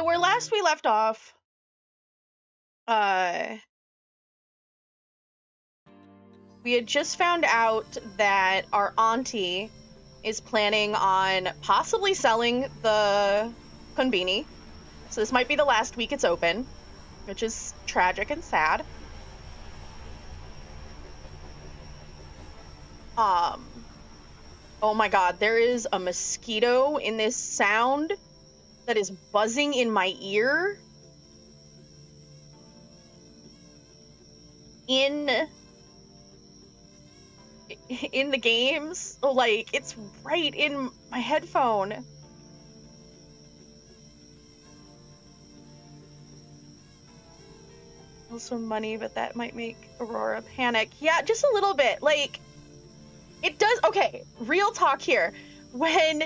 So where last we left off, we had just found out that our auntie is planning on possibly selling the KONBINI. So this might be the last week it's open, which is tragic and sad. Oh my god, there is a mosquito in this sound that is buzzing in my ear. In the games, like, it's right in my headphone. Also money, but that might make Aurora panic. Yeah, just a little bit. Like, it does. Okay, real talk here. When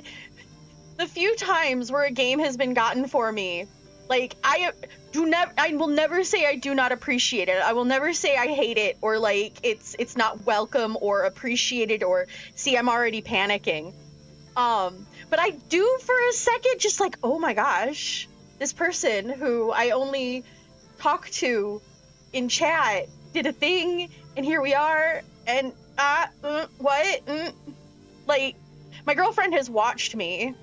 the few times where a game has been gotten for me, like, I will never say I do not appreciate it. I will never say I hate it, or like it's not welcome or appreciated, or see, I'm already panicking. But I do for a second just like, oh my gosh, this person who I only talk to in chat did a thing, and here we are, and what? Like, my girlfriend has watched me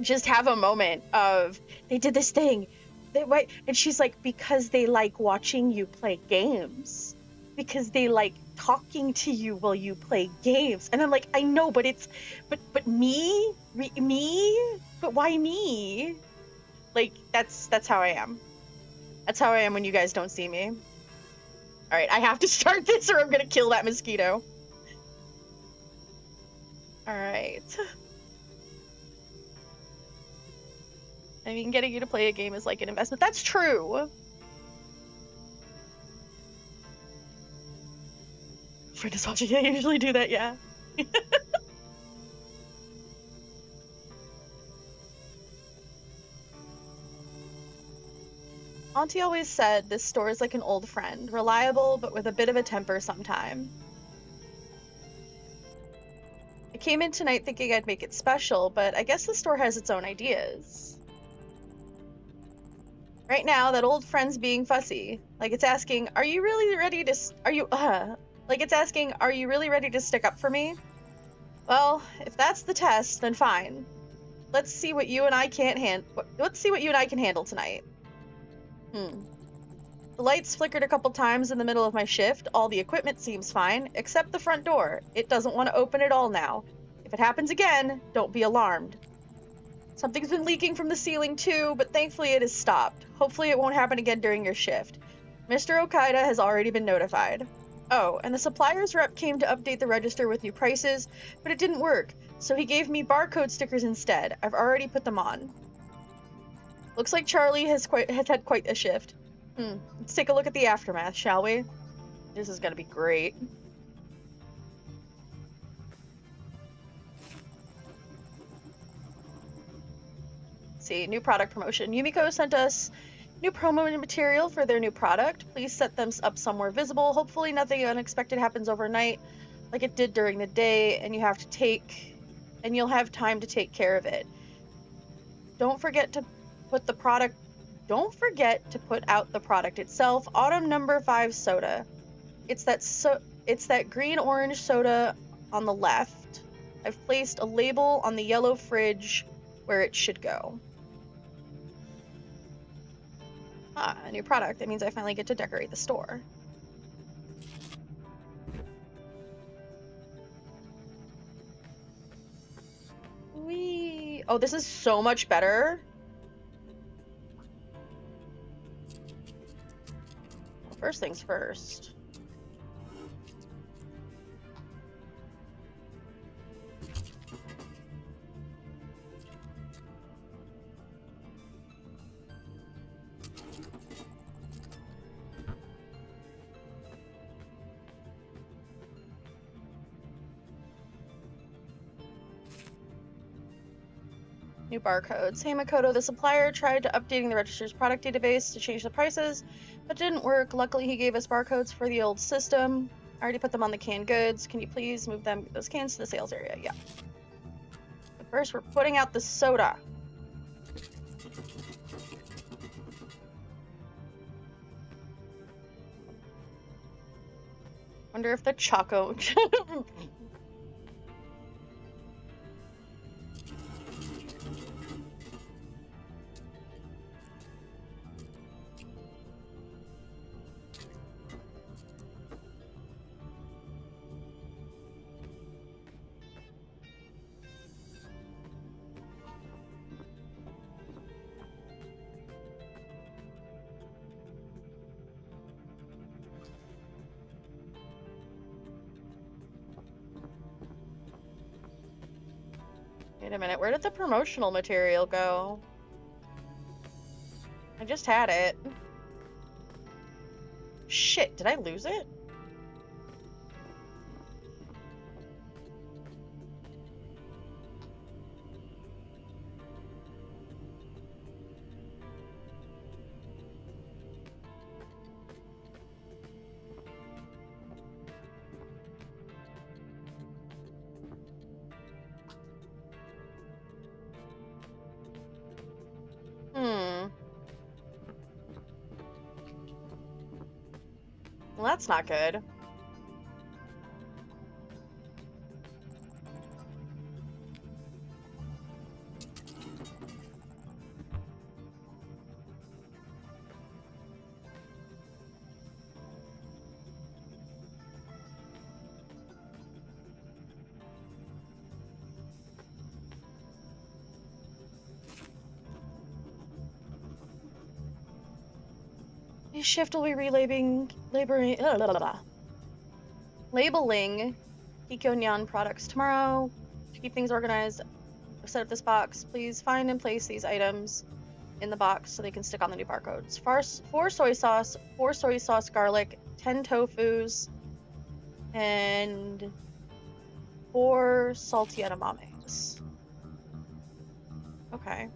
just have a moment of, they did this thing, and she's like, because they like watching you play games, because they like talking to you while you play games. And I'm like, I know, but me, but why me? Like, that's how I am. That's how I am when you guys don't see me. All right, I have to start this or I'm gonna kill that mosquito. All right. I mean, getting you to play a game is like an investment. That's true. Friend is watching. I usually do that, yeah. Auntie always said this store is like an old friend, reliable but with a bit of a temper sometime. I came in tonight thinking I'd make it special, but I guess the store has its own ideas. Right now, that old friend's being fussy. Like it's asking, are you really ready to stick up for me? Well, if that's the test, then fine. Let's see what you and I can handle tonight. The lights flickered a couple times in the middle of my shift. All the equipment seems fine, except the front door. It doesn't want to open at all now. If it happens again, don't be alarmed. Something's been leaking from the ceiling too, but thankfully it has stopped. Hopefully it won't happen again during your shift. Mr. Okaida has already been notified. Oh, and the supplier's rep came to update the register with new prices, but it didn't work, so he gave me barcode stickers instead. I've already put them on. Looks like Charlie has had quite a shift. Let's take a look at the aftermath, shall we? This is gonna be great. See, new product promotion. Yumiko sent us new promo material for their new product. Please set them up somewhere visible. Hopefully nothing unexpected happens overnight like it did during the day, and you'll have time to take care of it. Don't forget to put out the product itself. Autumn number 5 soda. It's that green-orange soda on the left. I've placed a label on the yellow fridge where it should go. A new product. That means I finally get to decorate the store. Whee! Oh, this is so much better. Well, first things first. New barcodes. Hey Makoto, the supplier tried updating the register's product database to change the prices, but didn't work. Luckily, he gave us barcodes for the old system. I already put them on the canned goods. Can you please move those cans to the sales area? Yeah. But first, we're putting out the soda. Wonder if the Choco... Wait a minute, where did the promotional material go? I just had it. Shit, did I lose it? Well, that's not good. This shift will be labeling Ikonyan products tomorrow. To keep things organized, I've set up this box. Please find and place these items in the box so they can stick on the new barcodes. 4 soy sauce garlic, 10 tofus, and 4 salty edamames. Okay.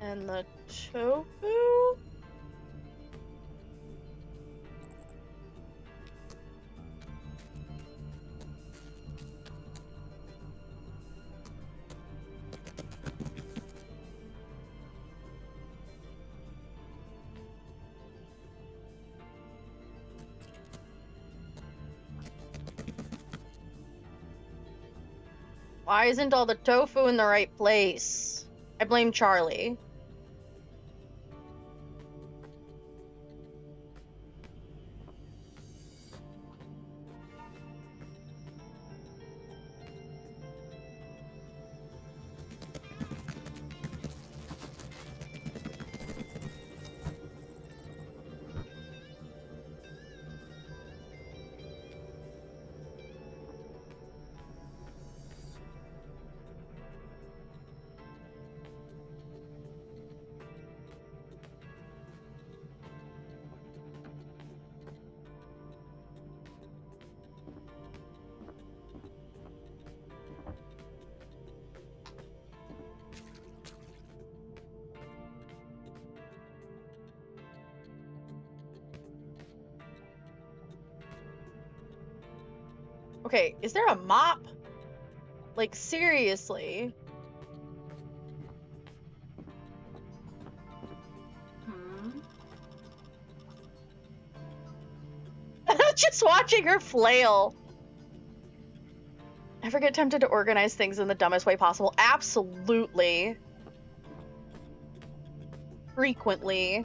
And the tofu? Why isn't all the tofu in the right place? I blame Charlie. Okay, is there a mop? Like, seriously? Just watching her flail. Ever get tempted to organize things in the dumbest way possible? Absolutely. Frequently.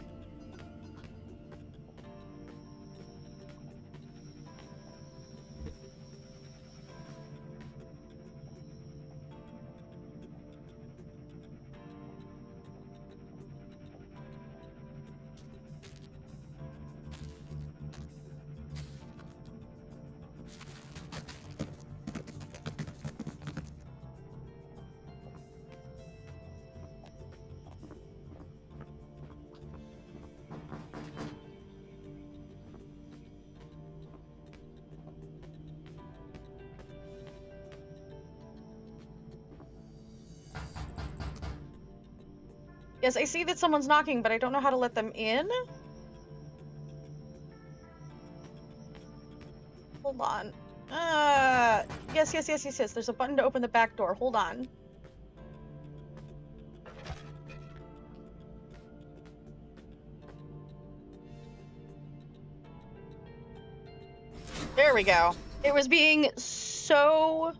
Yes, I see that someone's knocking, but I don't know how to let them in. Hold on. Yes. There's a button to open the back door. Hold on. There we go. It was being so...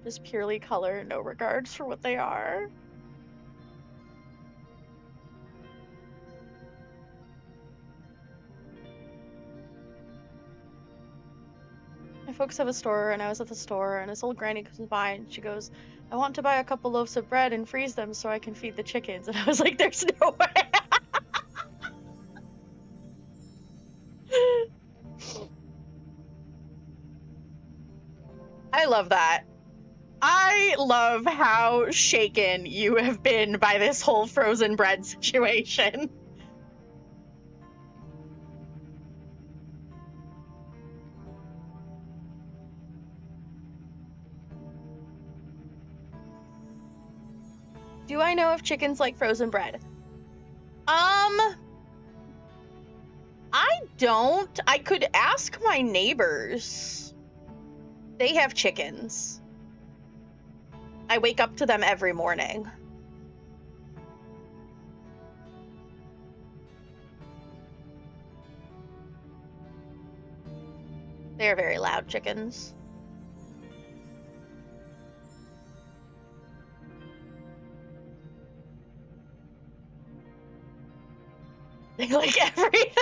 just purely color, no regards for what they are. My folks have a store, and I was at the store, and this old granny comes by, and she goes, I want to buy a couple loaves of bread and freeze them so I can feed the chickens. And I was like, there's no way. I love that. I love how shaken you have been by this whole frozen bread situation. Do I know if chickens like frozen bread? I don't. I could ask my neighbors. They have chickens. I wake up to them every morning. They are very loud chickens. They like everything.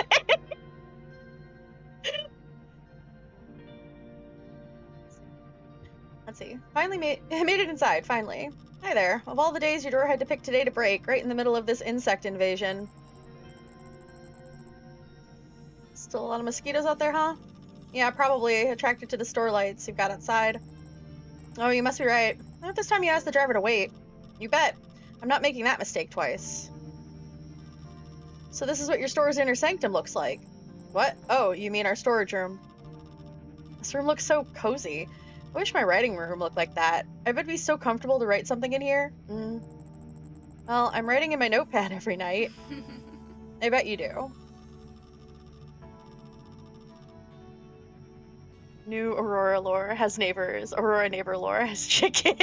Let's see. Finally made it inside, finally. Hi there. Of all the days your door had to pick today to break, right in the middle of this insect invasion. Still a lot of mosquitoes out there, huh? Yeah, probably attracted to the store lights you've got outside. Oh, you must be right. Not this time you asked the driver to wait. You bet. I'm not making that mistake twice. So this is what your store's inner sanctum looks like. What? Oh, you mean our storage room. This room looks so cozy. I wish my writing room looked like that. I bet it'd be so comfortable to write something in here. Well, I'm writing in my notepad every night. I bet you do. New Aurora lore has neighbors. Aurora neighbor lore has chickens.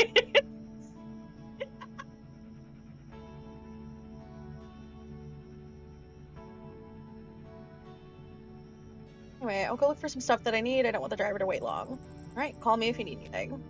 Anyway, I'll go look for some stuff that I need. I don't want the driver to wait long. Alright, call me if you need anything.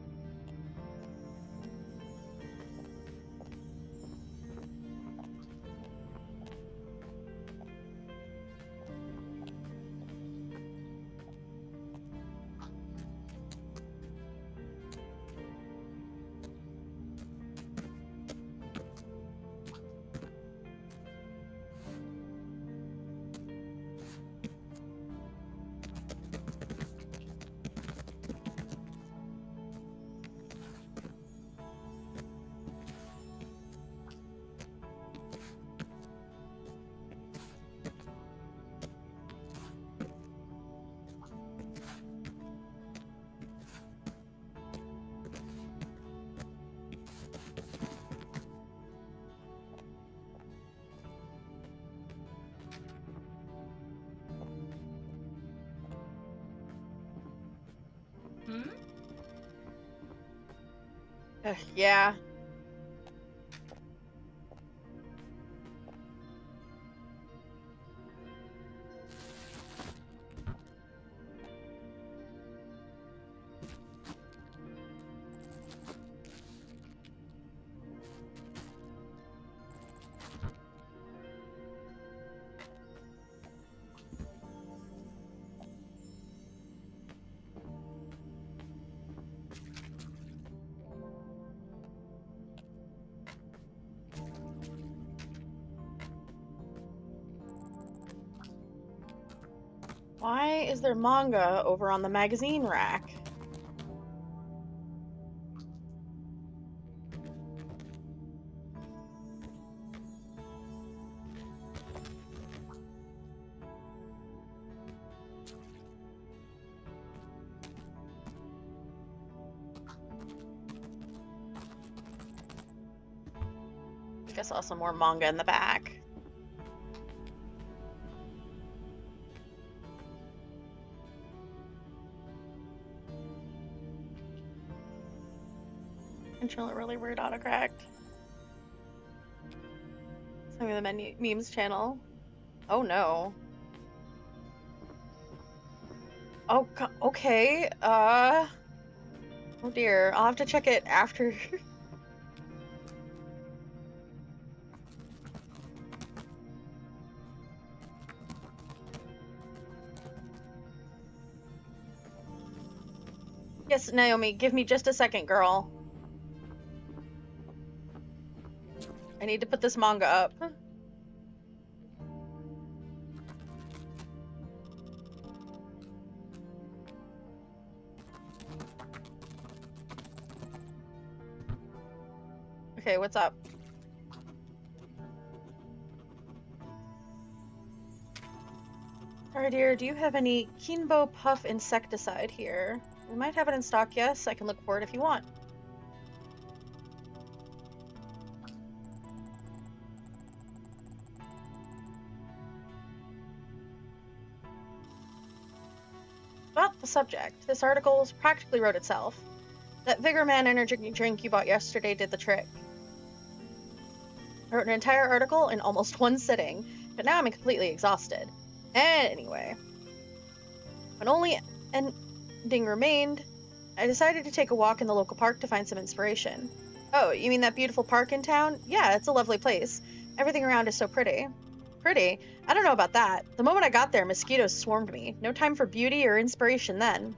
Yeah. Why is there manga over on the magazine rack? think I saw some more manga in the back. Controller really weird autocorrect. Some of the memes channel. Oh no. Oh, okay. Oh dear. I'll have to check it after. Yes, Naomi, give me just a second, girl. I need to put this manga up. Okay, what's up? Sorry, dear, do you have any Kinbo Puff insecticide here? We might have it in stock, yes. I can look for it if you want. About the subject, this article practically wrote itself. That Vigor Man energy drink you bought yesterday did the trick. I wrote an entire article in almost one sitting, but now I'm completely exhausted. Anyway, when only ending remained, I decided to take a walk in the local park to find some inspiration. Oh, you mean that beautiful park in town? Yeah, it's a lovely place. Everything around is so pretty. Pretty? I don't know about that. The moment I got there, mosquitoes swarmed me. No time for beauty or inspiration then.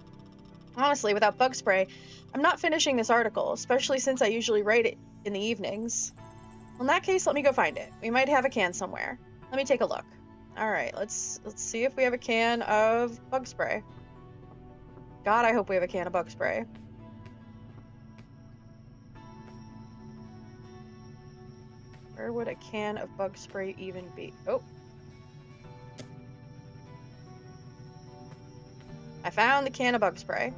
Honestly, without bug spray, I'm not finishing this article, especially since I usually write it in the evenings. Well, in that case, let me go find it. We might have a can somewhere. Let me take a look. All right, let's see if we have a can of bug spray. God, I hope we have a can of bug spray. Where would a can of bug spray even be? Oh. I found the can of bug spray.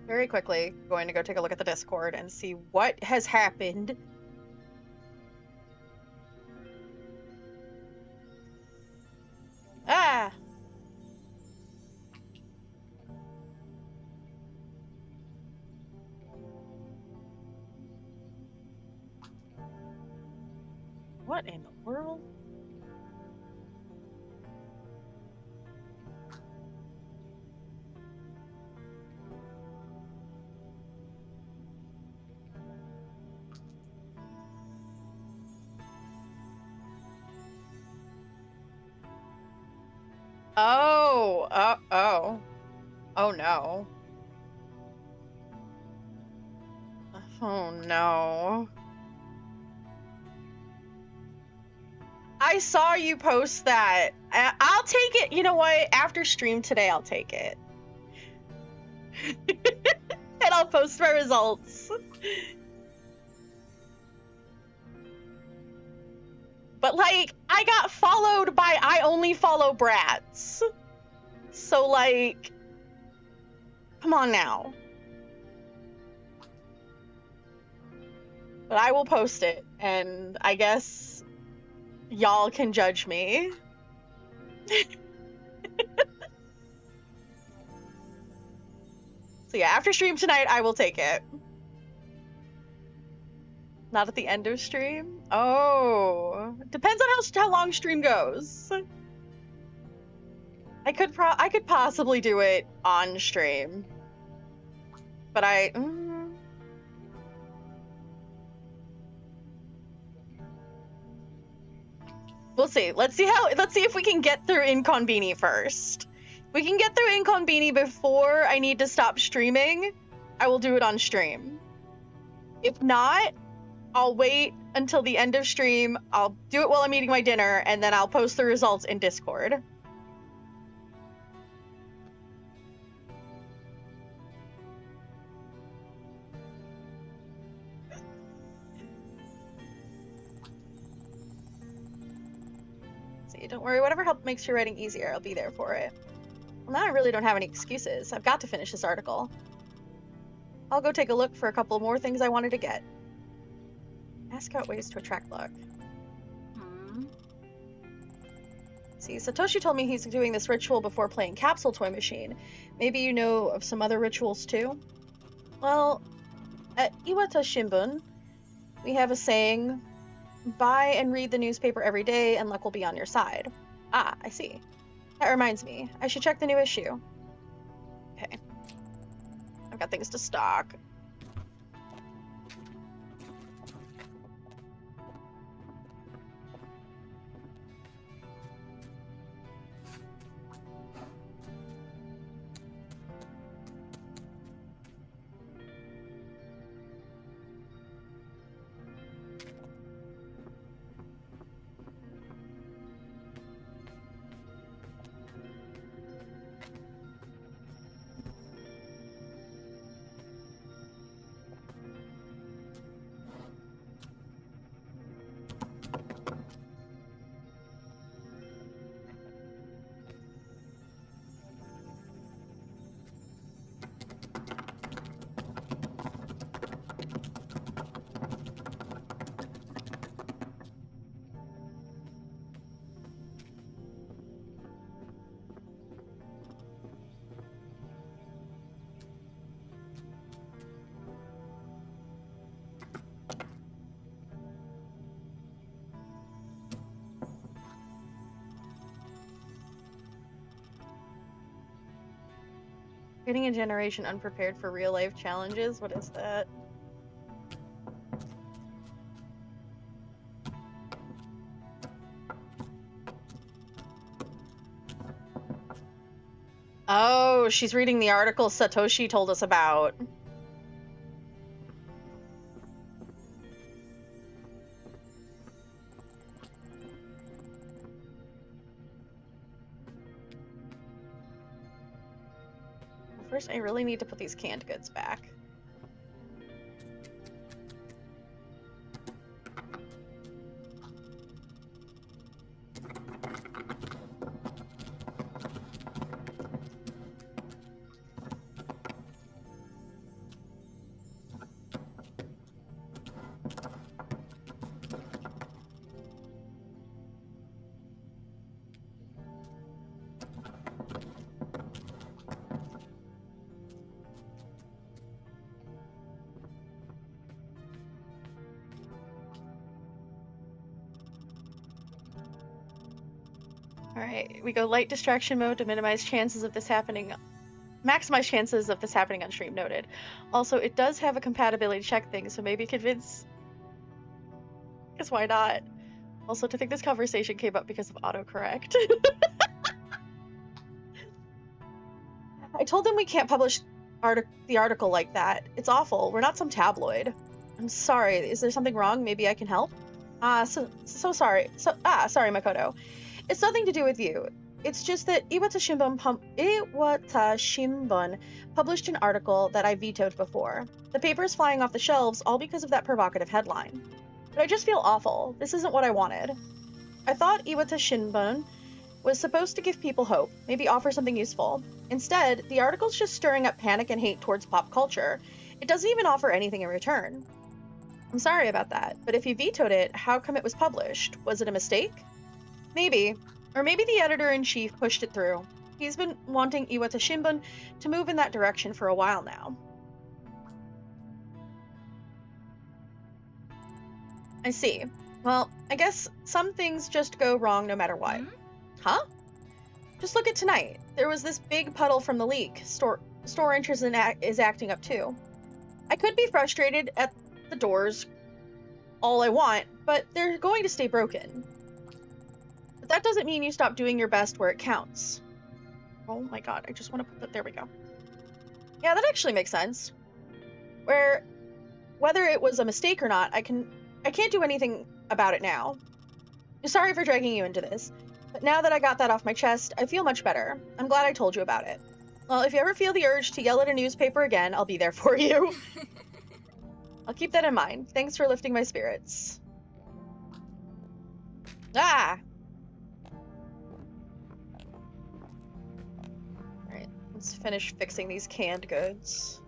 Very quickly, going to go take a look at the Discord and see what has happened. Ah! What in the world? Oh. Oh no. Oh no. I saw you post that. I'll take it. You know what? After stream today, I'll take it. And I'll post my results. But, like, I got followed by I only follow brats. So, like, come on now. But I will post it, and I guess y'all can judge me. So yeah, after stream tonight, I will take it. Not at the end of stream? Oh, depends on how long stream goes. I could possibly do it on stream, but we'll see. Let's see if we can get through inKONBINI first. If we can get through inKONBINI before I need to stop streaming, I will do it on stream. If not, I'll wait until the end of stream. I'll do it while I'm eating my dinner, and then I'll post the results in Discord. easy. Don't worry, whatever help makes your writing easier, I'll be there for it. Well, now I really don't have any excuses. I've got to finish this article. I'll go take a look for a couple more things I wanted to get. Ask out ways to attract luck. See, Satoshi told me he's doing this ritual before playing Capsule Toy Machine. Maybe you know of some other rituals too? Well, at Iwata Shimbun, we have a saying, buy and read the newspaper every day and luck will be on your side. Ah, I see. That reminds me, I should check the new issue. Okay. I've got things to stock. Getting a generation unprepared for real-life challenges? What is that? Oh, she's reading the article Satoshi told us about. First, I really need to put these canned goods back. Alright, we go light distraction mode to minimize chances of this happening. Maximize chances of this happening on stream, noted. Also, it does have a compatibility check thing, so maybe convince... Because why not? Also, to think this conversation came up because of autocorrect. I told them we can't publish the article like that. It's awful. We're not some tabloid. I'm sorry. Is there something wrong? Maybe I can help? So sorry. Sorry, Makoto. It's nothing to do with you. It's just that Iwata Shimbun published an article that I vetoed before. The paper is flying off the shelves all because of that provocative headline. But I just feel awful. This isn't what I wanted. I thought Iwata Shimbun was supposed to give people hope, maybe offer something useful. Instead, the article's just stirring up panic and hate towards pop culture. It doesn't even offer anything in return. I'm sorry about that, but if you vetoed it, how come it was published? Was it a mistake? Maybe. Or maybe the editor-in-chief pushed it through. He's been wanting Iwata Shimbun to move in that direction for a while now. I see. Well, I guess some things just go wrong no matter what. Huh? Just look at tonight. There was this big puddle from the leak. Store interest is acting up too. I could be frustrated at the doors all I want, but they're going to stay broken. But that doesn't mean you stop doing your best where it counts. Oh my god, I just want to put that... There we go. Yeah, that actually makes sense. Whether it was a mistake or not, I can't do anything about it now. Sorry for dragging you into this, but now that I got that off my chest, I feel much better. I'm glad I told you about it. Well, if you ever feel the urge to yell at a newspaper again, I'll be there for you. I'll keep that in mind. Thanks for lifting my spirits. Ah! Let's finish fixing these canned goods.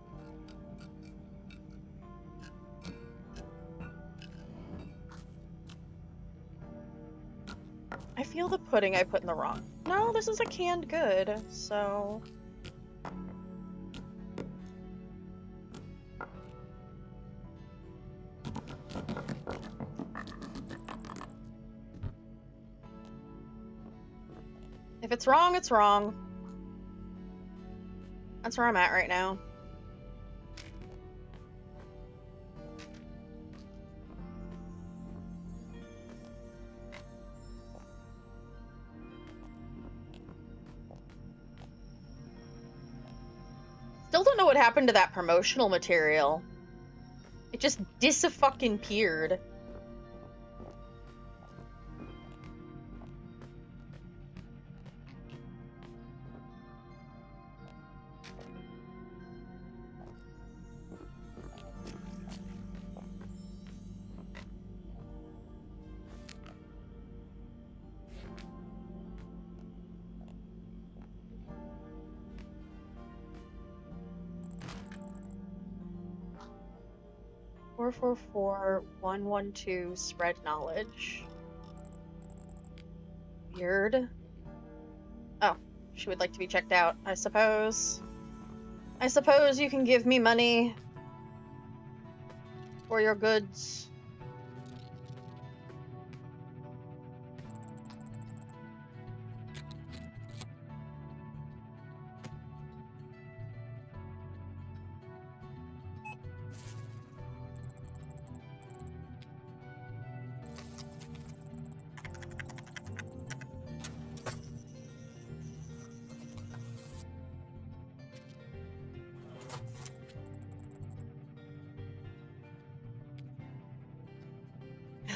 I feel the pudding I put in the wrong. No, this is a canned good, so... If it's wrong, it's wrong. That's where I'm at right now. Still don't know what happened to that promotional material. It just dis-a-fucking-peared. Four, 4, 1, 1, 2, spread knowledge. Weird. Oh, she would like to be checked out, I suppose. I suppose you can give me money for your goods.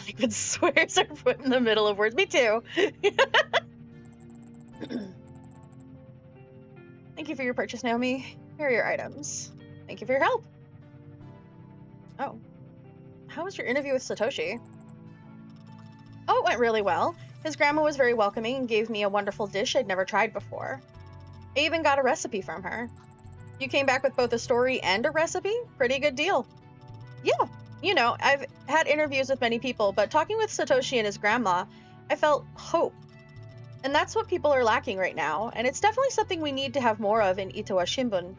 Liquid swears are put in the middle of words. Me too. Thank you for your purchase, Naomi. Here are your items. Thank you for your help. Oh. How was your interview with Satoshi? Oh, it went really well. His grandma was very welcoming and gave me a wonderful dish I'd never tried before. I even got a recipe from her. You came back with both a story and a recipe? Pretty good deal. Yeah. You know, I've had interviews with many people, but talking with Satoshi and his grandma, I felt hope. And that's what people are lacking right now, and it's definitely something we need to have more of in Itowa Shimbun.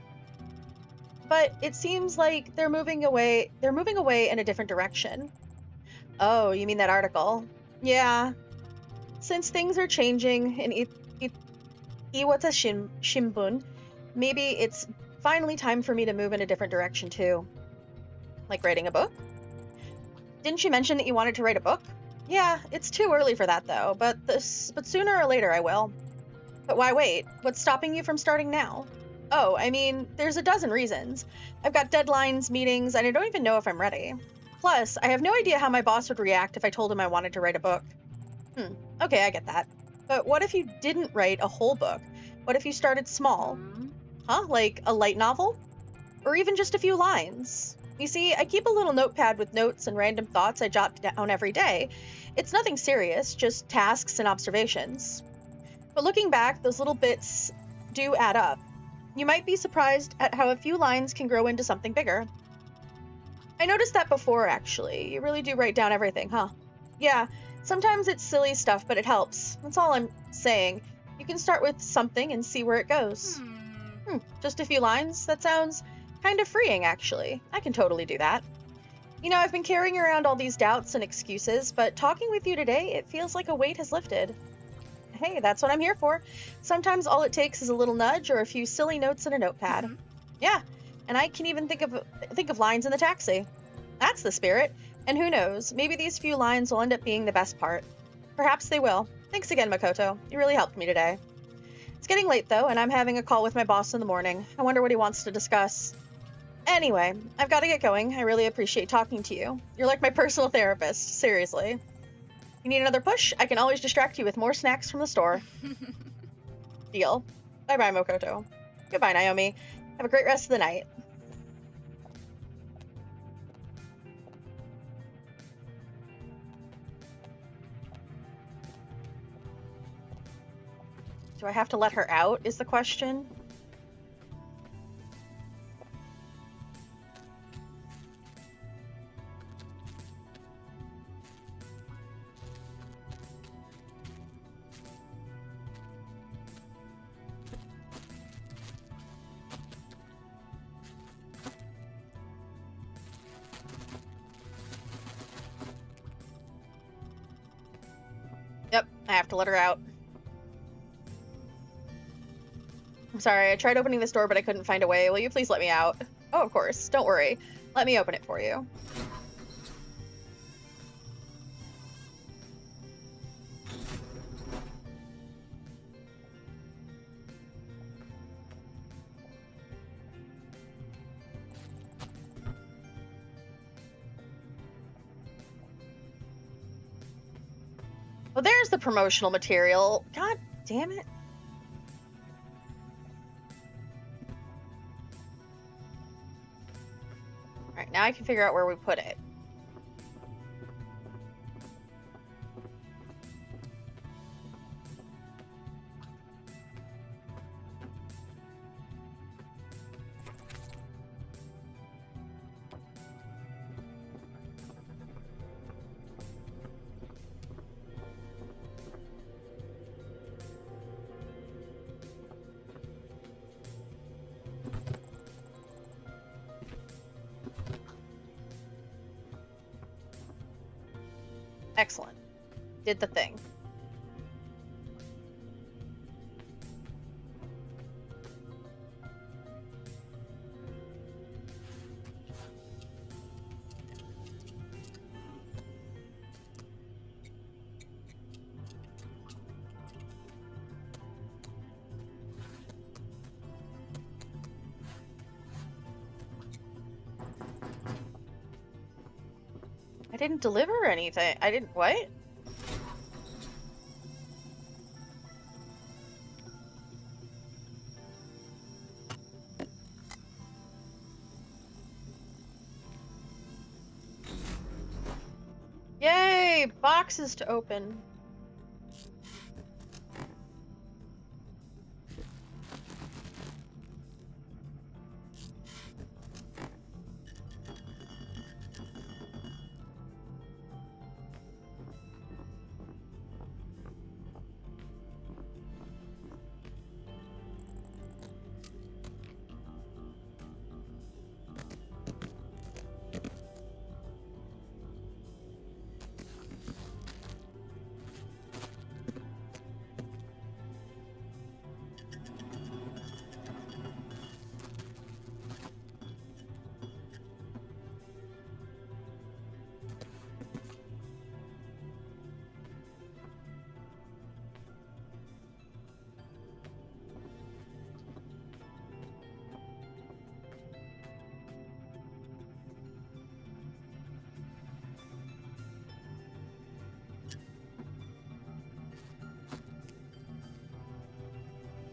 But it seems like they're moving away in a different direction. Oh, you mean that article? Yeah. Since things are changing in Iwata Shimbun, maybe it's finally time for me to move in a different direction too. Like writing a book? Didn't you mention that you wanted to write a book? Yeah, it's too early for that though, but sooner or later I will. But why wait? What's stopping you from starting now? Oh, I mean, there's a dozen reasons. I've got deadlines, meetings, and I don't even know if I'm ready. Plus, I have no idea how my boss would react if I told him I wanted to write a book. Okay, I get that. But what if you didn't write a whole book? What if you started small? Huh? Like a light novel? Or even just a few lines? You see, I keep a little notepad with notes and random thoughts I jot down every day. It's nothing serious, just tasks and observations. But looking back, those little bits do add up. You might be surprised at how a few lines can grow into something bigger. I noticed that before, actually. You really do write down everything, huh? Yeah, sometimes it's silly stuff, but it helps. That's all I'm saying. You can start with something and see where it goes. Just a few lines? That sounds kind of freeing, actually. I can totally do that. You know, I've been carrying around all these doubts and excuses, but talking with you today, it feels like a weight has lifted. Hey, that's what I'm here for. Sometimes all it takes is a little nudge or a few silly notes in a notepad. Yeah, and I can even think of lines in the taxi. That's the spirit. And who knows, maybe these few lines will end up being the best part. Perhaps they will. Thanks again, Makoto. You really helped me today. It's getting late, though, and I'm having a call with my boss in the morning. I wonder what he wants to discuss. Anyway, I've got to get going. I really appreciate talking to you. You're like my personal therapist, seriously. You need another push? I can always distract you with more snacks from the store. Deal. Bye-bye, Makoto. Goodbye, Naomi. Have a great rest of the night. Do I have to let her out, is the question? I have to let her out. I'm sorry, I tried opening this door, but I couldn't find a way. Will you please let me out? Oh, of course. Don't worry. Let me open it for you. Oh, there's the promotional material. God damn it. Alright, now I can figure out where we put it. Excellent. Did the thing. I didn't deliver anything. I didn't. What? Yay! Boxes to open.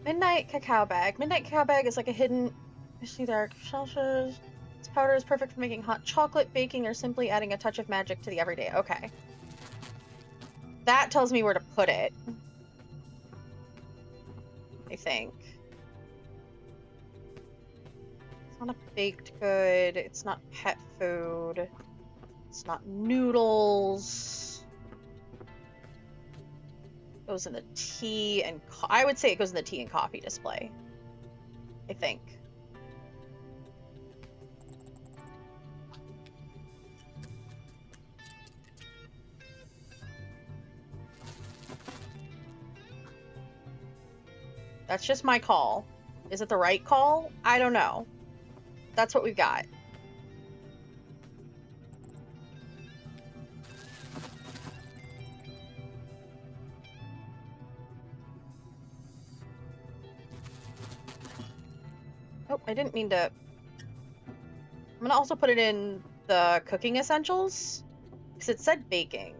Midnight cacao bag. Midnight cacao bag is like a hidden, misty dark shelters. This powder is perfect for making hot chocolate, baking, or simply adding a touch of magic to the everyday. Okay. That tells me where to put it. I think. It's not a baked good. It's not pet food. It's not noodles. Goes in the tea and I would say it goes in the tea and coffee display. I think. That's just my call. Is it the right call? I don't know. That's what we've got. Oh, I didn't mean to. I'm gonna also put it in the cooking essentials because it said baking.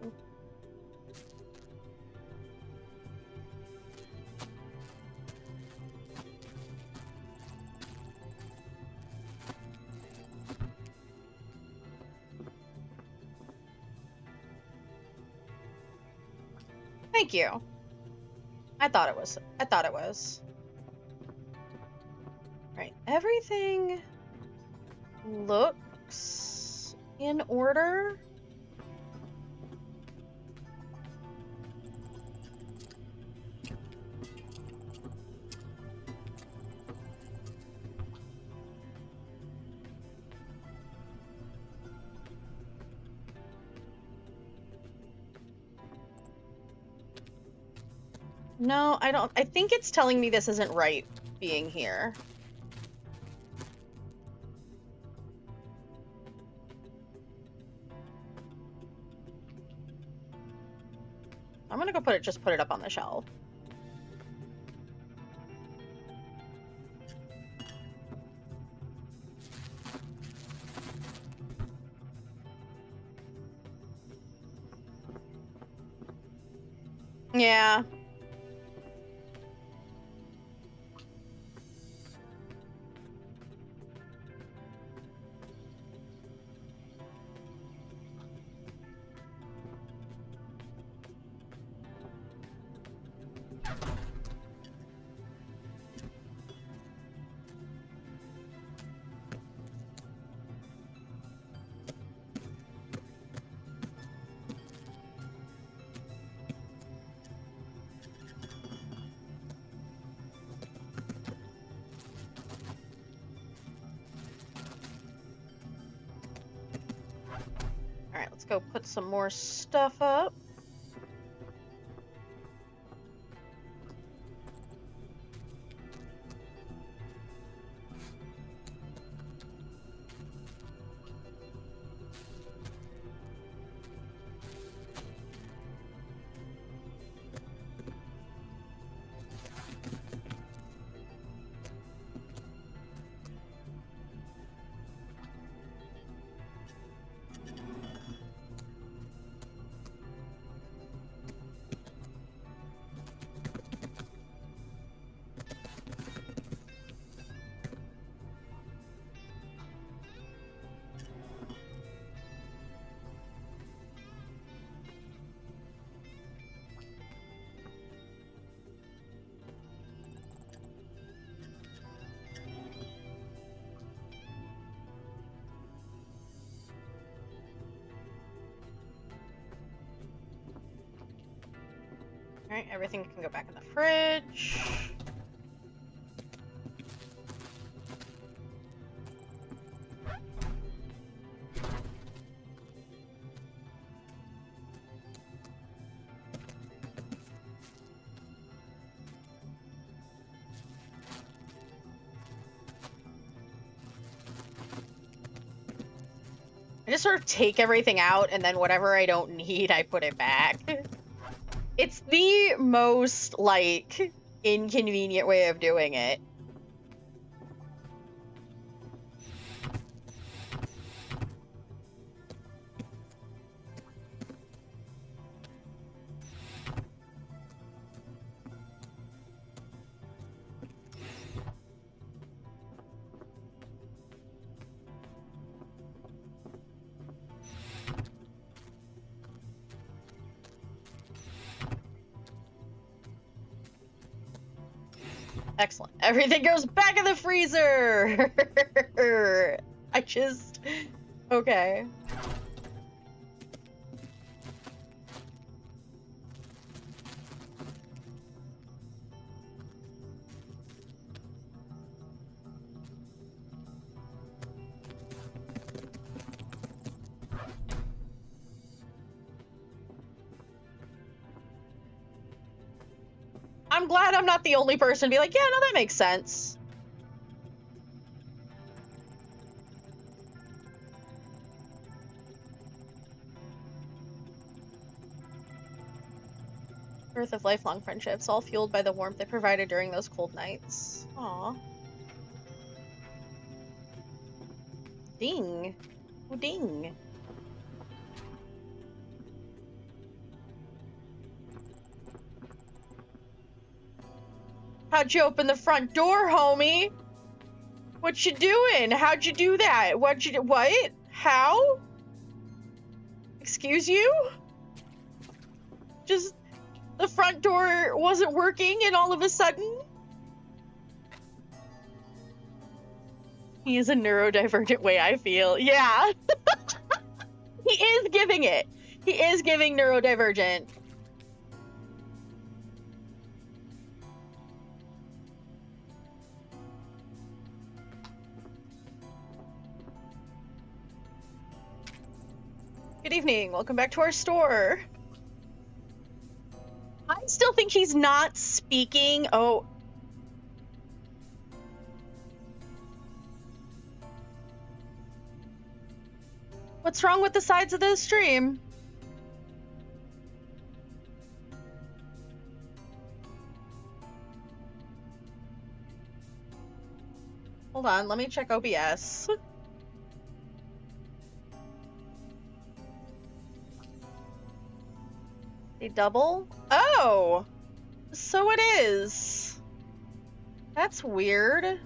Thank you. I thought it was. I thought it was. Right. Everything looks in order. No, I don't. I think it's telling me this isn't right being here. I'm gonna go just put it up on the shelf. Yeah. Alright, let's go put some more stuff up. Alright, everything can go back in the fridge. I just sort of take everything out, and then whatever I don't need, I put it back. It's the most, like, inconvenient way of doing it. Excellent. Everything goes back in the freezer! Okay. I'm glad I'm not the only person to be like, yeah, no, that makes sense. Birth of lifelong friendships, all fueled by the warmth they provided during those cold nights. Aww. Ding. Oh, ding. How'd you open the front door, homie? What you doing? How'd you do that? What? How? Excuse you? Just, the front door wasn't working and all of a sudden? He is a neurodivergent way I feel. Yeah. He is giving it. He is giving neurodivergent. Good evening. Welcome back to our store. Hi, still think he's not speaking. Oh. What's wrong with the sides of the stream? Hold on, let me check OBS. They double? Oh! So it is. That's weird.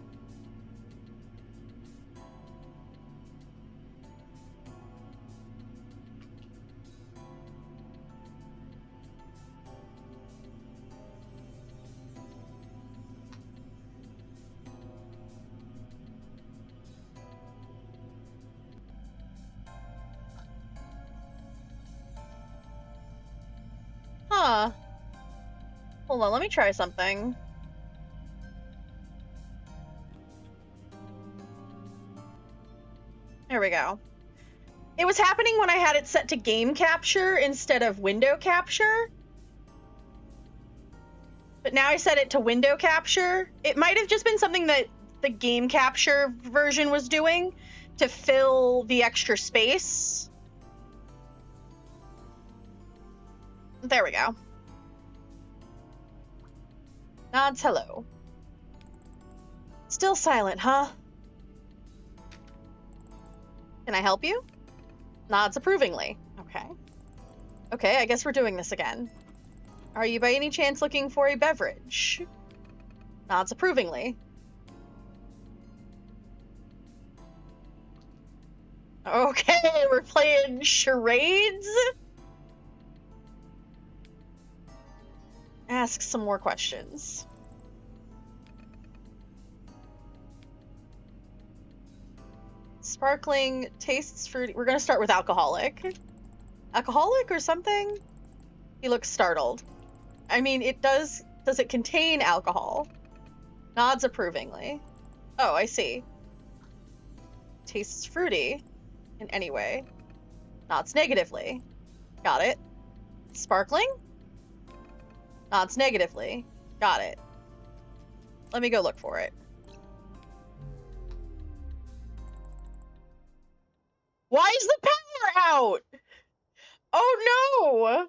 Huh. Hold on, let me try something. There we go. It was happening when I had it set to game capture instead of window capture. But now I set it to window capture. It might have just been something that the game capture version was doing to fill the extra space. There we go. Nods hello. Still silent, huh? Can I help you? Nods approvingly. Okay. Okay, I guess we're doing this again. Are you by any chance looking for a beverage? Nods approvingly. Okay, we're playing charades? Ask some more questions. Sparkling, tastes fruity. We're gonna start with alcoholic. Alcoholic or something? He looks startled. I mean, it does it contain alcohol? Nods approvingly. Oh, I see. Tastes fruity in any way. Nods negatively. Got it. Sparkling? Nods negatively. Got it. Let me go look for it. Why is the power out? Oh no!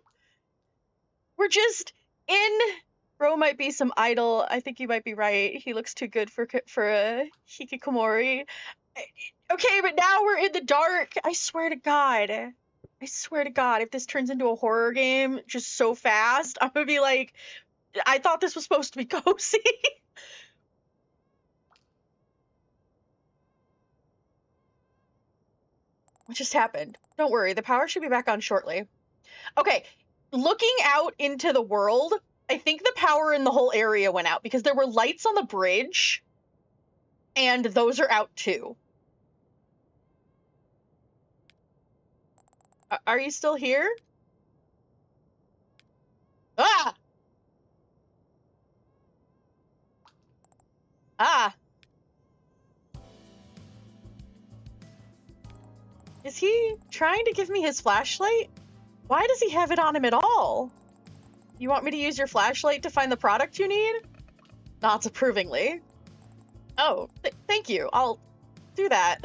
We're just in. Bro might be some idol. I think you might be right. He looks too good for a hikikomori. Okay, but now we're in the dark. I swear to God. I swear to God, if this turns into a horror game just so fast, I'm gonna be like, I thought this was supposed to be cozy. What just happened? Don't worry, the power should be back on shortly. Okay, looking out into the world, I think the power in the whole area went out because there were lights on the bridge, and those are out too. Are you still here? Ah! Ah! Is he trying to give me his flashlight? Why does he have it on him at all? You want me to use your flashlight to find the product you need? Nods approvingly. Oh, thank you. I'll do that.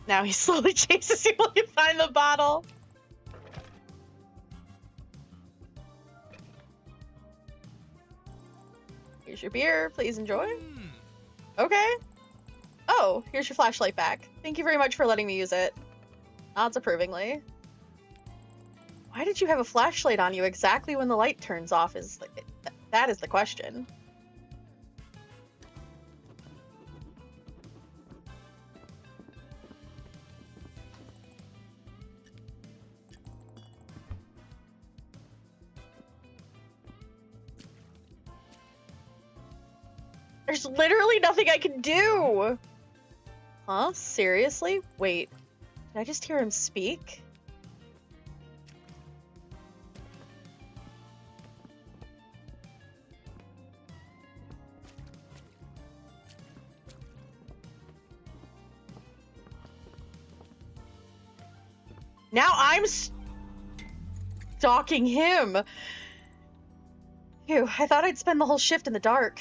Now he slowly chases you while you find the bottle. Here's your beer. Please enjoy. Okay. Oh, here's your flashlight back. Thank you very much for letting me use it. Nods approvingly. Why did you have a flashlight on you exactly when the light turns off? That is the question. There's literally nothing I can do! Huh? Seriously? Wait. Did I just hear him speak? Now I'm stalking him! Phew, I thought I'd spend the whole shift in the dark.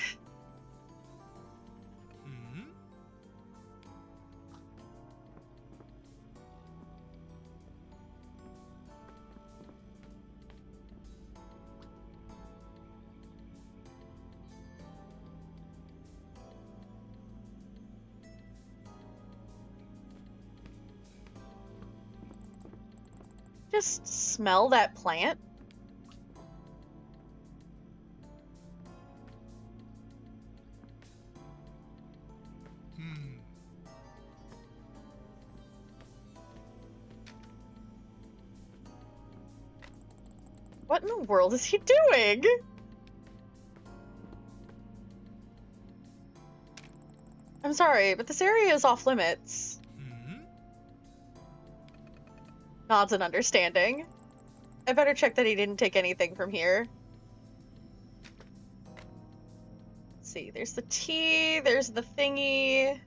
Just smell that plant? What in the world is he doing? I'm sorry, but this area is off limits. Nods in understanding. I better check that he didn't take anything from here. Let's see, there's the tea, there's the thingy.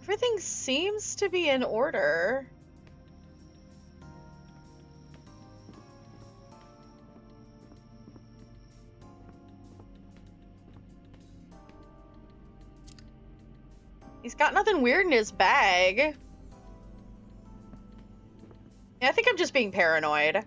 Everything seems to be in order. He's got nothing weird in his bag. Yeah, I think I'm just being paranoid.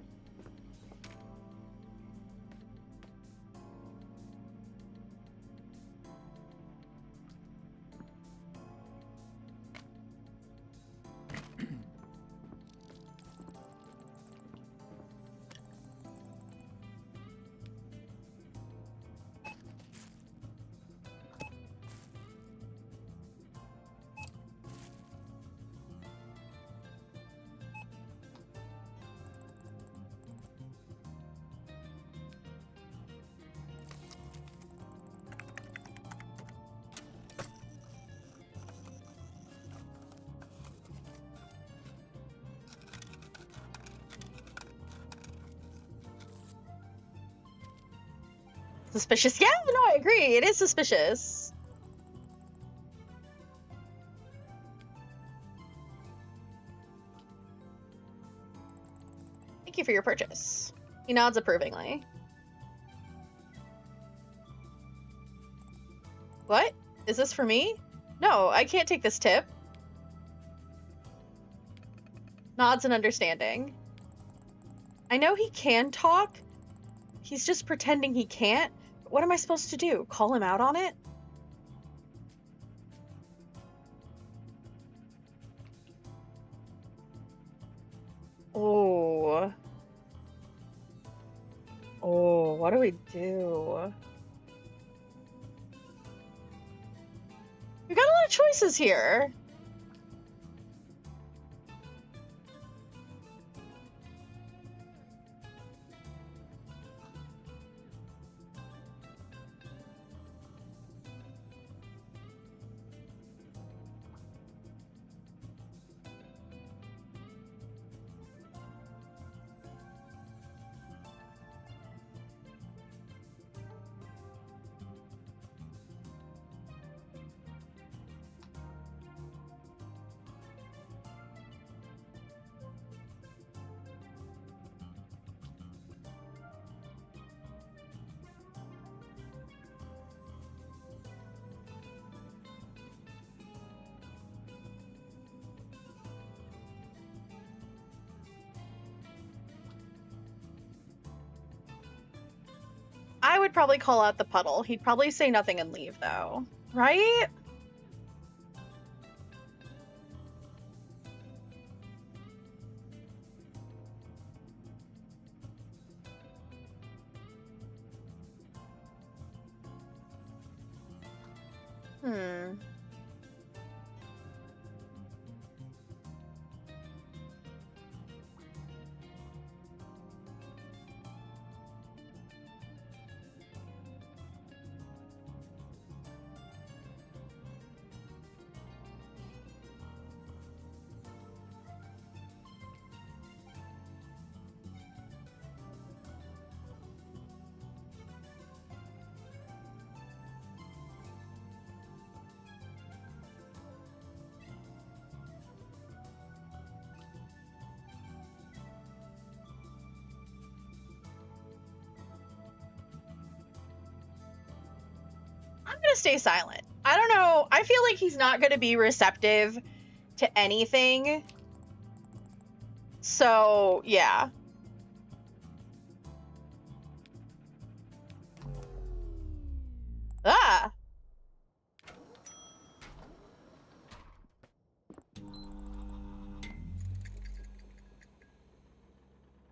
Suspicious? Yeah, no, I agree. It is suspicious. Thank you for your purchase. He nods approvingly. What? Is this for me? No, I can't take this tip. Nods in understanding. I know he can talk. He's just pretending he can't. What am I supposed to do? Call him out on it? Oh. Oh, what do we do? We've got a lot of choices here. I would probably call out the puddle. He'd probably say nothing and leave, though. Right? Hmm. gonna stay silent. I don't know. I feel like he's not gonna be receptive to anything. So, yeah. Ah!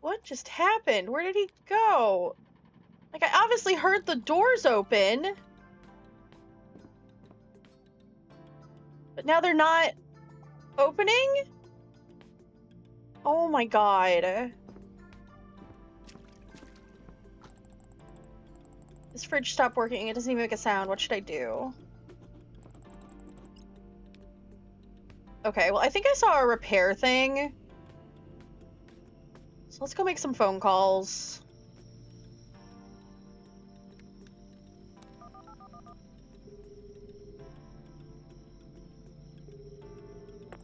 What just happened? Where did he go? Like, I obviously heard the doors open. But now they're not opening? Oh my god. This fridge stopped working. It doesn't even make a sound. What should I do? Okay, well, I think I saw a repair thing. So let's go make some phone calls.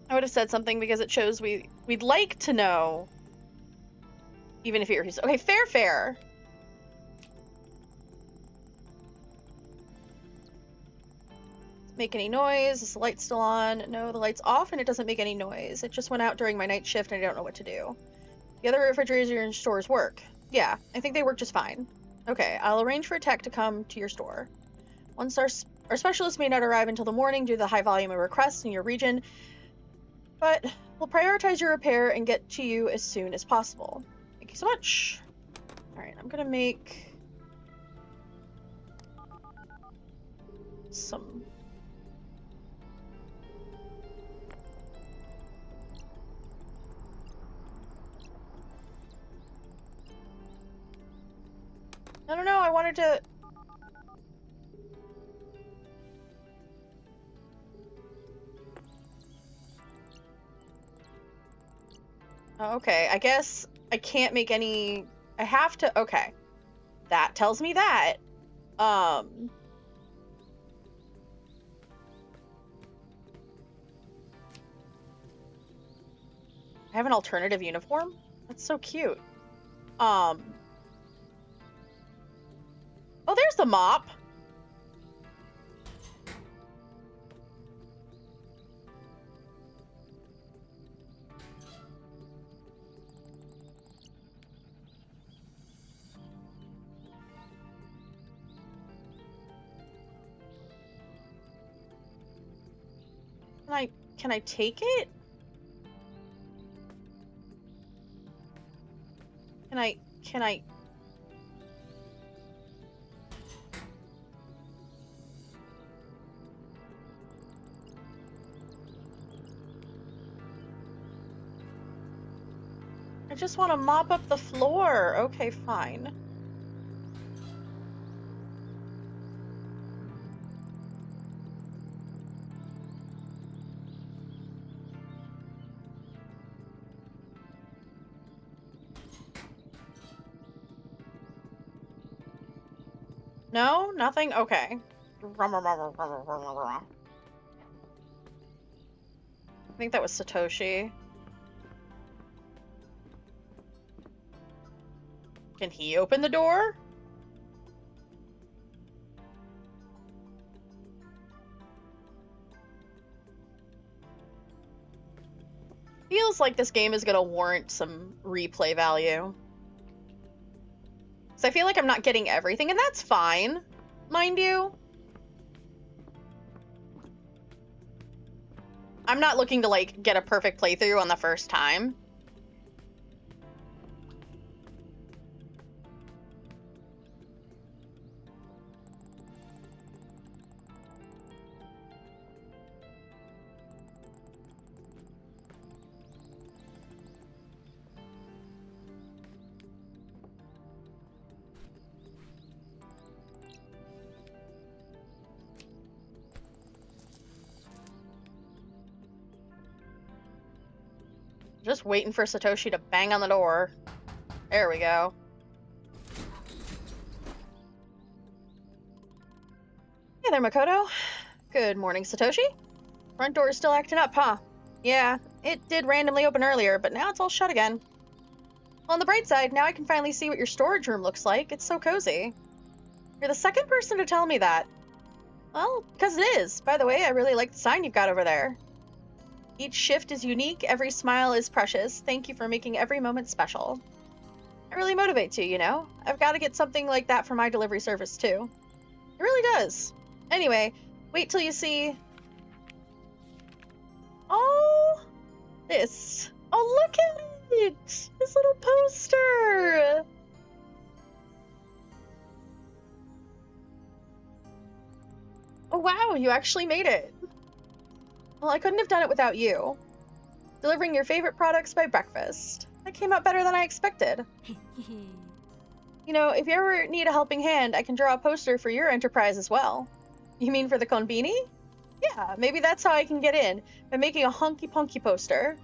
I would have said something because it shows we'd like to know. Even if you're... Okay, fair. Make any noise? Is the light still on? No, the light's off and it doesn't make any noise. It just went out during my night shift and I don't know what to do. The other refrigerators in your stores work. Yeah, I think they work just fine. Okay, I'll arrange for a tech to come to your store. Once our specialist may not arrive until the morning due to the high volume of requests in your region, but we'll prioritize your repair and get to you as soon as possible. Thank you so much. Alright, I'm gonna make some... I don't know, I wanted to... Oh, okay, I guess I can't make any... I have to... Okay. That tells me that. I have an alternative uniform? That's so cute. Oh, there's the mop. Can I take it? Can I? I just want to mop up the floor. Okay, fine. No? Nothing? Okay. I think that was Satoshi. Can he open the door? Feels like this game is gonna warrant some replay value. So I feel like I'm not getting everything, and that's fine, mind you. I'm not looking to, like, get a perfect playthrough on the first time. Just waiting for Satoshi to bang on the door. There we go. Hey there, Makoto. Good morning, Satoshi. Front door is still acting up, huh? Yeah, it did randomly open earlier, but now it's all shut again. On the bright side, now I can finally see what your storage room looks like. It's so cozy. You're the second person to tell me that. Well, because it is. By the way, I really like the sign you've got over there. Each shift is unique, every smile is precious. Thank you for making every moment special. It really motivates you, you know? I've got to get something like that for my delivery service, too. It really does. Anyway, wait till you see... Oh, this. Oh, look at it! This little poster! Oh, wow, you actually made it. Well, I couldn't have done it without you. Delivering your favorite products by breakfast. That came out better than I expected. You know, if you ever need a helping hand, I can draw a poster for your enterprise as well. You mean for the KONBINI? Yeah, maybe that's how I can get in, by making a honky-punky poster.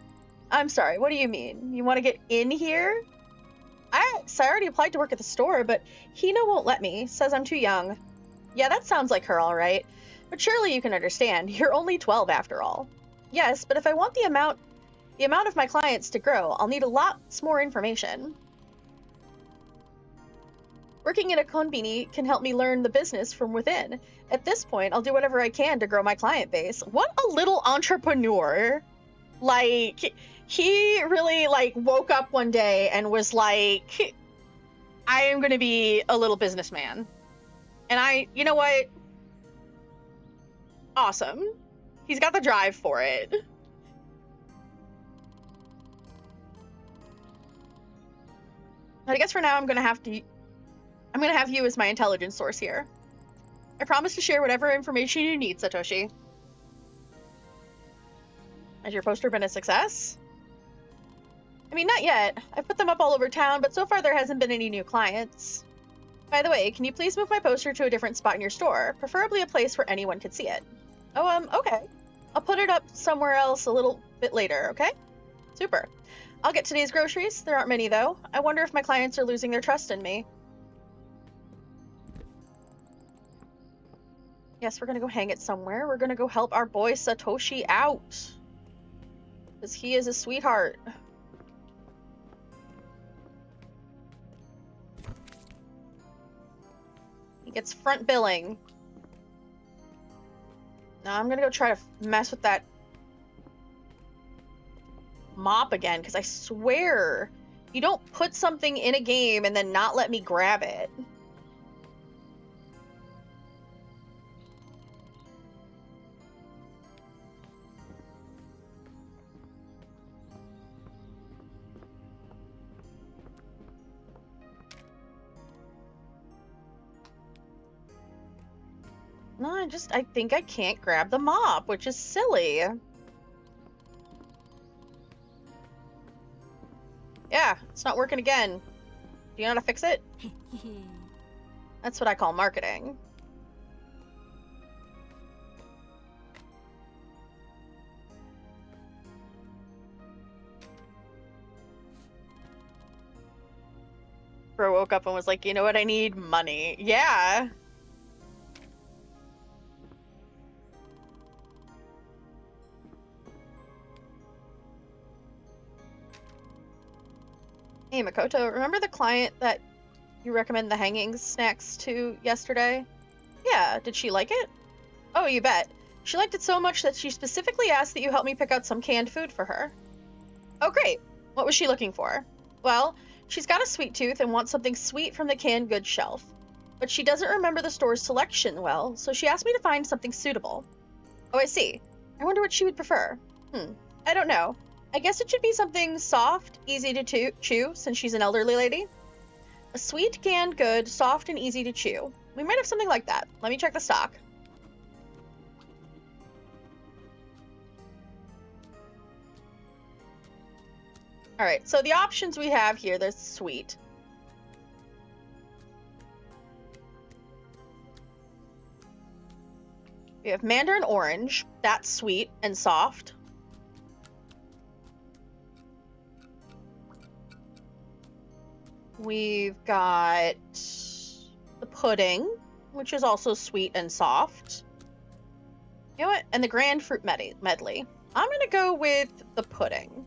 I'm sorry, what do you mean? You want to get in here? I already applied to work at the store, but Hina won't let me, says I'm too young. Yeah, that sounds like her, all right. But surely you can understand, you're only 12 after all. Yes, but if I want the amount of my clients to grow, I'll need lots more information. Working in a KONBINI can help me learn the business from within. At this point, I'll do whatever I can to grow my client base. What a little entrepreneur. Like, he really, like, woke up one day and was like, I am going to be a little businessman. And you know what? Awesome. He's got the drive for it. But I guess for now, I'm going to have you as my intelligence source here. I promise to share whatever information you need, Satoshi. Has your poster been a success? I mean, not yet. I've put them up all over town, but so far there hasn't been any new clients. By the way, can you please move my poster to a different spot in your store? Preferably a place where anyone can see it. Oh, okay. I'll put it up somewhere else a little bit later, okay? Super. I'll get today's groceries. There aren't many, though. I wonder if my clients are losing their trust in me. Yes, we're gonna go hang it somewhere. We're gonna go help our boy Satoshi out. Because he is a sweetheart. He gets front billing. Now I'm gonna go try to mess with that mop again, because I swear you don't put something in a game and then not let me grab it. No, I think I can't grab the mop, which is silly. Yeah, it's not working again. Do you know how to fix it? That's what I call marketing. Bro woke up and was like, you know what, I need money. Yeah. Hey, Makoto, remember the client that you recommended the hanging snacks to yesterday? Yeah, did she like it? Oh, you bet. She liked it so much that she specifically asked that you help me pick out some canned food for her. Oh, great. What was she looking for? Well, she's got a sweet tooth and wants something sweet from the canned goods shelf. But she doesn't remember the store's selection well, so she asked me to find something suitable. Oh, I see. I wonder what she would prefer. I don't know. I guess it should be something soft, easy to chew, since she's an elderly lady. A sweet canned good, soft and easy to chew. We might have something like that. Let me check the stock. Alright, so the options we have here, there's sweet. We have mandarin orange. That's sweet and soft. We've got the pudding, which is also sweet and soft. You know what? And the grand fruit medley. I'm going to go with the pudding.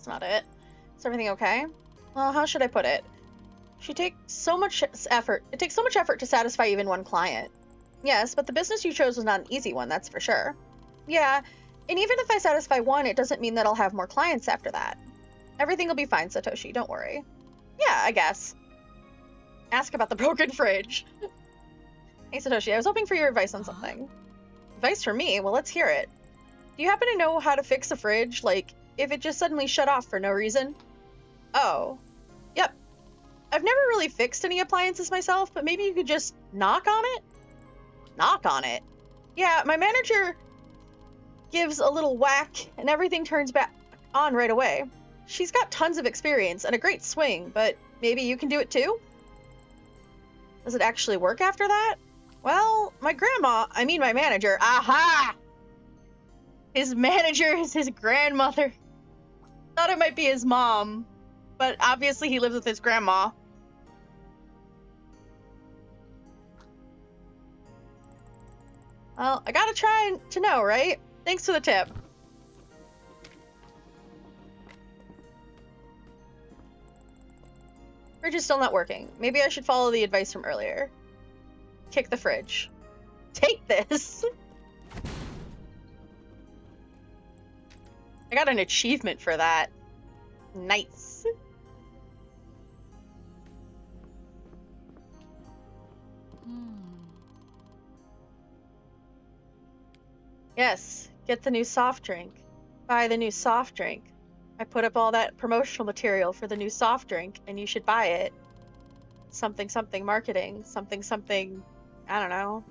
That's not it. Is everything okay? Well, how should I put it? She takes so much effort. It takes so much effort to satisfy even one client. Yes, but the business you chose was not an easy one, that's for sure. Yeah, and even if I satisfy one, it doesn't mean that I'll have more clients after that. Everything will be fine, Satoshi, don't worry. Yeah, I guess. Ask about the broken fridge. Hey, Satoshi, I was hoping for your advice on something. Advice from me? Well, let's hear it. Do you happen to know how to fix a fridge? Like, if it just suddenly shut off for no reason? Oh. Yep. I've never really fixed any appliances myself, but maybe you could just knock on it? Knock on it? Yeah, my manager gives a little whack and everything turns back on right away. She's got tons of experience and a great swing, but maybe you can do it too? Does it actually work after that? Well, my manager, aha! His manager is his grandmother. Thought it might be his mom, but obviously he lives with his grandma. Well, I gotta try to know, right? Thanks for the tip. Fridge is still not working. Maybe I should follow the advice from earlier. Kick the fridge. Take this! I got an achievement for that. Nice. Yes, get the new soft drink. Buy the new soft drink. I put up all that promotional material for the new soft drink, and you should buy it. Something something marketing. Something something, I don't know.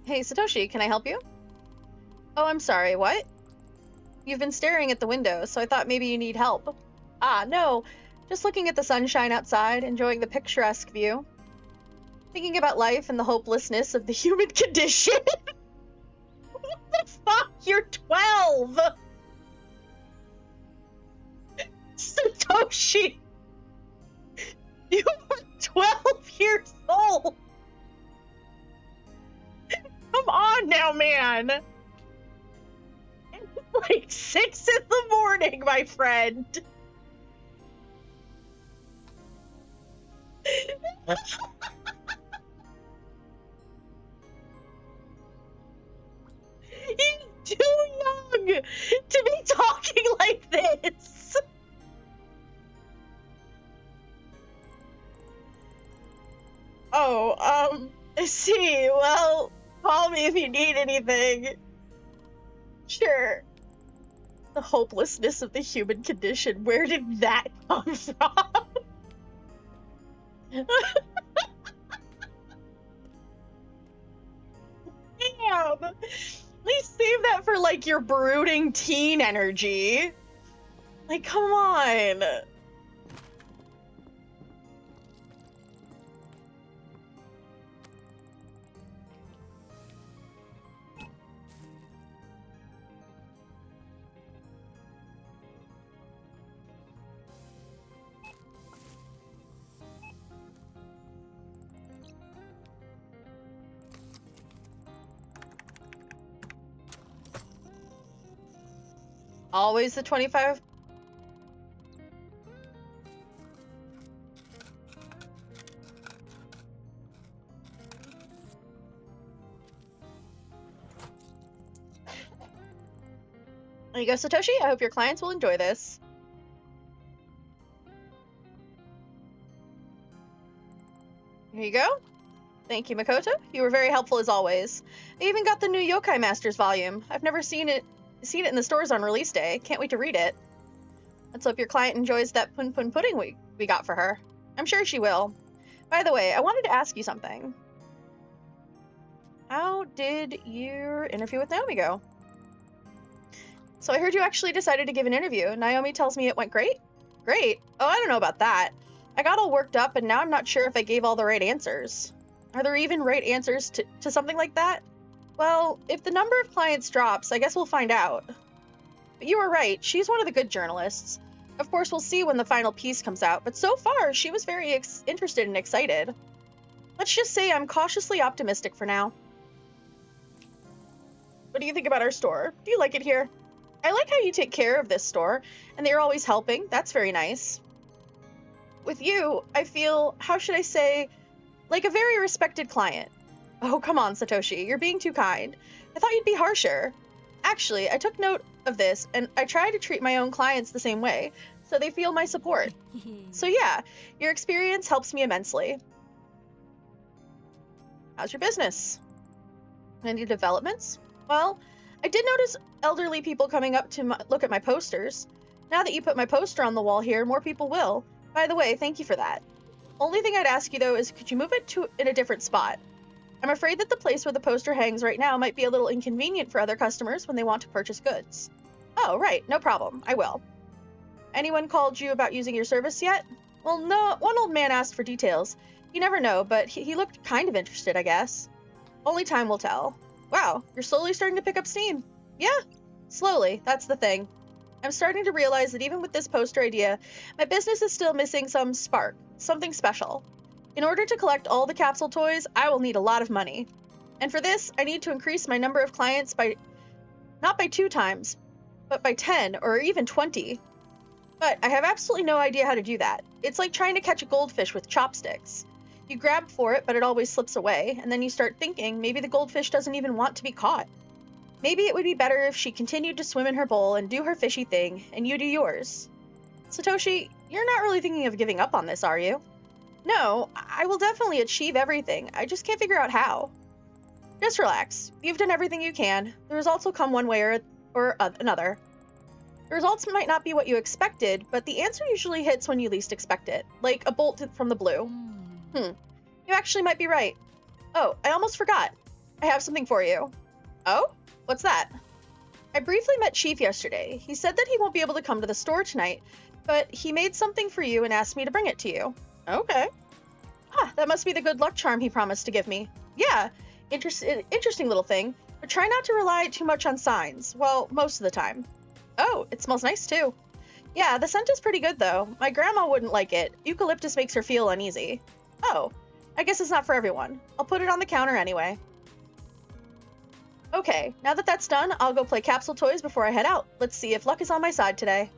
Hey, Satoshi, can I help you? Oh, I'm sorry, what? You've been staring at the window, so I thought maybe you need help. Ah, no. Just looking at the sunshine outside, enjoying the picturesque view. Thinking about life and the hopelessness of the human condition. What the fuck? You're 12! Satoshi! You are 12 years old! Come on now, man! It's like 6 in the morning, my friend! He's too young to be talking like this! Oh, see, well, call me if you need anything. Sure. The hopelessness of the human condition, where did that come from? Damn! Please save that for, like, your brooding teen energy. Like, come on. Always the 25? There you go, Satoshi. I hope your clients will enjoy this. Here you go. Thank you, Makoto. You were very helpful as always. I even got the new Yokai Masters volume. I've never seen it in the stores on release day. Can't wait to read it. Let's hope your client enjoys that pun pun pudding we got for her. I'm sure she will. By the way, I wanted to ask you something. How did your interview with Naomi go? So I heard you actually decided to give an interview. Naomi tells me it went great? Great? Oh, I don't know about that. I got all worked up and now I'm not sure if I gave all the right answers. Are there even right answers to something like that? Well, if the number of clients drops, I guess we'll find out. But you were right, she's one of the good journalists. Of course, we'll see when the final piece comes out, but so far, she was very interested and excited. Let's just say I'm cautiously optimistic for now. What do you think about our store? Do you like it here? I like how you take care of this store, and that you're always helping. That's very nice. With you, I feel, how should I say, like a very respected client. Oh, come on, Satoshi, you're being too kind. I thought you'd be harsher. Actually, I took note of this, and I try to treat my own clients the same way, so they feel my support. So yeah, your experience helps me immensely. How's your business? Any developments? Well, I did notice elderly people coming up to look at my posters. Now that you put my poster on the wall here, more people will. By the way, thank you for that. Only thing I'd ask you, though, is could you move it in a different spot? I'm afraid that the place where the poster hangs right now might be a little inconvenient for other customers when they want to purchase goods. Oh, right, no problem, I will. Anyone called you about using your service yet? Well, no, one old man asked for details. You never know, but he looked kind of interested, I guess. Only time will tell. Wow, you're slowly starting to pick up steam. Yeah, slowly, that's the thing. I'm starting to realize that even with this poster idea, my business is still missing some spark, something special. In order to collect all the capsule toys, I will need a lot of money. And for this, I need to increase my number of clients by, not by 2 times, but by 10 or even 20. But I have absolutely no idea how to do that. It's like trying to catch a goldfish with chopsticks. You grab for it, but it always slips away, and then you start thinking maybe the goldfish doesn't even want to be caught. Maybe it would be better if she continued to swim in her bowl and do her fishy thing, and you do yours. Satoshi, you're not really thinking of giving up on this, are you? No, I will definitely achieve everything. I just can't figure out how. Just relax. You've done everything you can. The results will come one way or another. The results might not be what you expected, but the answer usually hits when you least expect it, like a bolt from the blue. You actually might be right. Oh, I almost forgot. I have something for you. Oh? What's that? I briefly met Chief yesterday. He said that he won't be able to come to the store tonight, but he made something for you and asked me to bring it to you. Okay. Ah, that must be the good luck charm he promised to give me. Yeah, interesting little thing, but try not to rely too much on signs. Well, most of the time. Oh, it smells nice too. Yeah, the scent is pretty good though. My grandma wouldn't like it. Eucalyptus makes her feel uneasy. Oh, I guess it's not for everyone. I'll put it on the counter anyway. Okay, now that that's done, I'll go play capsule toys before I head out. Let's see if luck is on my side today.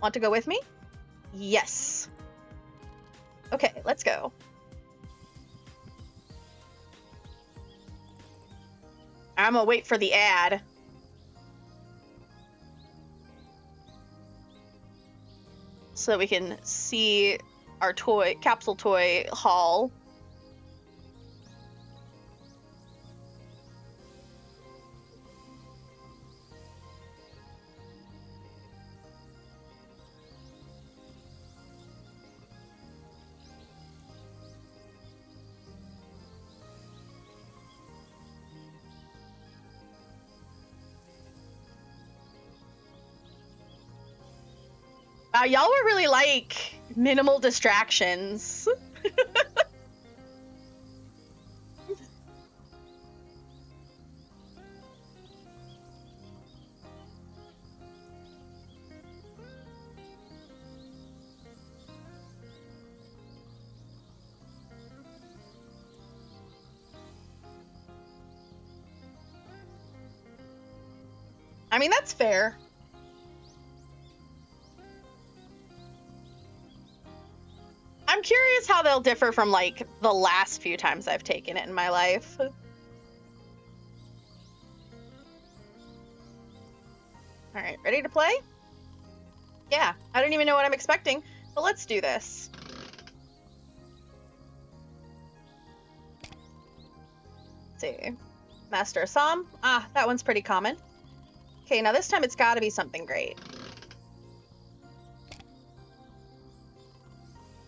Want to go with me? Yes. Okay, let's go. I'm gonna wait for the ad. So that we can see our capsule toy haul. Y'all were really like minimal distractions. I mean, that's fair. I'm curious how they'll differ from, like, the last few times I've taken it in my life. Alright, ready to play? Yeah, I don't even know what I'm expecting, but let's do this. Let's see. Master Assam. Ah, that one's pretty common. Okay, now this time it's gotta be something great.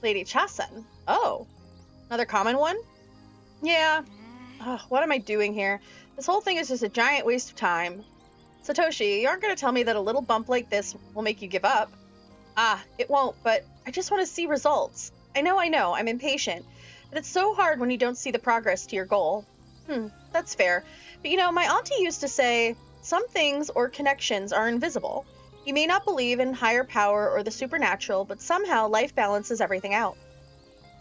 Lady Chasen. Oh, another common one? Yeah. Ugh, what am I doing here? This whole thing is just a giant waste of time. Satoshi, you aren't going to tell me that a little bump like this will make you give up. Ah, it won't, but I just want to see results. I know, I'm impatient. But it's so hard when you don't see the progress to your goal. That's fair. But you know, my auntie used to say, some things or connections are invisible. You may not believe in higher power or the supernatural, but somehow life balances everything out.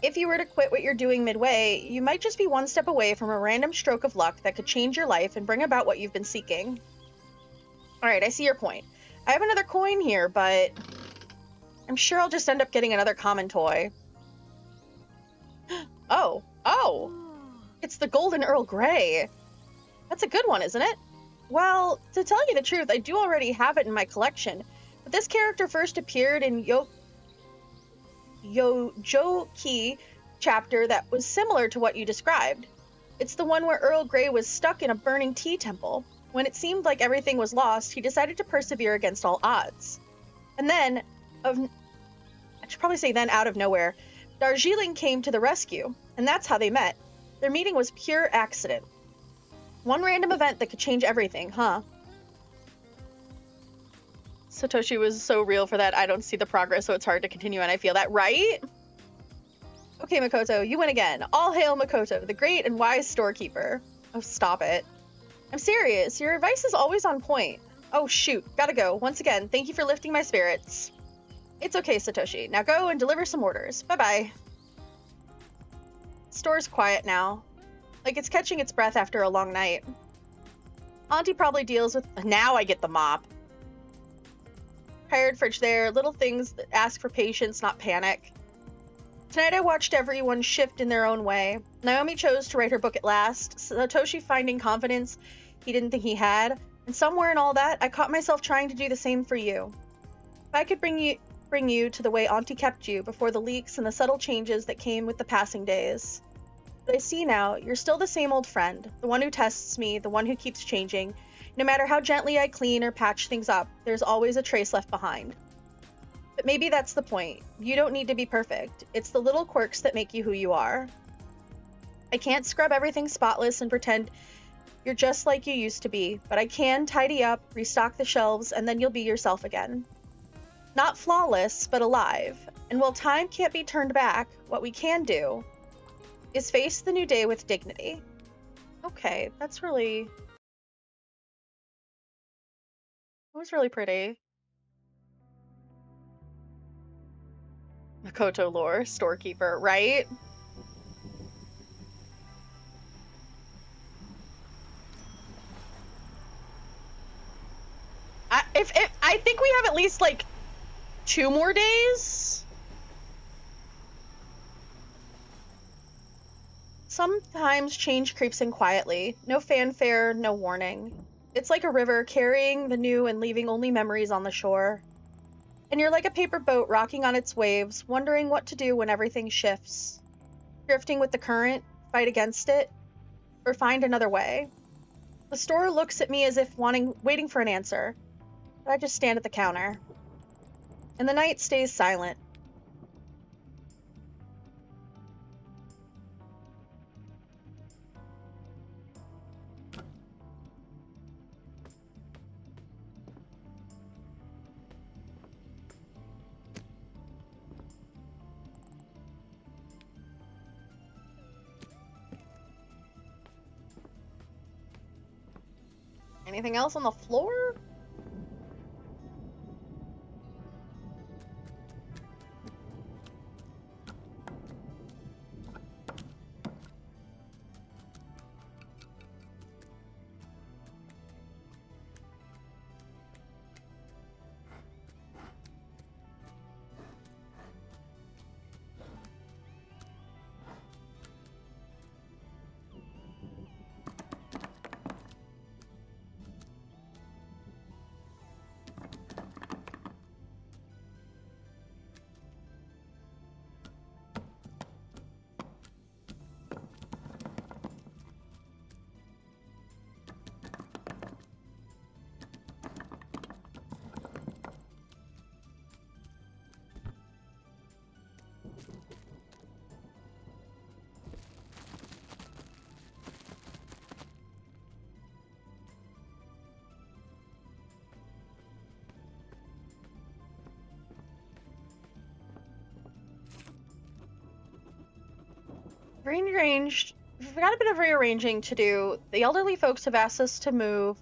If you were to quit what you're doing midway, you might just be one step away from a random stroke of luck that could change your life and bring about what you've been seeking. All right, I see your point. I have another coin here, but I'm sure I'll just end up getting another common toy. Oh, it's the Golden Earl Grey. That's a good one, isn't it? Well, to tell you the truth, I do already have it in my collection, but this character first appeared in Yojoki chapter that was similar to what you described. It's the one where Earl Grey was stuck in a burning tea temple. When it seemed like everything was lost, he decided to persevere against all odds. And then, I should probably say then, out of nowhere, Darjeeling came to the rescue, and that's how they met. Their meeting was pure accident. One random event that could change everything, huh? Satoshi was so real for that I don't see the progress, so it's hard to continue, and I feel that, right? Okay, Makoto, you win again. All hail Makoto, the great and wise storekeeper. Oh, stop it. I'm serious. Your advice is always on point. Oh, shoot. Gotta go. Once again, thank you for lifting my spirits. It's okay, Satoshi. Now go and deliver some orders. Bye-bye. Store's quiet now. Like it's catching its breath after a long night. Auntie probably deals with... Now I get the mop. Tired fridge there. Little things that ask for patience, not panic. Tonight I watched everyone shift in their own way. Naomi chose to write her book at last, Satoshi finding confidence he didn't think he had, and somewhere in all that, I caught myself trying to do the same for you. If I could bring you to the way Auntie kept you before the leaks and the subtle changes that came with the passing days. But I see now, you're still the same old friend, the one who tests me, the one who keeps changing. No matter how gently I clean or patch things up, there's always a trace left behind. But maybe that's the point. You don't need to be perfect. It's the little quirks that make you who you are. I can't scrub everything spotless and pretend you're just like you used to be, but I can tidy up, restock the shelves, and then you'll be yourself again. Not flawless, but alive. And while time can't be turned back, what we can do is face the new day with dignity. Okay, that was really pretty. Makoto lore, storekeeper, right? I think we have at least like 2 more days. Sometimes change creeps in quietly. No fanfare, no warning. It's like a river carrying the new and leaving only memories on the shore. And you're like a paper boat rocking on its waves, wondering what to do when everything shifts. Drifting with the current, fight against it, or find another way. The store looks at me as if waiting for an answer, but I just stand at the counter. And the night stays silent. Anything else on the floor? Rearranged we've got a bit of rearranging to do. The elderly folks have asked us to move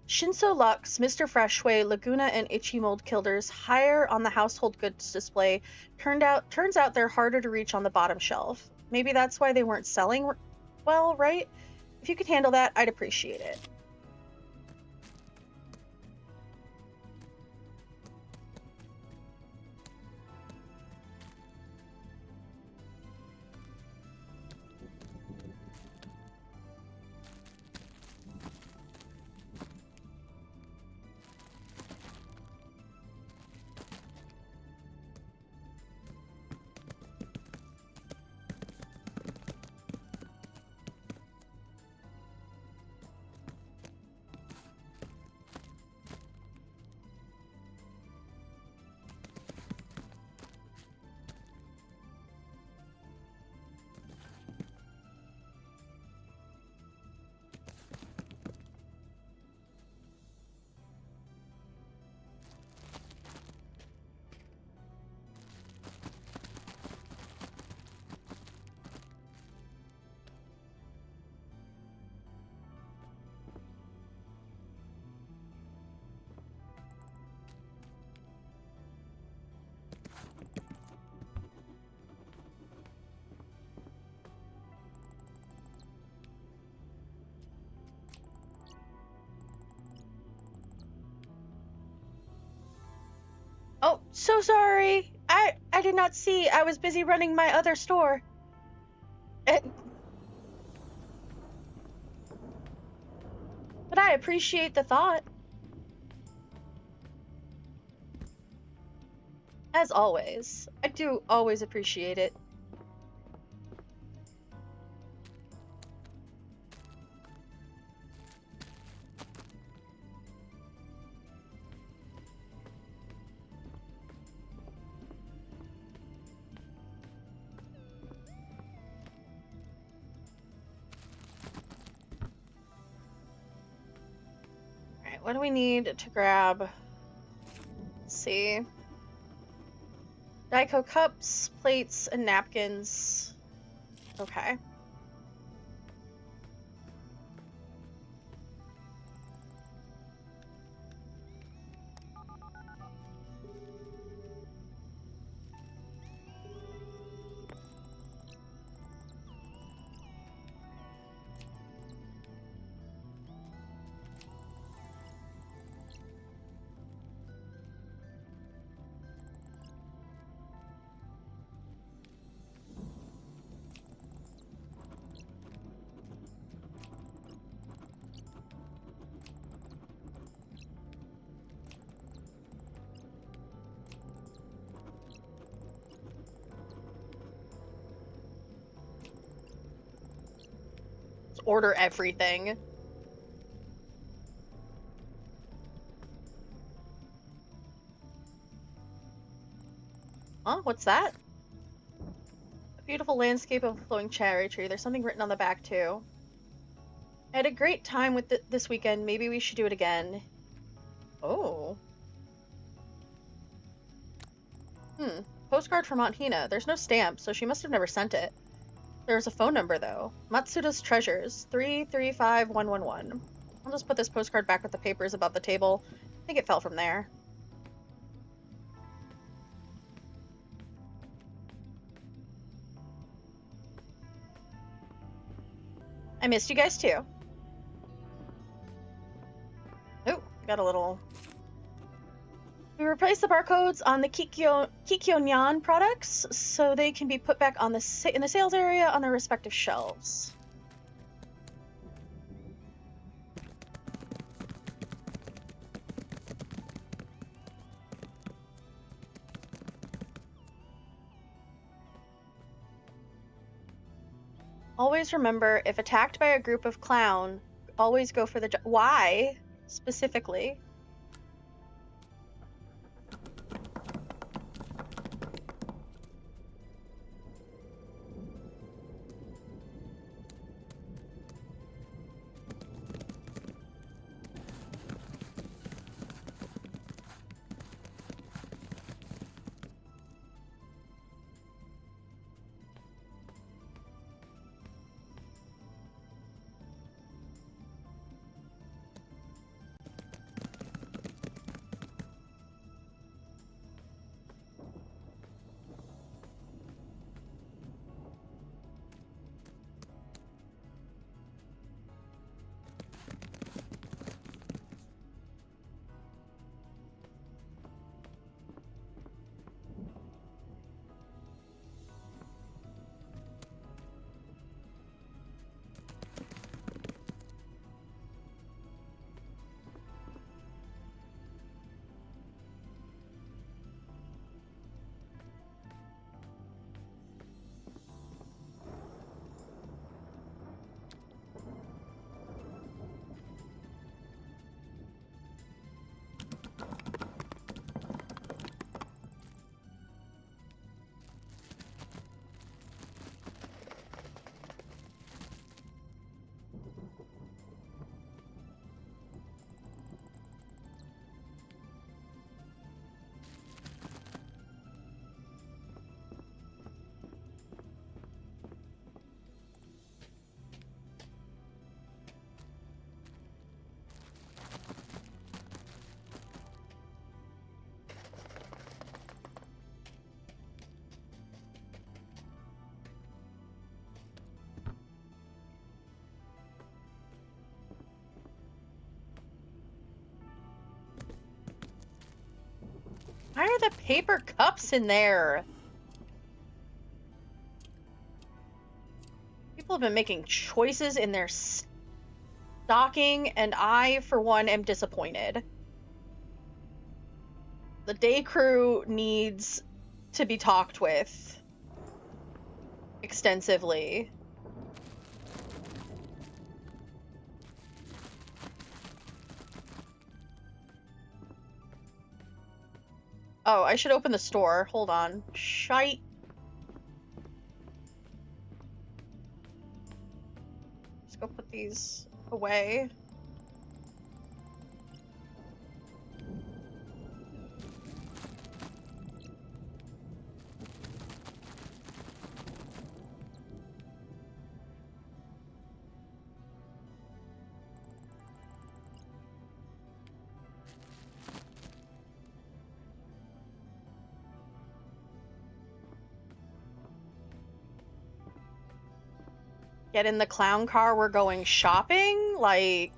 Shinso Lux, Mr. Freshway, Laguna, and Itchy Mold Kilders higher on the household goods display. Turns out they're harder to reach on the bottom shelf. Maybe that's why they weren't selling well, right? If you could handle that, I'd appreciate it. Oh, so sorry. I did not see. I was busy running my other store. Eh, But I appreciate the thought. As always. I do always appreciate it. Alright, what do we need to grab? Let's see. Daiko cups, plates, and napkins. Okay. Let's order everything. Huh? What's that? A beautiful landscape of a flowing cherry tree. There's something written on the back, too. I had a great time with this weekend. Maybe we should do it again. Oh. Postcard from Aunt Hina. There's no stamp, so she must have never sent it. There's a phone number, though. Matsuda's Treasures. 335111. I'll just put this postcard back with the papers above the table. I think it fell from there. I missed you guys, too. Oh, got a little... We replaced the barcodes on the Kikyo-nyan products so they can be put back on in the sales area on their respective shelves. Always remember, if attacked by a group of clown, always go for the... Why, specifically? Why are the paper cups in there? People have been making choices in their stocking, and I, for one, am disappointed. The day crew needs to be talked with extensively. Oh, I should open the store. Hold on. Shite. Let's go put these away. Get in the clown car, we're going shopping? Like...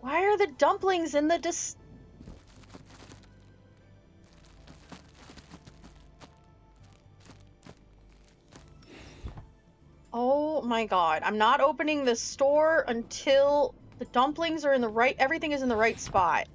Why are the dumplings in the Oh my god. I'm not opening the store until the dumplings are in the right... Everything is in the right spot.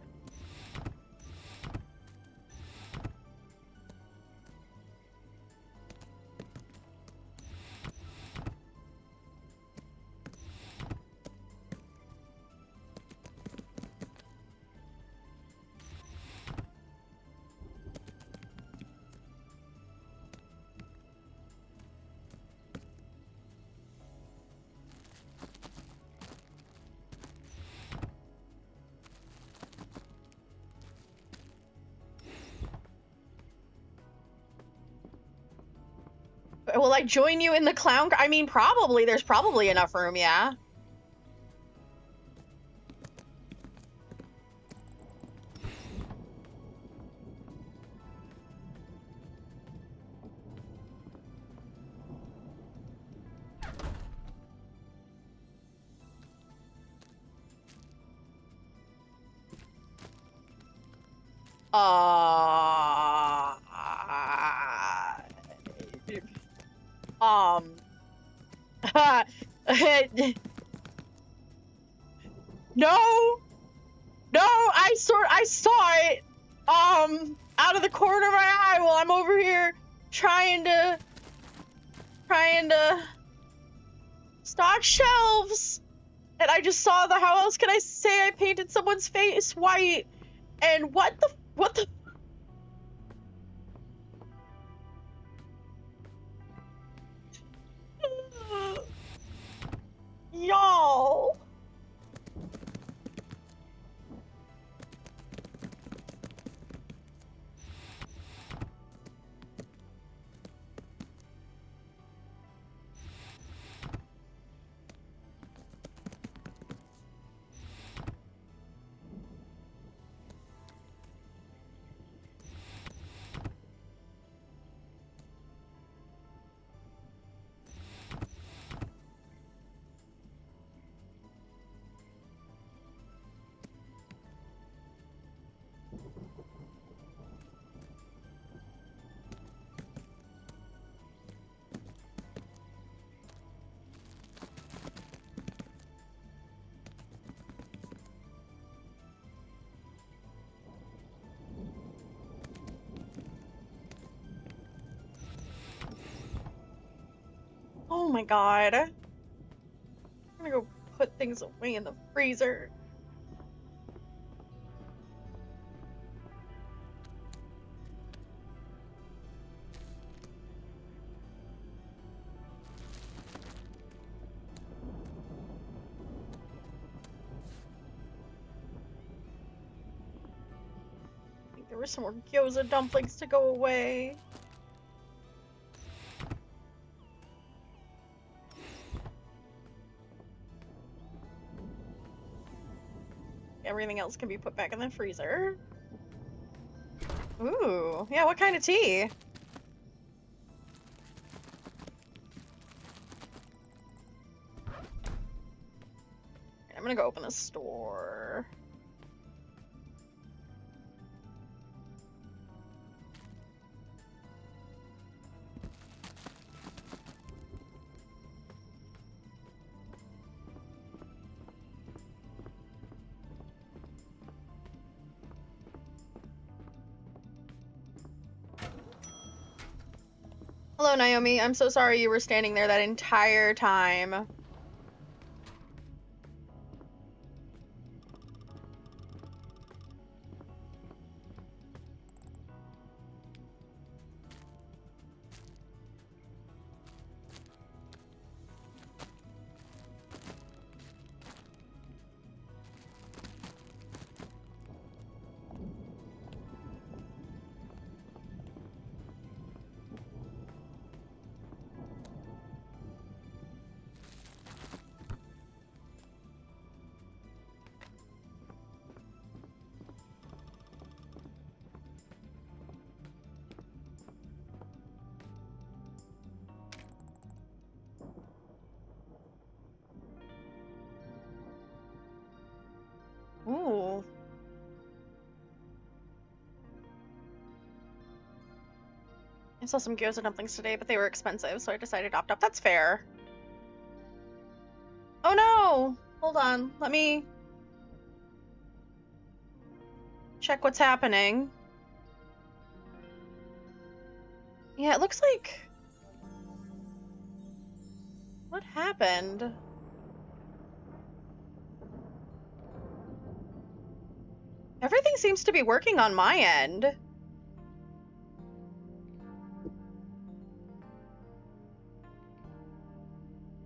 Will I join you in the clown car? I mean, probably. There's probably enough room, yeah. No! No, I saw it, out of the corner of my eye while I'm over here trying to stock shelves. And I just saw how else can I say I painted someone's face white? And what the y'all. Oh my god. I'm gonna go put things away in the freezer. I think there were some more gyoza dumplings to go away. Everything else can be put back in the freezer. Ooh, yeah, what kind of tea? gonna go open the store. Hello, Naomi. I'm so sorry you were standing there that entire time. Ooh. I saw some gyoza dumplings today, but they were expensive, so I decided to opt out. That's fair. Oh no! Hold on. Let me check what's happening. Yeah, it looks like... What happened? Everything seems to be working on my end.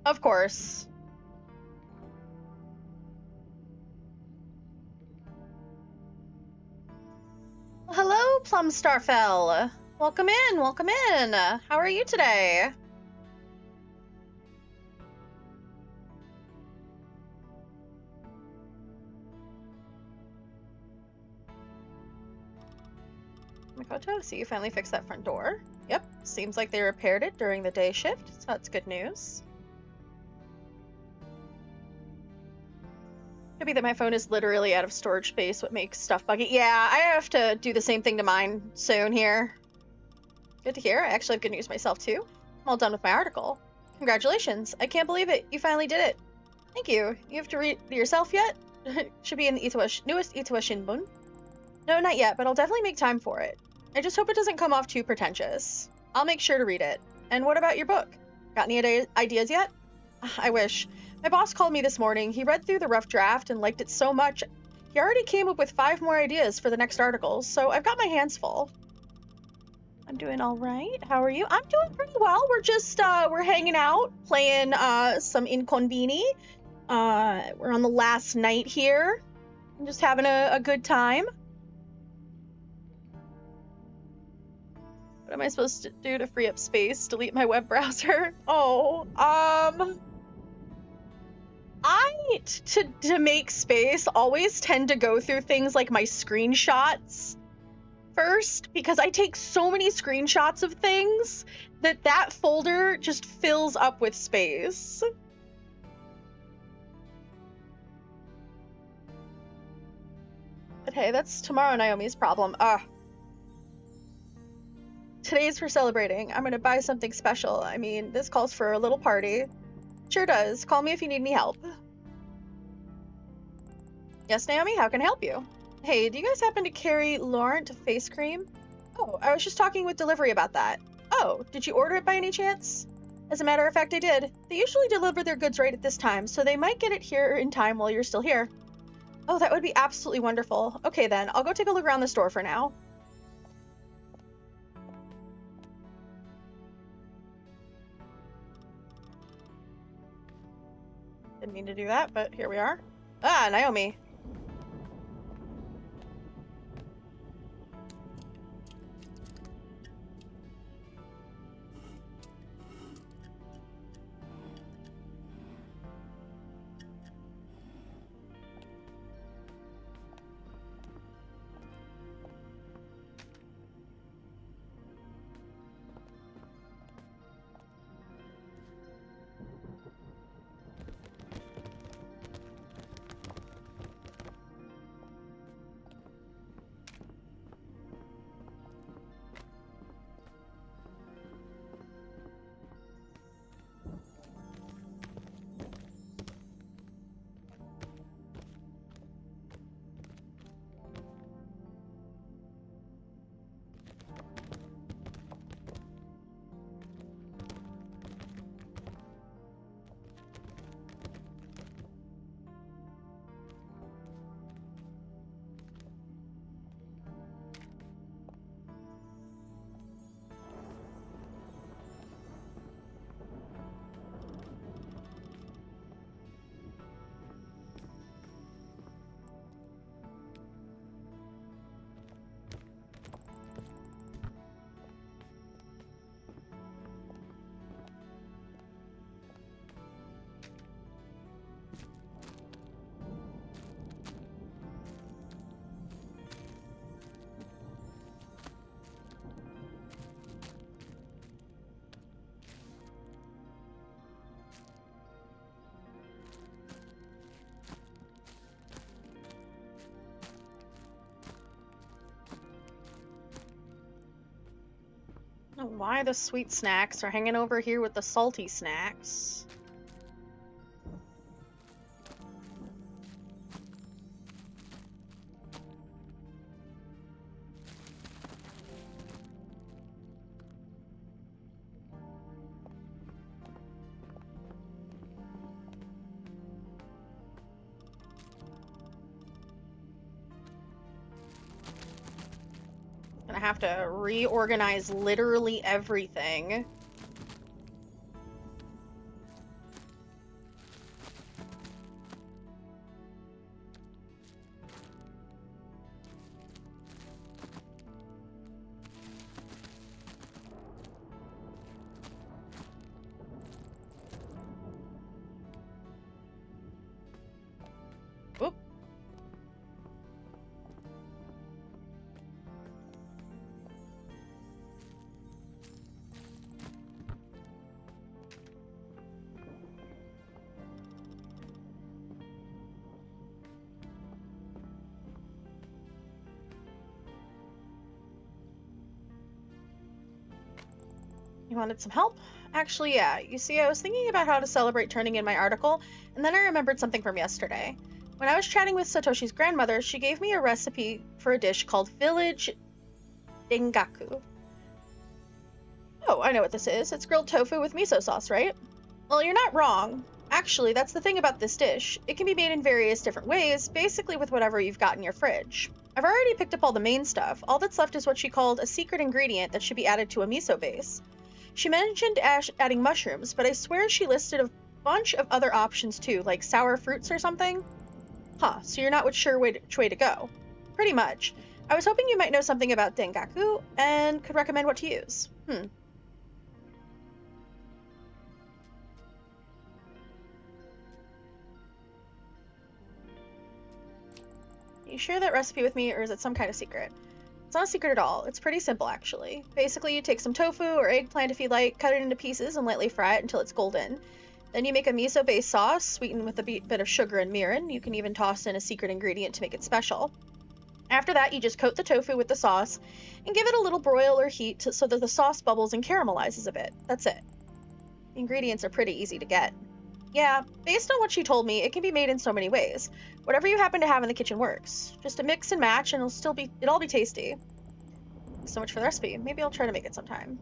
Of course. Hello, Plum Starfell. Welcome in, welcome in. How are you today? Makoto, so you finally fixed that front door. Yep, seems like they repaired it during the day shift, so that's good news. Could be that my phone is literally out of storage space, what makes stuff buggy. Yeah, I have to do the same thing to mine soon here. Good to hear. I actually have good news myself too. I'm all done with my article. Congratulations. I can't believe it. You finally did it. Thank you. You have to read it yourself yet? Should be in the newest Itoa Shinbun. No, not yet, but I'll definitely make time for it. I just hope it doesn't come off too pretentious. I'll make sure to read it. And what about your book? Got any ideas yet? I wish. My boss called me this morning. He read through the rough draft and liked it so much, he already came up with 5 more ideas for the next articles, so I've got my hands full. I'm doing all right. How are you? I'm doing pretty well. We're just, we're hanging out, playing, some inKONBINI. We're on the last night here. I'm just having a good time. What am I supposed to do to free up space? Delete my web browser? Oh, to make space, always tend to go through things like my screenshots first, because I take so many screenshots of things that folder just fills up with space. But hey, that's tomorrow Naomi's problem. Today's for celebrating. I'm gonna buy something special. I mean, this calls for a little party. Sure does. Call me if you need any help. Yes, Naomi, how can I help you? Hey, do you guys happen to carry Laurent face cream? Oh, I was just talking with delivery about that. Oh, did you order it by any chance? As a matter of fact, I did. They usually deliver their goods right at this time, so they might get it here in time while you're still here. Oh, that would be absolutely wonderful. Okay then, I'll go take a look around the store for now. Didn't mean to do that, but here we are. Ah, Naomi. Why the sweet snacks are hanging over here with the salty snacks. Gonna have to reorganize literally everything. Oop. You wanted some help? Actually, yeah. You see, I was thinking about how to celebrate turning in my article, and then I remembered something from yesterday. When I was chatting with Satoshi's grandmother, she gave me a recipe for a dish called Village Dengaku. Oh, I know what this is. It's grilled tofu with miso sauce, right? Well, you're not wrong. Actually, that's the thing about this dish. It can be made in various different ways, basically with whatever you've got in your fridge. I've already picked up all the main stuff. All that's left is what she called a secret ingredient that should be added to a miso base. She mentioned adding mushrooms, but I swear she listed a bunch of other options too, like sour fruits or something. Huh, so you're not sure which way to go. Pretty much. I was hoping you might know something about Dengaku and could recommend what to use. You share that recipe with me, or is it some kind of secret? It's not a secret at all. It's pretty simple, actually. Basically, you take some tofu or eggplant if you like, cut it into pieces, and lightly fry it until it's golden. Then you make a miso-based sauce, sweetened with a bit of sugar and mirin. You can even toss in a secret ingredient to make it special. After that, you just coat the tofu with the sauce and give it a little broil or heat so that the sauce bubbles and caramelizes a bit. That's it. The ingredients are pretty easy to get. Yeah, based on what she told me, it can be made in so many ways. Whatever you happen to have in the kitchen works. Just a mix and match, and it'll all be tasty. Thanks so much for the recipe. Maybe I'll try to make it sometime.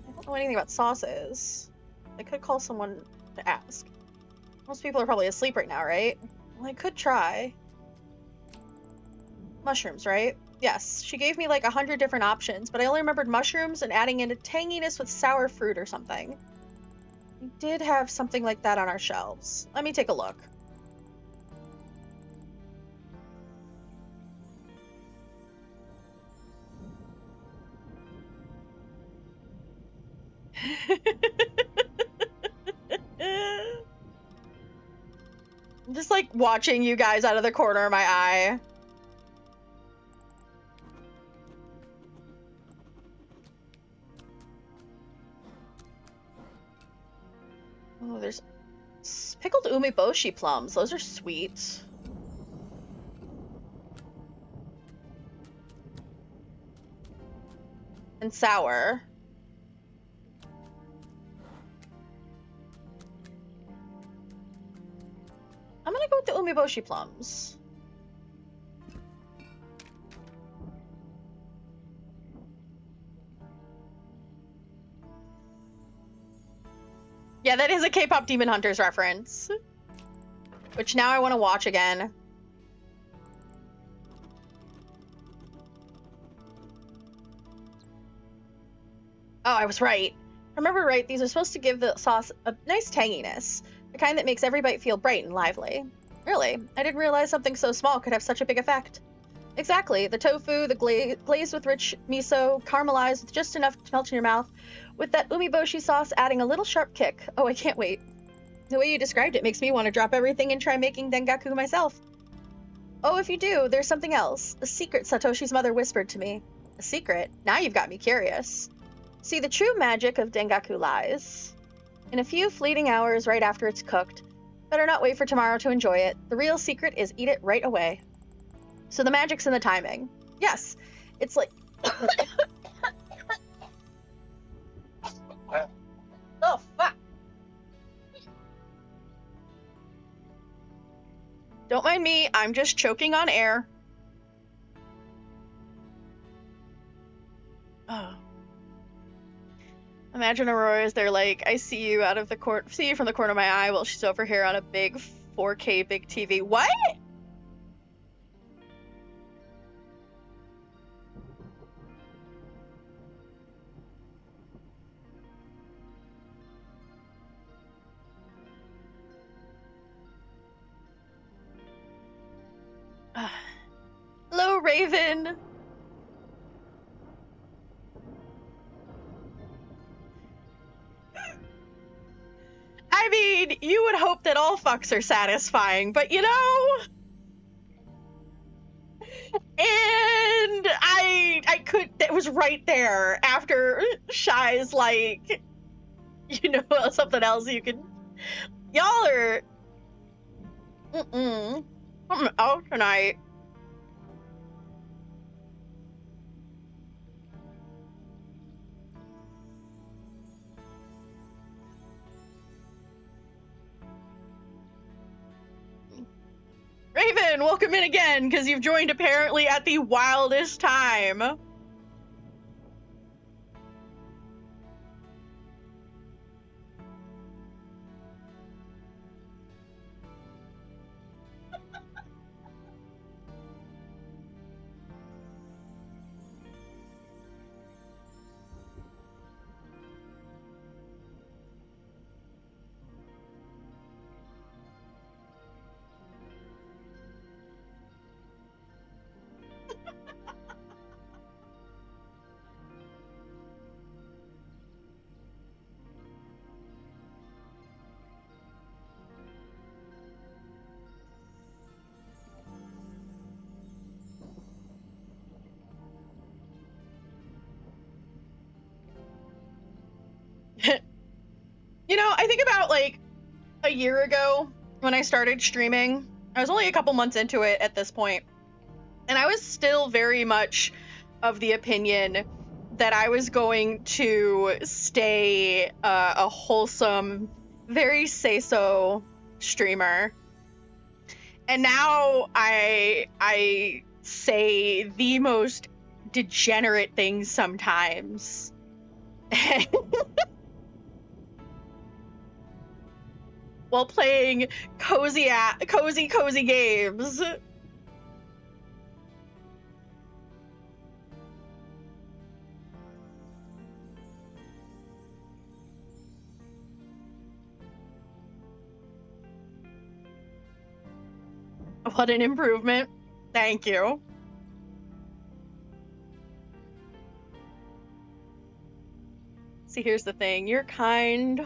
I don't know anything about sauces. I could call someone to ask. Most people are probably asleep right now, right? Well, I could try. Mushrooms, right? Yes, she gave me like 100 different options, but I only remembered mushrooms and adding in a tanginess with sour fruit or something. We did have something like that on our shelves. Let me take a look. I'm just like watching you guys out of the corner of my eye. Oh, there's pickled umeboshi plums. Those are sweet. And sour. I'm gonna go with the umeboshi plums. Yeah, that is a K-pop Demon Hunters reference. Which now I want to watch again. Oh, I was right. Remember right, these are supposed to give the sauce a nice tanginess. The kind that makes every bite feel bright and lively. Really, I didn't realize something so small could have such a big effect. Exactly, the tofu, the glazed with rich miso, caramelized with just enough to melt in your mouth, with that umeboshi sauce adding a little sharp kick. Oh, I can't wait. The way you described it makes me want to drop everything and try making Dengaku myself. Oh, if you do, there's something else. A secret Satoshi's mother whispered to me. A secret? Now you've got me curious. See, the true magic of Dengaku lies in a few fleeting hours right after it's cooked. Better not wait for tomorrow to enjoy it. The real secret is eat it right away. So the magic's in the timing. Yes, it's like Oh, fuck. Don't mind me, I'm just choking on air. Oh. Imagine Aurora is there like, I see you from the corner of my eye while she's over here on a big 4K big TV. What? Hello, Raven. I mean, you would hope that all fucks are satisfying, but you know, and it was right there after Shy's like, you know, something else you can, y'all are, something out tonight. Raven, welcome in again, because you've joined apparently at the wildest time. You know, I think about like a year ago when I started streaming. I was only a couple months into it at this point, and I was still very much of the opinion that I was going to stay a wholesome, very say-so streamer. And now I say the most degenerate things sometimes. While playing cozy games. What an improvement. Thank you. See, here's the thing. You're kind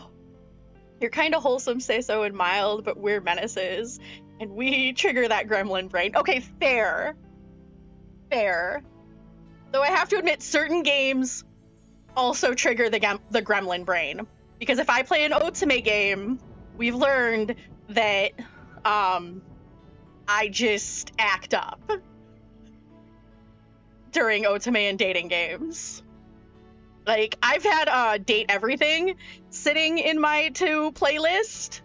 of wholesome, say so, and mild, but we're menaces. And we trigger that gremlin brain. Okay, fair. Fair. Though I have to admit, certain games also trigger the gremlin brain. Because if I play an Otome game, we've learned that I just act up during Otome and dating games. Like, I've had Date Everything sitting in my to playlist,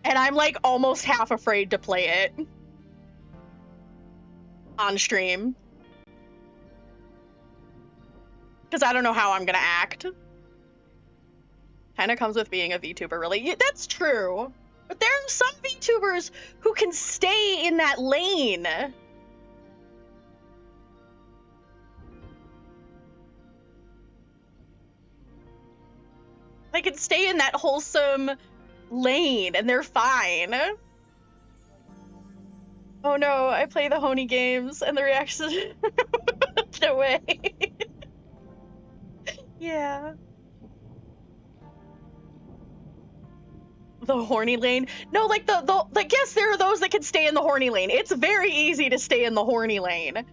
and I'm like almost half afraid to play it on stream. Because I don't know how I'm gonna act. Kinda comes with being a VTuber, really. Yeah, that's true. But there are some VTubers who can stay in that lane. They can stay in that wholesome lane and they're fine. Oh no, I play the Honey games and the reactions no way. Yeah. The horny lane? No, like like yes, there are those that can stay in the horny lane. It's very easy to stay in the horny lane.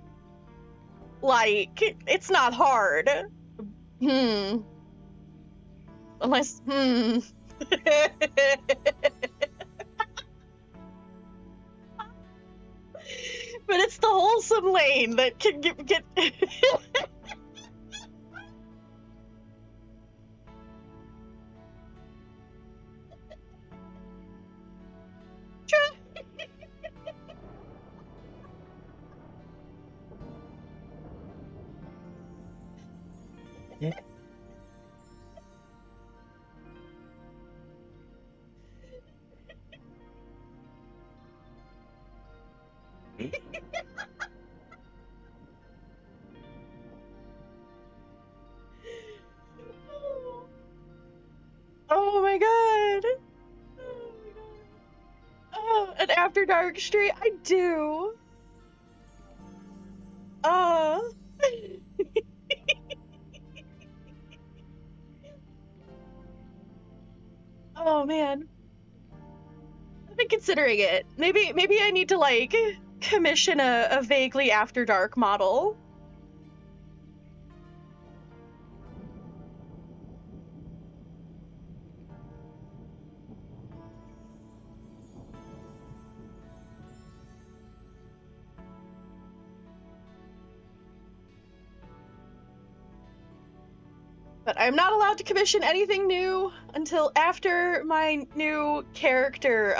Like, it's not hard. Unless, But it's the wholesome lane that can get Oh my god. Oh my god. Oh, an After Dark street? I do. Oh. Oh man. I've been considering it. Maybe I need to like commission a vaguely After Dark model. But I'm not allowed to commission anything new until after my new character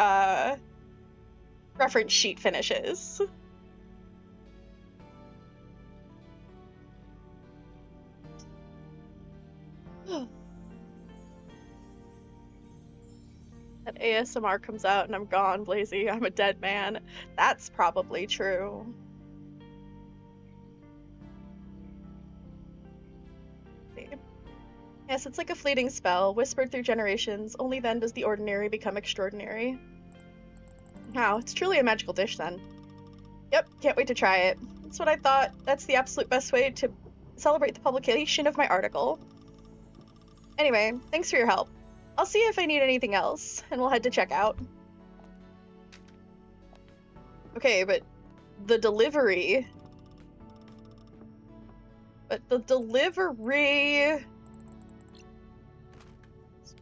reference sheet finishes. That ASMR comes out and I'm gone, Blazy. I'm a dead man. That's probably true. Yes, it's like a fleeting spell, whispered through generations. Only then does the ordinary become extraordinary. Wow, it's truly a magical dish then. Yep, can't wait to try it. That's what I thought. That's the absolute best way to celebrate the publication of my article. Anyway, thanks for your help. I'll see if I need anything else, and we'll head to checkout. Okay, but the delivery...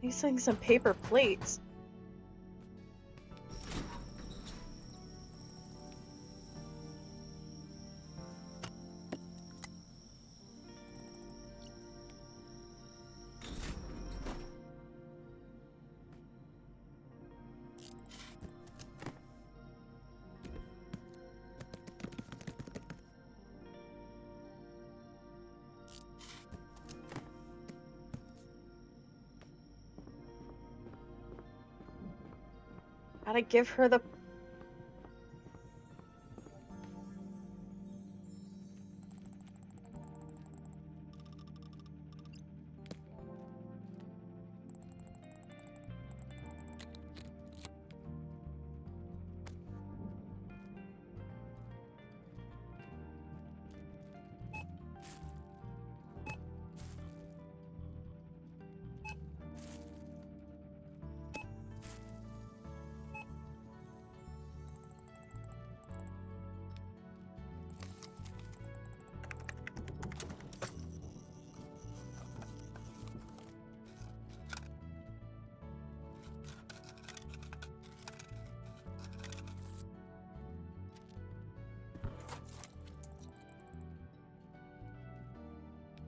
Missing some paper plates. Gotta give her the...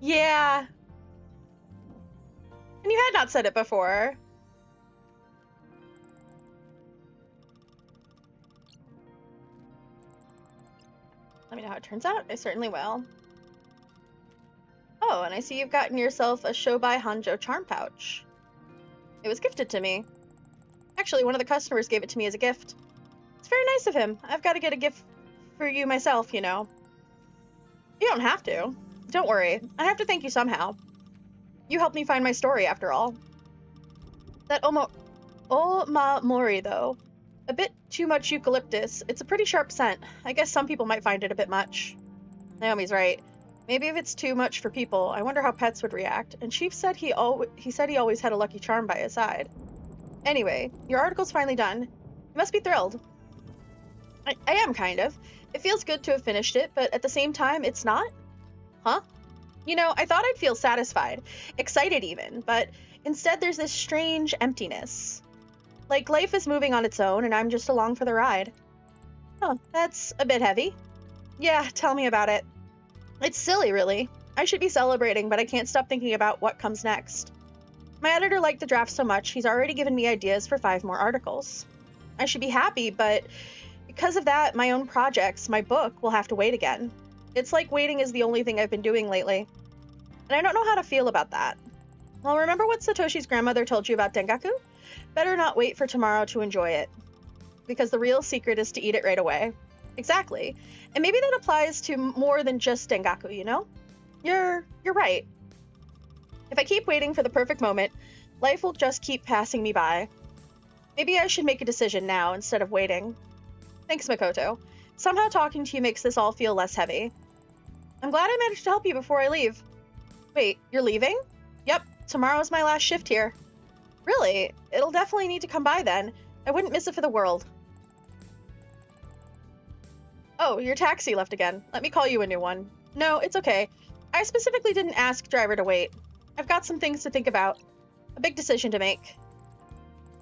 Yeah. And you had not said it before. Let me know how it turns out. I certainly will. Oh, and I see you've gotten yourself a Shobai Hanjo charm pouch. It was gifted to me. Actually, one of the customers gave it to me as a gift. It's very nice of him. I've got to get a gift for you myself, you know. You don't have to. Don't worry. I have to thank you somehow. You helped me find my story, after all. That Omamori, though. A bit too much eucalyptus. It's a pretty sharp scent. I guess some people might find it a bit much. Naomi's right. Maybe if it's too much for people, I wonder how pets would react. And Chief said he always had a lucky charm by his side. Anyway, your article's finally done. You must be thrilled. I am, kind of. It feels good to have finished it, but at the same time, it's not. Huh? You know, I thought I'd feel satisfied, excited even, but instead there's this strange emptiness. Like life is moving on its own and I'm just along for the ride. Huh, that's a bit heavy. Yeah, tell me about it. It's silly, really. I should be celebrating, but I can't stop thinking about what comes next. My editor liked the draft so much, he's already given me ideas for 5 more articles. I should be happy, but because of that, my own projects, my book, will have to wait again. It's like waiting is the only thing I've been doing lately. And I don't know how to feel about that. Well, remember what Satoshi's grandmother told you about Dengaku? Better not wait for tomorrow to enjoy it. Because the real secret is to eat it right away. Exactly. And maybe that applies to more than just Dengaku, you know? You're right. If I keep waiting for the perfect moment, life will just keep passing me by. Maybe I should make a decision now instead of waiting. Thanks, Makoto. Somehow talking to you makes this all feel less heavy. I'm glad I managed to help you before I leave. Wait, you're leaving? Yep, tomorrow's my last shift here. Really? It'll definitely need to come by then. I wouldn't miss it for the world. Oh, your taxi left again. Let me call you a new one. No, it's okay. I specifically didn't ask driver to wait. I've got some things to think about. A big decision to make.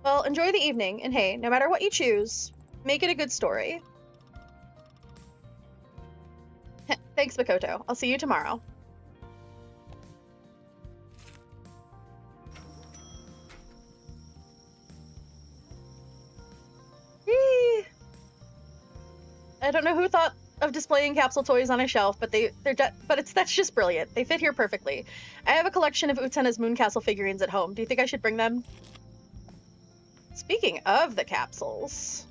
Well, enjoy the evening, and hey, no matter what you choose, make it a good story. Thanks, Makoto. I'll see you tomorrow. Yee! I don't know who thought of displaying capsule toys on a shelf, but that's just brilliant. They fit here perfectly. I have a collection of Utsuna's Mooncastle figurines at home. Do you think I should bring them? Speaking of the capsules,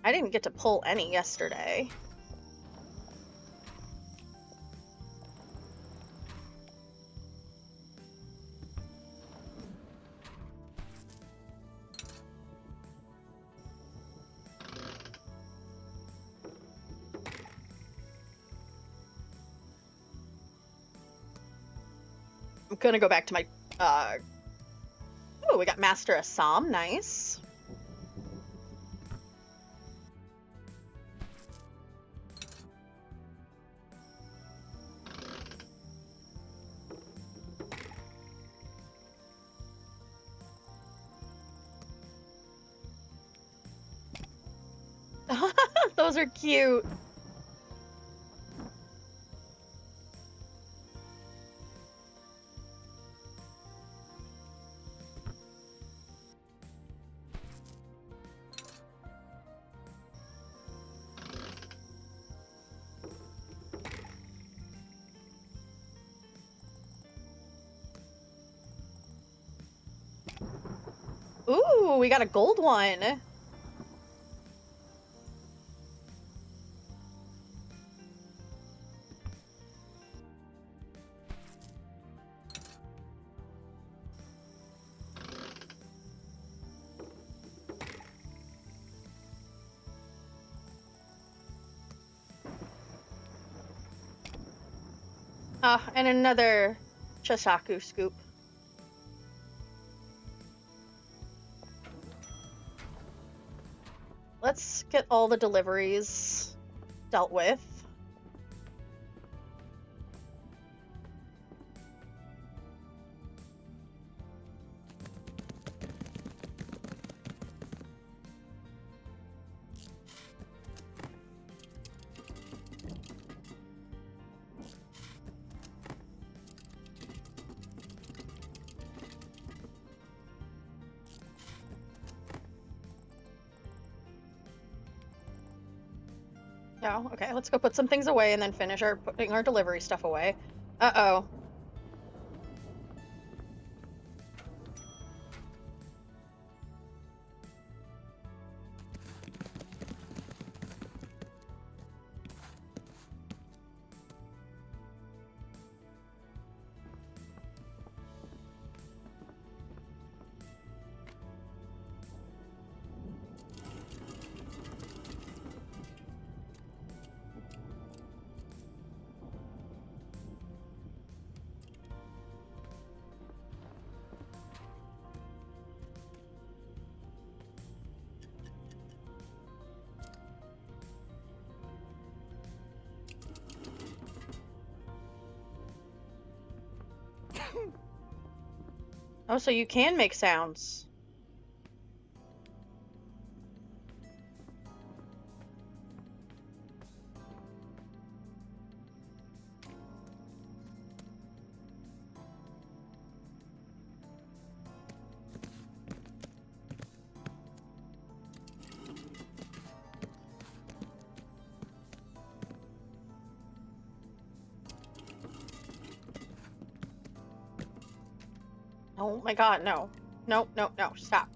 I didn't get to pull any yesterday. I'm gonna go back to my, oh, we got Master Assam, nice. Those are cute. Ooh, we got a gold one. And another Chasaku scoop. Let's get all the deliveries dealt with. Oh, okay, let's go put some things away and then finish putting our delivery stuff away. Uh-oh. Oh, so you can make sounds. Oh my god, no. No, no, no, stop.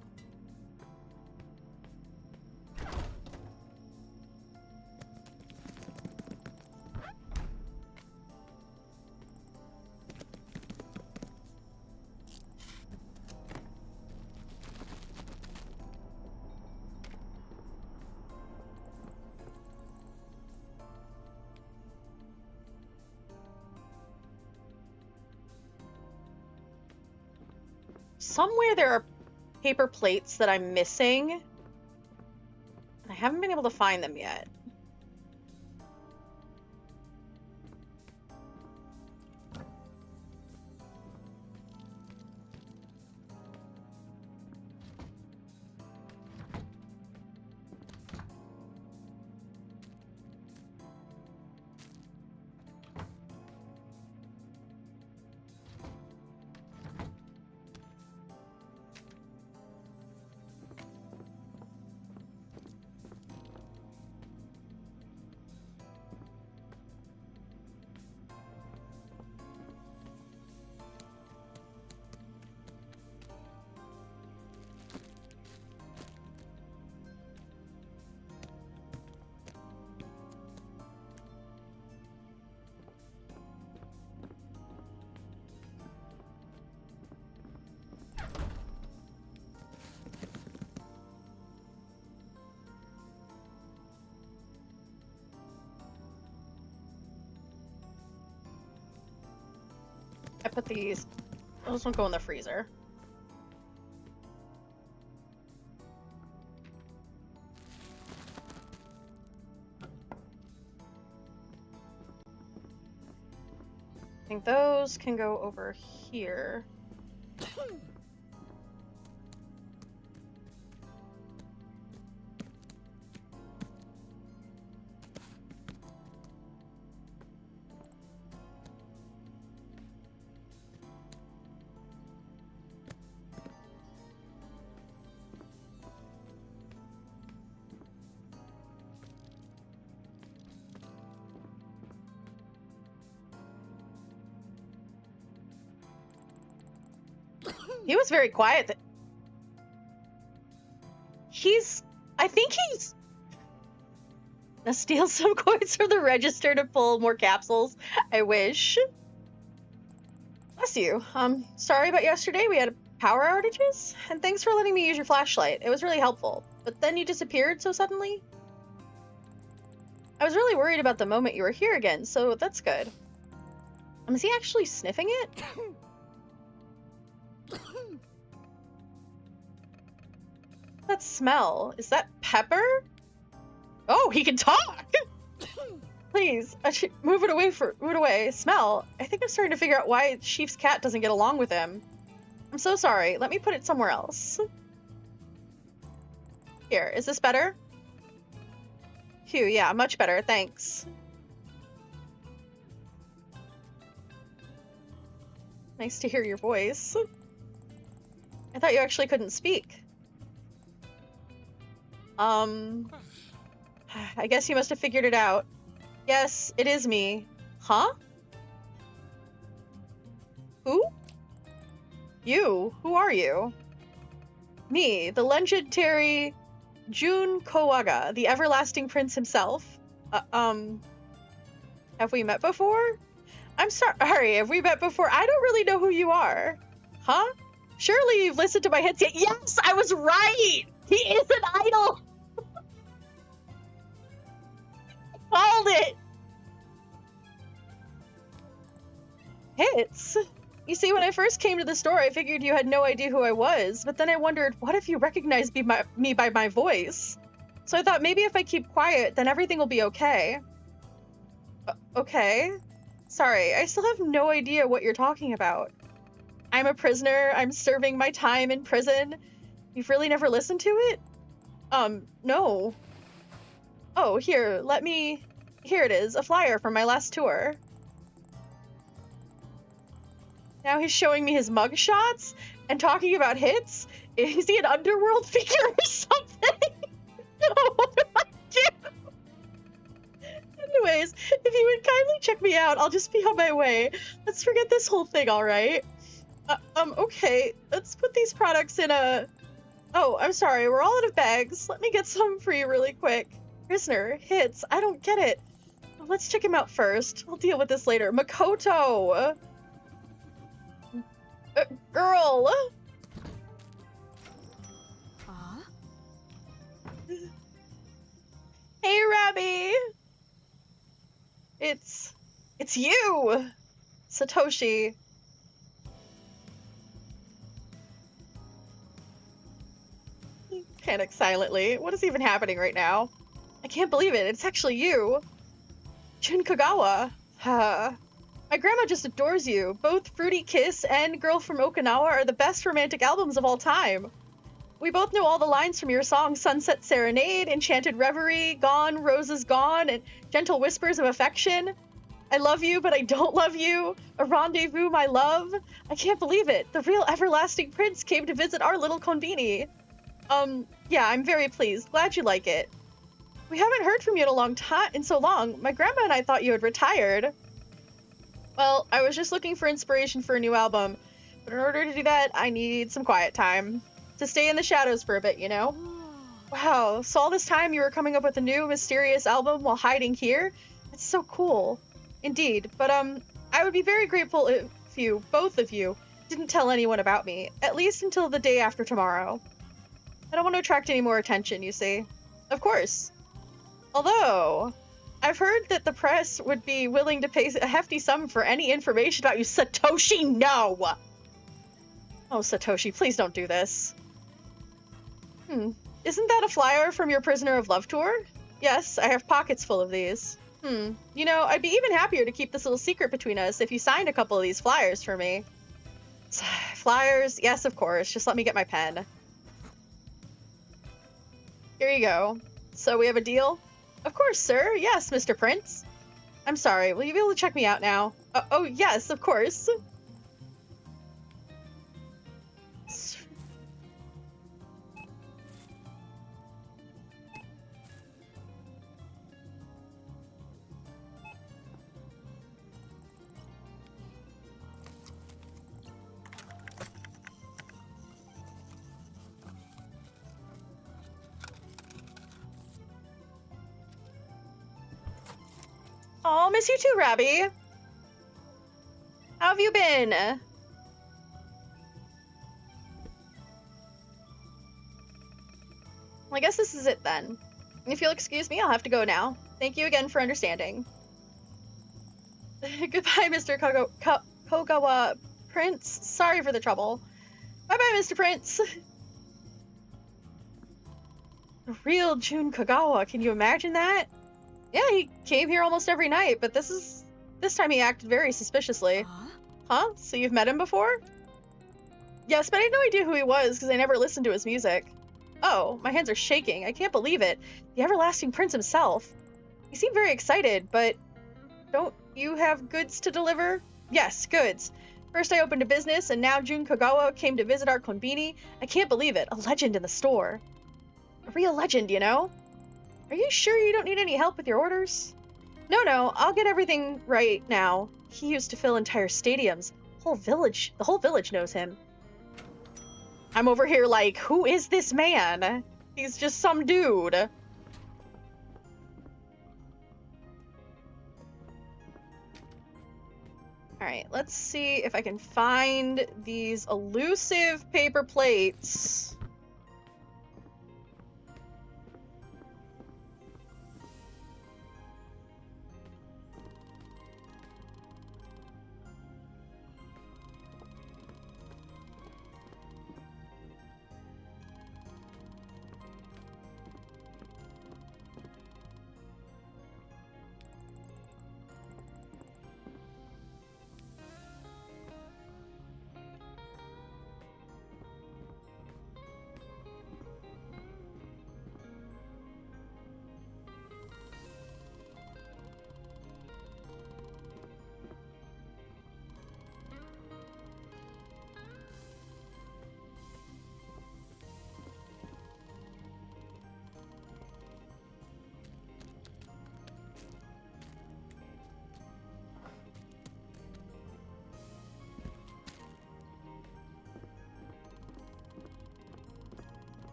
Somewhere there are paper plates that I'm missing, and I haven't been able to find them yet. I put these, those won't go in the freezer. I think those can go over here. He was very quiet. I think he's gonna steal some coins from the register to pull more capsules. I wish. Bless you. Sorry about yesterday. We had power outages, and thanks for letting me use your flashlight. It was really helpful. But then you disappeared so suddenly. I was really worried about the moment you were here again, so that's good. Is he actually sniffing it? That smell, is that pepper? Oh, he can talk! Please, move it away. Smell. I think I'm starting to figure out why Sheaf's cat doesn't get along with him. I'm so sorry. Let me put it somewhere else. Here, is this better? Phew, yeah, much better, thanks. Nice to hear your voice. I thought you actually couldn't speak. I guess you must have figured it out. Yes, it is me. Huh? Who? You? Who are you? Me, the legendary Jun Kowaga, the everlasting prince himself. Have we met before? I'm sorry, have we met before? I don't really know who you are. Huh? Surely you've listened to my hits yet. Yes, I was right! He is an idol! Called it! Hits? You see, when I first came to the store, I figured you had no idea who I was, but then I wondered, what if you recognized me by my voice? So I thought maybe if I keep quiet, then everything will be okay. Okay? Sorry, I still have no idea what you're talking about. I'm a prisoner, I'm serving my time in prison. You've really never listened to it? No. Oh, here it is, a flyer from my last tour. Now he's showing me his mugshots and talking about hits? Is he an underworld figure or something? What do I do? Anyways, if you would kindly check me out, I'll just be on my way. Let's forget this whole thing, alright? Okay. Let's put these products in a... Oh, I'm sorry. We're all out of bags. Let me get some for you really quick. Prisoner, hits. I don't get it. Let's check him out first. I'll deal with this later. Makoto! Girl! Huh? Hey, Rabby! It's you! Satoshi. Panic silently. What is even happening right now? I can't believe it. It's actually you. Jun Kagawa. My grandma just adores you. Both Fruity Kiss and Girl from Okinawa are the best romantic albums of all time. We both know all the lines from your songs Sunset Serenade, Enchanted Reverie, Gone, Roses Gone, and Gentle Whispers of Affection. I love you, but I don't love you. A rendezvous, my love. I can't believe it. The real everlasting prince came to visit our little Konbini. Yeah, I'm very pleased. Glad you like it. We haven't heard from you in so long. My grandma and I thought you had retired. Well, I was just looking for inspiration for a new album, but in order to do that, I need some quiet time. To stay in the shadows for a bit, you know? Wow, so all this time you were coming up with a new, mysterious album while hiding here? It's so cool. Indeed, but I would be very grateful if you, both of you, didn't tell anyone about me, at least until the day after tomorrow. I don't want to attract any more attention, you see. Of course. Although, I've heard that the press would be willing to pay a hefty sum for any information about you. Satoshi, no! Oh, Satoshi, please don't do this. Isn't that a flyer from your Prisoner of Love tour? Yes, I have pockets full of these. You know, I'd be even happier to keep this little secret between us if you signed a couple of these flyers for me. Flyers? Yes, of course. Just let me get my pen. Here you go. So we have a deal? Of course, sir. Yes, Mr. Prince. I'm sorry. Will you be able to check me out now? Oh, yes, of course. Aw, miss you too, Rabby. How have you been? Well, I guess this is it then. If you'll excuse me, I'll have to go now. Thank you again for understanding. Goodbye, Mr. Kogawa Prince. Sorry for the trouble. Bye-bye, Mr. Prince. The real Jun Kagawa, can you imagine that? Yeah, he came here almost every night, but this time he acted very suspiciously. Huh? So you've met him before? Yes, but I had no idea who he was because I never listened to his music. Oh, my hands are shaking. I can't believe it. The everlasting prince himself. He seemed very excited, but don't you have goods to deliver? Yes, goods. First I opened a business, and now Jun Kagawa came to visit our Konbini. I can't believe it. A legend in the store. A real legend, you know? Are you sure you don't need any help with your orders? No, I'll get everything right now. He used to fill entire stadiums. The whole village knows him. I'm over here like, who is this man? He's just some dude. Alright, let's see if I can find these elusive paper plates.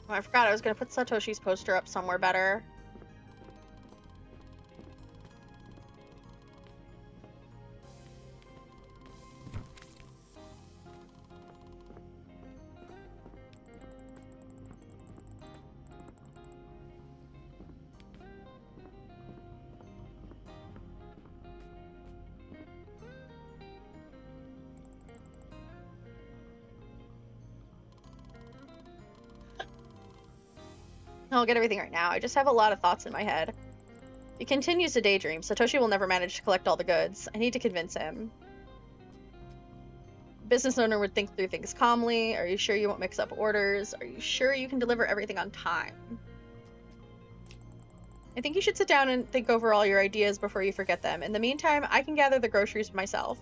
Oh, I forgot I was gonna put Satoshi's poster up somewhere better. I'll get everything right now. I just have a lot of thoughts in my head. He continues to daydream. Satoshi will never manage to collect all the goods. I need to convince him. Business owner would think through things calmly. Are you sure you won't mix up orders? Are you sure you can deliver everything on time? I think you should sit down and think over all your ideas before you forget them. In the meantime, I can gather the groceries myself.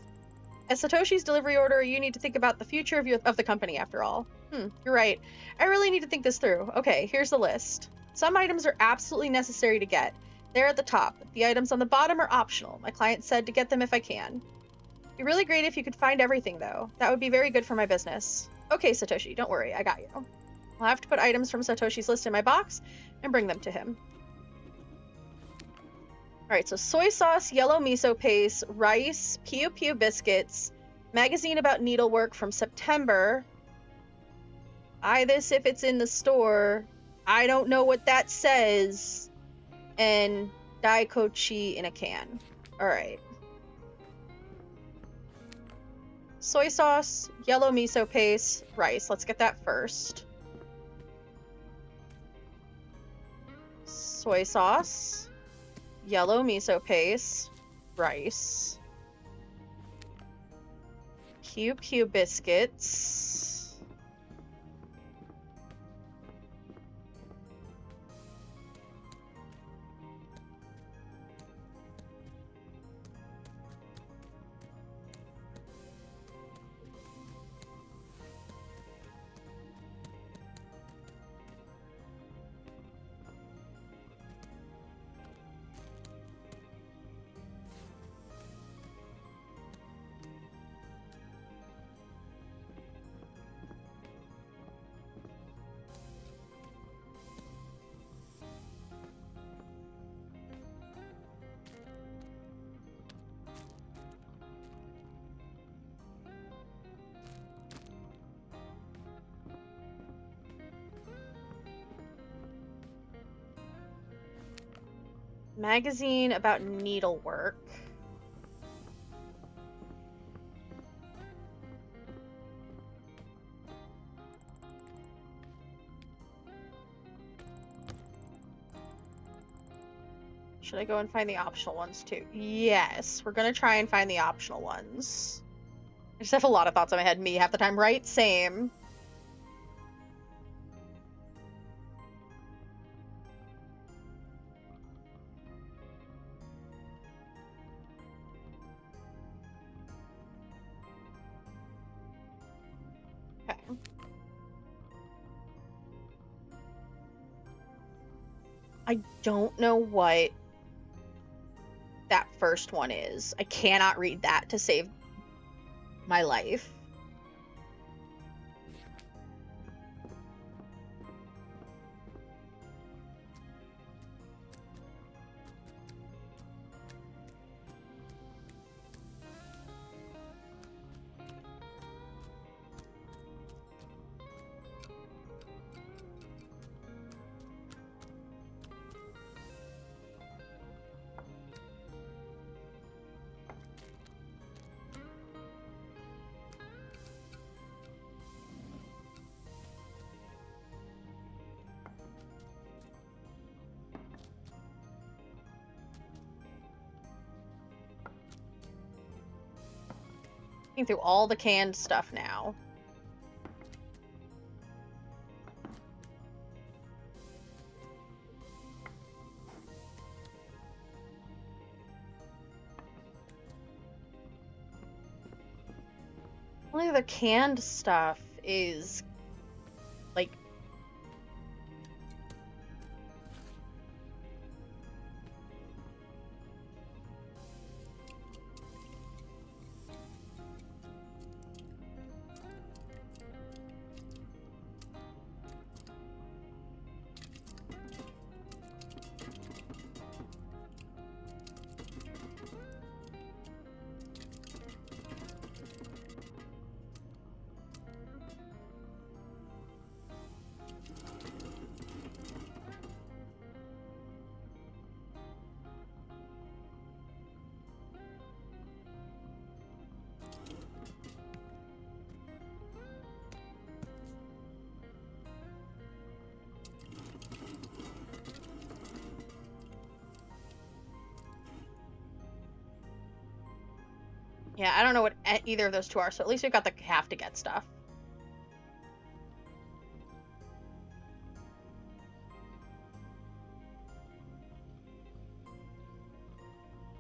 As Satoshi's delivery order, you need to think about the future of the company, after all. You're right. I really need to think this through. Okay, here's the list. Some items are absolutely necessary to get. They're at the top. The items on the bottom are optional. My client said to get them if I can. It'd be really great if you could find everything, though. That would be very good for my business. Okay, Satoshi, don't worry. I got you. I'll have to put items from Satoshi's list in my box and bring them to him. Alright, so soy sauce, yellow miso paste, rice, Pew Pew biscuits, magazine about needlework from September. Buy this if it's in the store. I don't know what that says. And Daikochi in a can. Alright. Soy sauce, yellow miso paste, rice. Let's get that first. Soy sauce, yellow miso paste, rice. Pew Pew biscuits. Magazine about needlework. Should I go and find the optional ones too? Yes, we're gonna try and find the optional ones. I just have a lot of thoughts in my head. Me half the time, right? Same. Okay. I don't know what that first one is. I cannot read that to save my life. Looking through all the canned stuff now. Only the canned stuff is like Yeah, I don't know what either of those two are, so at least we've got the have to get stuff.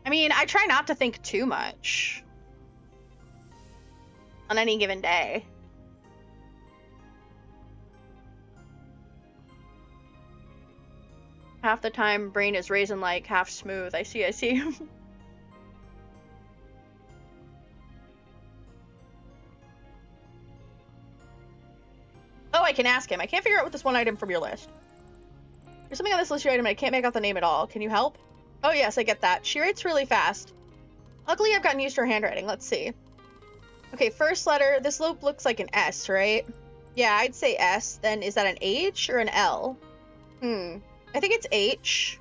I mean, I try not to think too much on any given day. Half the time, brain is raisin-like, half smooth. I see, I see. Oh, I can ask him. I can't figure out what this one item from your list. There's something on this list item and I can't make out the name at all. Can you help? Oh yes, I get that. She writes really fast. Luckily, I've gotten used to her handwriting. Let's see. Okay, first letter. This loop looks like an S, right? Yeah, I'd say S. Then is that an H or an L? I think it's H.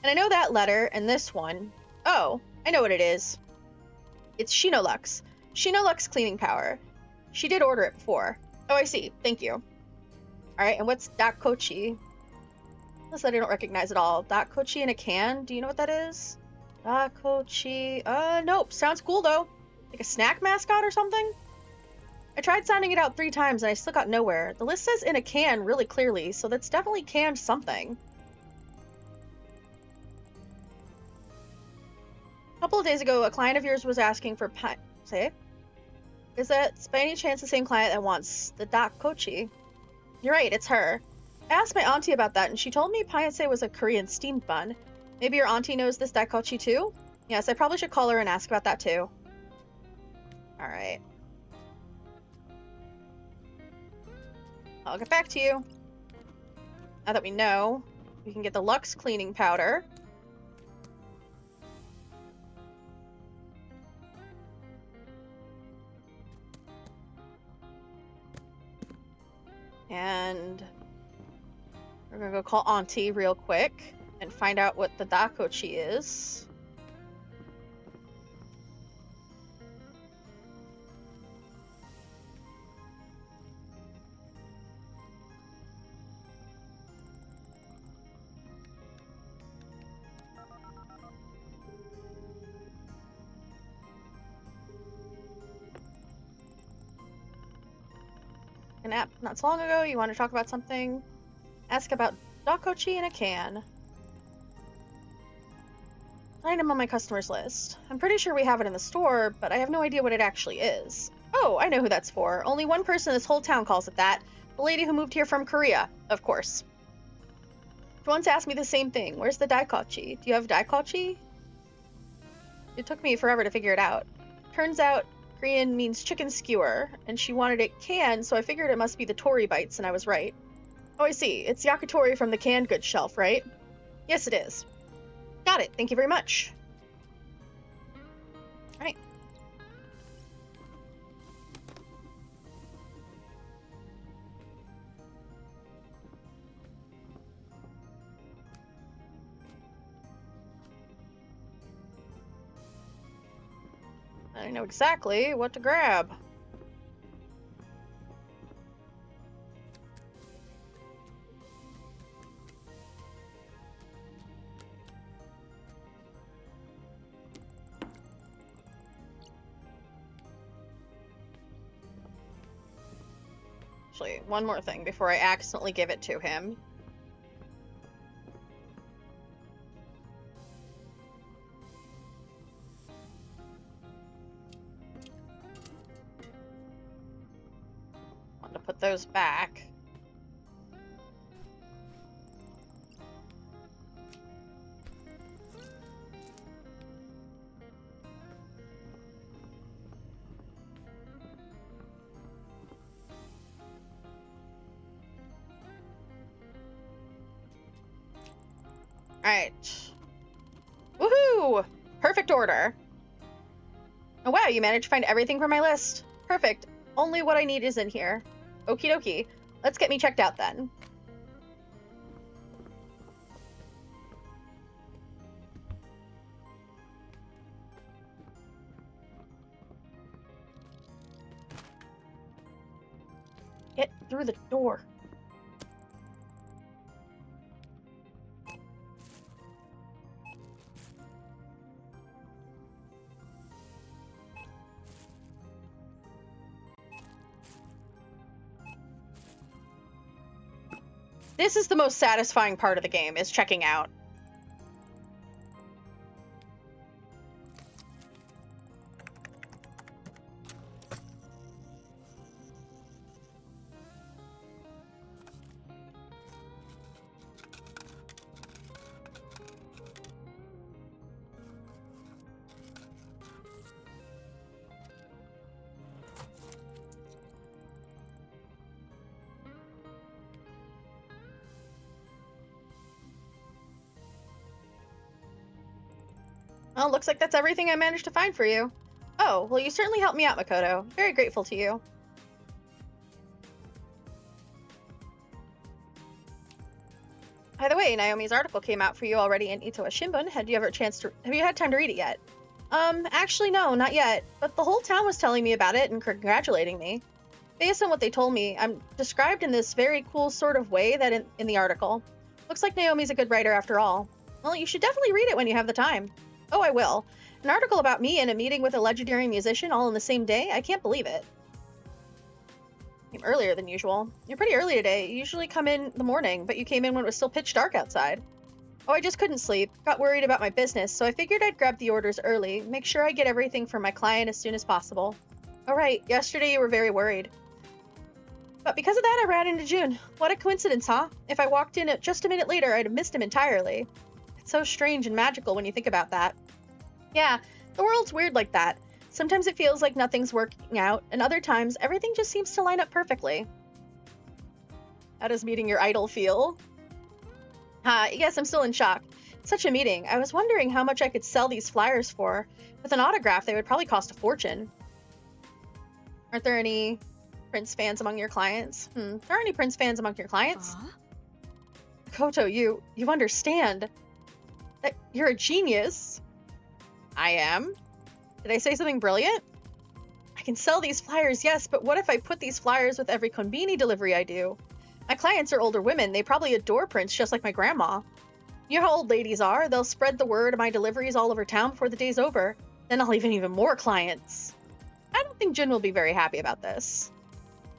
And I know that letter and this one. Oh, I know what it is. It's Shinolux. Shinolux cleaning power. She did order it before. Oh, I see. Thank you. Alright, and what's Dakochi? Unless I don't recognize at all. Dakochi in a can? Do you know what that is? Dakochi. Nope. Sounds cool, though. Like a snack mascot or something? I tried sounding it out 3 times and I still got nowhere. The list says in a can really clearly, so that's definitely canned something. A couple of days ago, a client of yours was asking for say? Is that by any chance the same client that wants the Dakochi? You're right, it's her. I asked my auntie about that, and she told me pansei was a Korean steamed bun. Maybe your auntie knows this daikochi too? Yes, I probably should call her and ask about that too. Alright. I'll get back to you. Now that we know, we can get the Lux cleaning powder. And we're gonna go call Auntie real quick and find out what the daikochi is. An app not so long ago, you want to talk about something? Ask about daikochi in a can. Item on my customers list. I'm pretty sure we have it in the store, but I have no idea what it actually is. Oh, I know who that's for. Only one person in this whole town calls it that. The lady who moved here from Korea, of course. She once asked me the same thing. Where's the daikochi? Do you have daikochi? It took me forever to figure it out. Turns out Korean means chicken skewer, and she wanted it canned, so I figured it must be the tori bites, and I was right. Oh, I see. It's yakitori from the canned goods shelf, right? Yes, it is. Got it. Thank you very much. All right. I know exactly what to grab. Actually, one more thing before I accidentally give it to him. Want to put those back. Alright. Woohoo! Perfect order. Oh wow, you managed to find everything from my list. Perfect. Only what I need is in here. Okie dokie. Let's get me checked out then. Get through the door. This is the most satisfying part of the game, is checking out. Well, looks like that's everything I managed to find for you. Oh, well, you certainly helped me out, Makoto. Very grateful to you. By the way, Naomi's article came out for you already in Itoa Shimbun. Have you had time to read it yet? Actually no, not yet. But the whole town was telling me about it and congratulating me. Based on what they told me, I'm described in this very cool sort of way that in the article. Looks like Naomi's a good writer after all. Well, you should definitely read it when you have the time. Oh, I will. An article about me and a meeting with a legendary musician all in the same day? I can't believe it. Came earlier than usual. You're pretty early today. You usually come in the morning, but you came in when it was still pitch dark outside. Oh, I just couldn't sleep. Got worried about my business, so I figured I'd grab the orders early, make sure I get everything for my client as soon as possible. All right, yesterday you were very worried. But because of that, I ran into June. What a coincidence, huh? If I walked in just a minute later, I'd have missed him entirely. It's so strange and magical when you think about that. Yeah, the world's weird like that. Sometimes it feels like nothing's working out, and other times everything just seems to line up perfectly. How does meeting your idol feel? Yes, I'm still in shock. Such a meeting. I was wondering how much I could sell these flyers for. With an autograph, they would probably cost a fortune. Aren't there any Prince fans among your clients? There aren't any Prince fans among your clients? Koto, you understand that you're a genius. I am? Did I say something brilliant? I can sell these flyers, yes, but what if I put these flyers with every KONBINI delivery I do? My clients are older women. They probably adore Prince just like my grandma. You know how old ladies are? They'll spread the word of my deliveries all over town before the day's over. Then I'll even more clients. I don't think Jin will be very happy about this.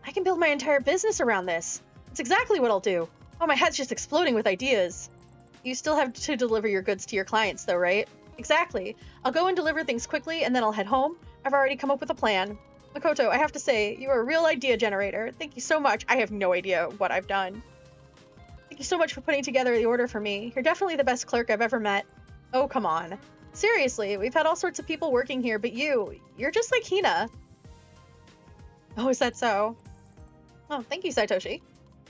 I can build my entire business around this. It's exactly what I'll do. Oh, my head's just exploding with ideas. You still have to deliver your goods to your clients though, right? Exactly. I'll go and deliver things quickly and then I'll head home. I've already come up with a plan. Makoto, I have to say, you are a real idea generator. Thank you so much. I have no idea what I've done. Thank you so much for putting together the order for me. You're definitely the best clerk I've ever met. Oh, come on. Seriously, we've had all sorts of people working here, but you're just like Hina. Oh, is that so? Oh, thank you, Saitoshi.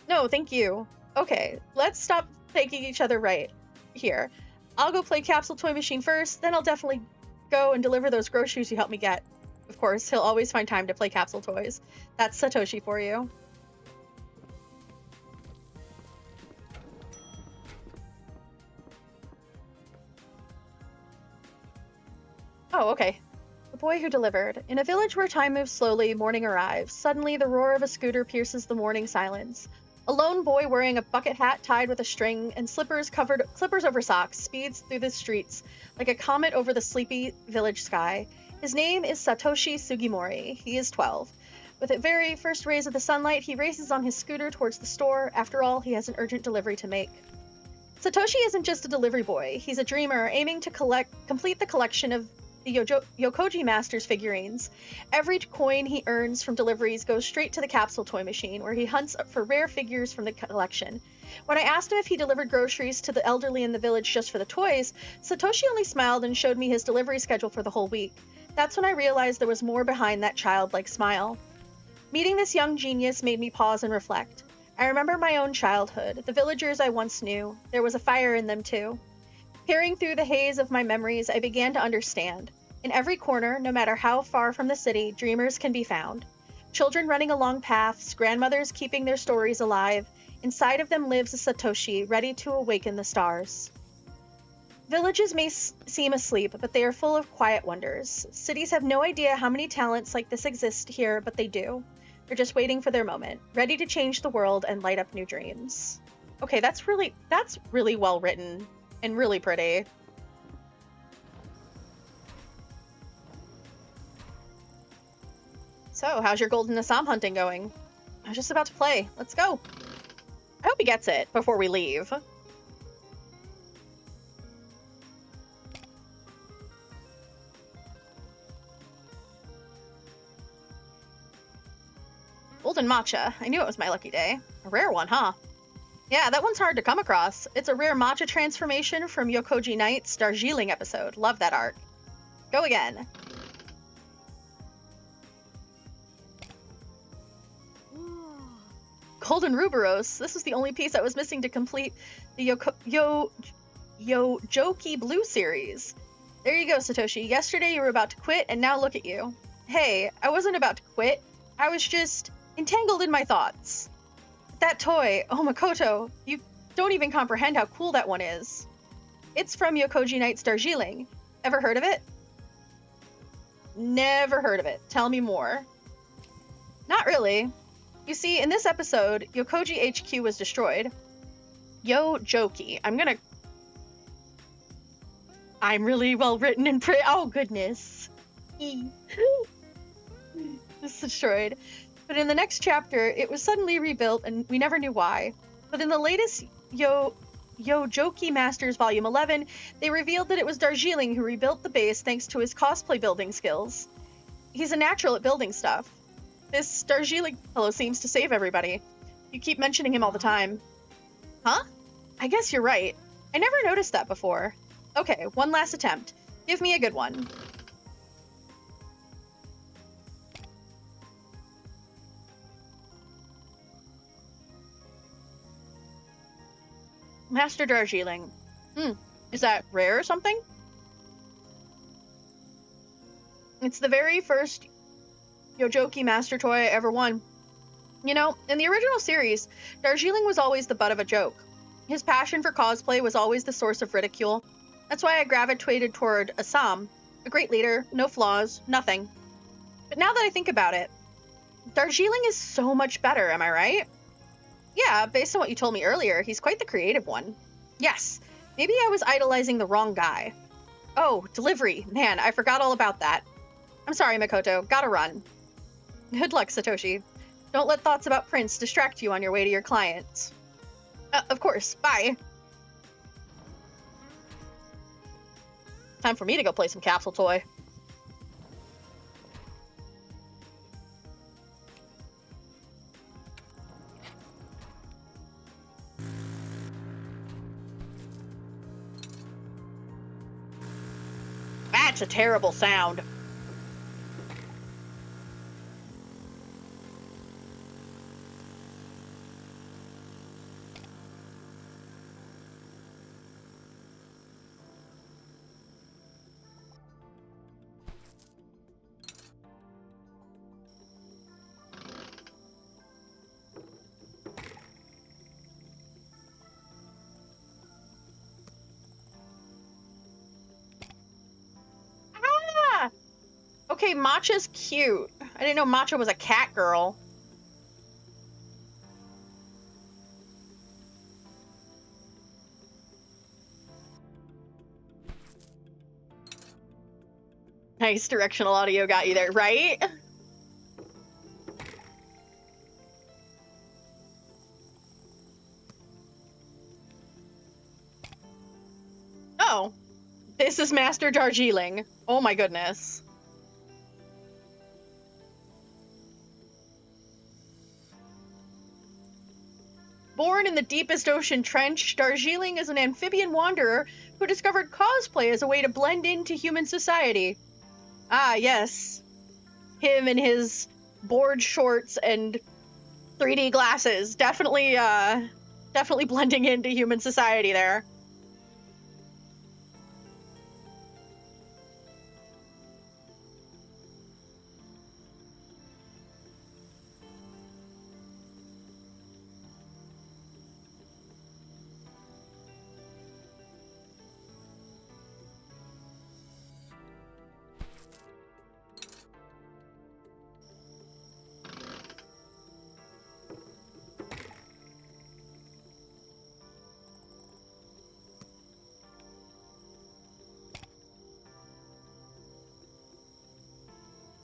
No, thank you. Okay, let's stop taking each other right here. I'll go play Capsule Toy Machine first, then I'll definitely go and deliver those groceries you helped me get. Of course, he'll always find time to play Capsule Toys. That's Satoshi for you. Oh, okay. The boy who delivered. In a village where time moves slowly, morning arrives. Suddenly, the roar of a scooter pierces the morning silence. A lone boy wearing a bucket hat tied with a string and slippers over socks speeds through the streets like a comet over the sleepy village sky. His name is Satoshi Sugimori. He is 12. With the very first rays of the sunlight, he races on his scooter towards the store. After all, he has an urgent delivery to make. Satoshi isn't just a delivery boy. He's a dreamer aiming to complete the collection of the Yokoji Masters figurines. Every coin he earns from deliveries goes straight to the capsule toy machine, where he hunts for rare figures from the collection. When I asked him if he delivered groceries to the elderly in the village just for the toys, Satoshi only smiled and showed me his delivery schedule for the whole week. That's when I realized there was more behind that childlike smile. Meeting this young genius made me pause and reflect. I remember my own childhood, the villagers I once knew. There was a fire in them too. Peering through the haze of my memories, I began to understand. In every corner, no matter how far from the city, dreamers can be found. Children running along paths, grandmothers keeping their stories alive. Inside of them lives a Satoshi, ready to awaken the stars. Villages may seem asleep, but they are full of quiet wonders. Cities have no idea how many talents like this exist here, but they do. They're just waiting for their moment, ready to change the world and light up new dreams. Okay, that's really well written. And really pretty. So, how's your golden Assam hunting going? I was just about to play. Let's go. I hope he gets it before we leave. Golden matcha. I knew it was my lucky day. A rare one, huh? Yeah, that one's hard to come across. It's a rare matcha transformation from Yokoji Knight's Darjeeling episode. Love that arc. Go again. Golden Ruberos. This was the only piece I was missing to complete the Yojoki Blue series. There you go, Satoshi. Yesterday you were about to quit, and now look at you. Hey, I wasn't about to quit. I was just entangled in my thoughts. That toy, oh Makoto, you don't even comprehend how cool that one is. It's from Yokoji Knight's Darjeeling. Ever heard of it? Never heard of it. Tell me more. Not really. You see, in this episode, Yokoji HQ was destroyed. Yojoki. I'm really well written and oh goodness. It's destroyed. But in the next chapter, it was suddenly rebuilt and we never knew why. But in the latest Yojoki Masters Volume 11, they revealed that it was Darjeeling who rebuilt the base thanks to his cosplay building skills. He's a natural at building stuff. This Darjeeling fellow seems to save everybody. You keep mentioning him all the time. Huh? I guess you're right. I never noticed that before. Okay, one last attempt. Give me a good one. Master Darjeeling. Is that rare or something? It's the very first Yojoki Master Toy I ever won. You know, in the original series, Darjeeling was always the butt of a joke. His passion for cosplay was always the source of ridicule. That's why I gravitated toward Assam. A great leader, no flaws, nothing. But now that I think about it, Darjeeling is so much better, am I right? Yeah, based on what you told me earlier, he's quite the creative one. Yes, maybe I was idolizing the wrong guy. Oh, delivery. Man, I forgot all about that. I'm sorry, Makoto. Gotta run. Good luck, Satoshi. Don't let thoughts about Prince distract you on your way to your clients. Of course. Bye. Time for me to go play some capsule toy. That's a terrible sound. Okay, Matcha's cute. I didn't know Matcha was a cat girl. Nice directional audio got you there, right? Oh, this is Master Darjeeling. Oh my goodness. Born in the deepest ocean trench, Darjeeling is an amphibian wanderer who discovered cosplay as a way to blend into human society. Ah, yes. Him and his board shorts and 3D glasses. Definitely blending into human society there.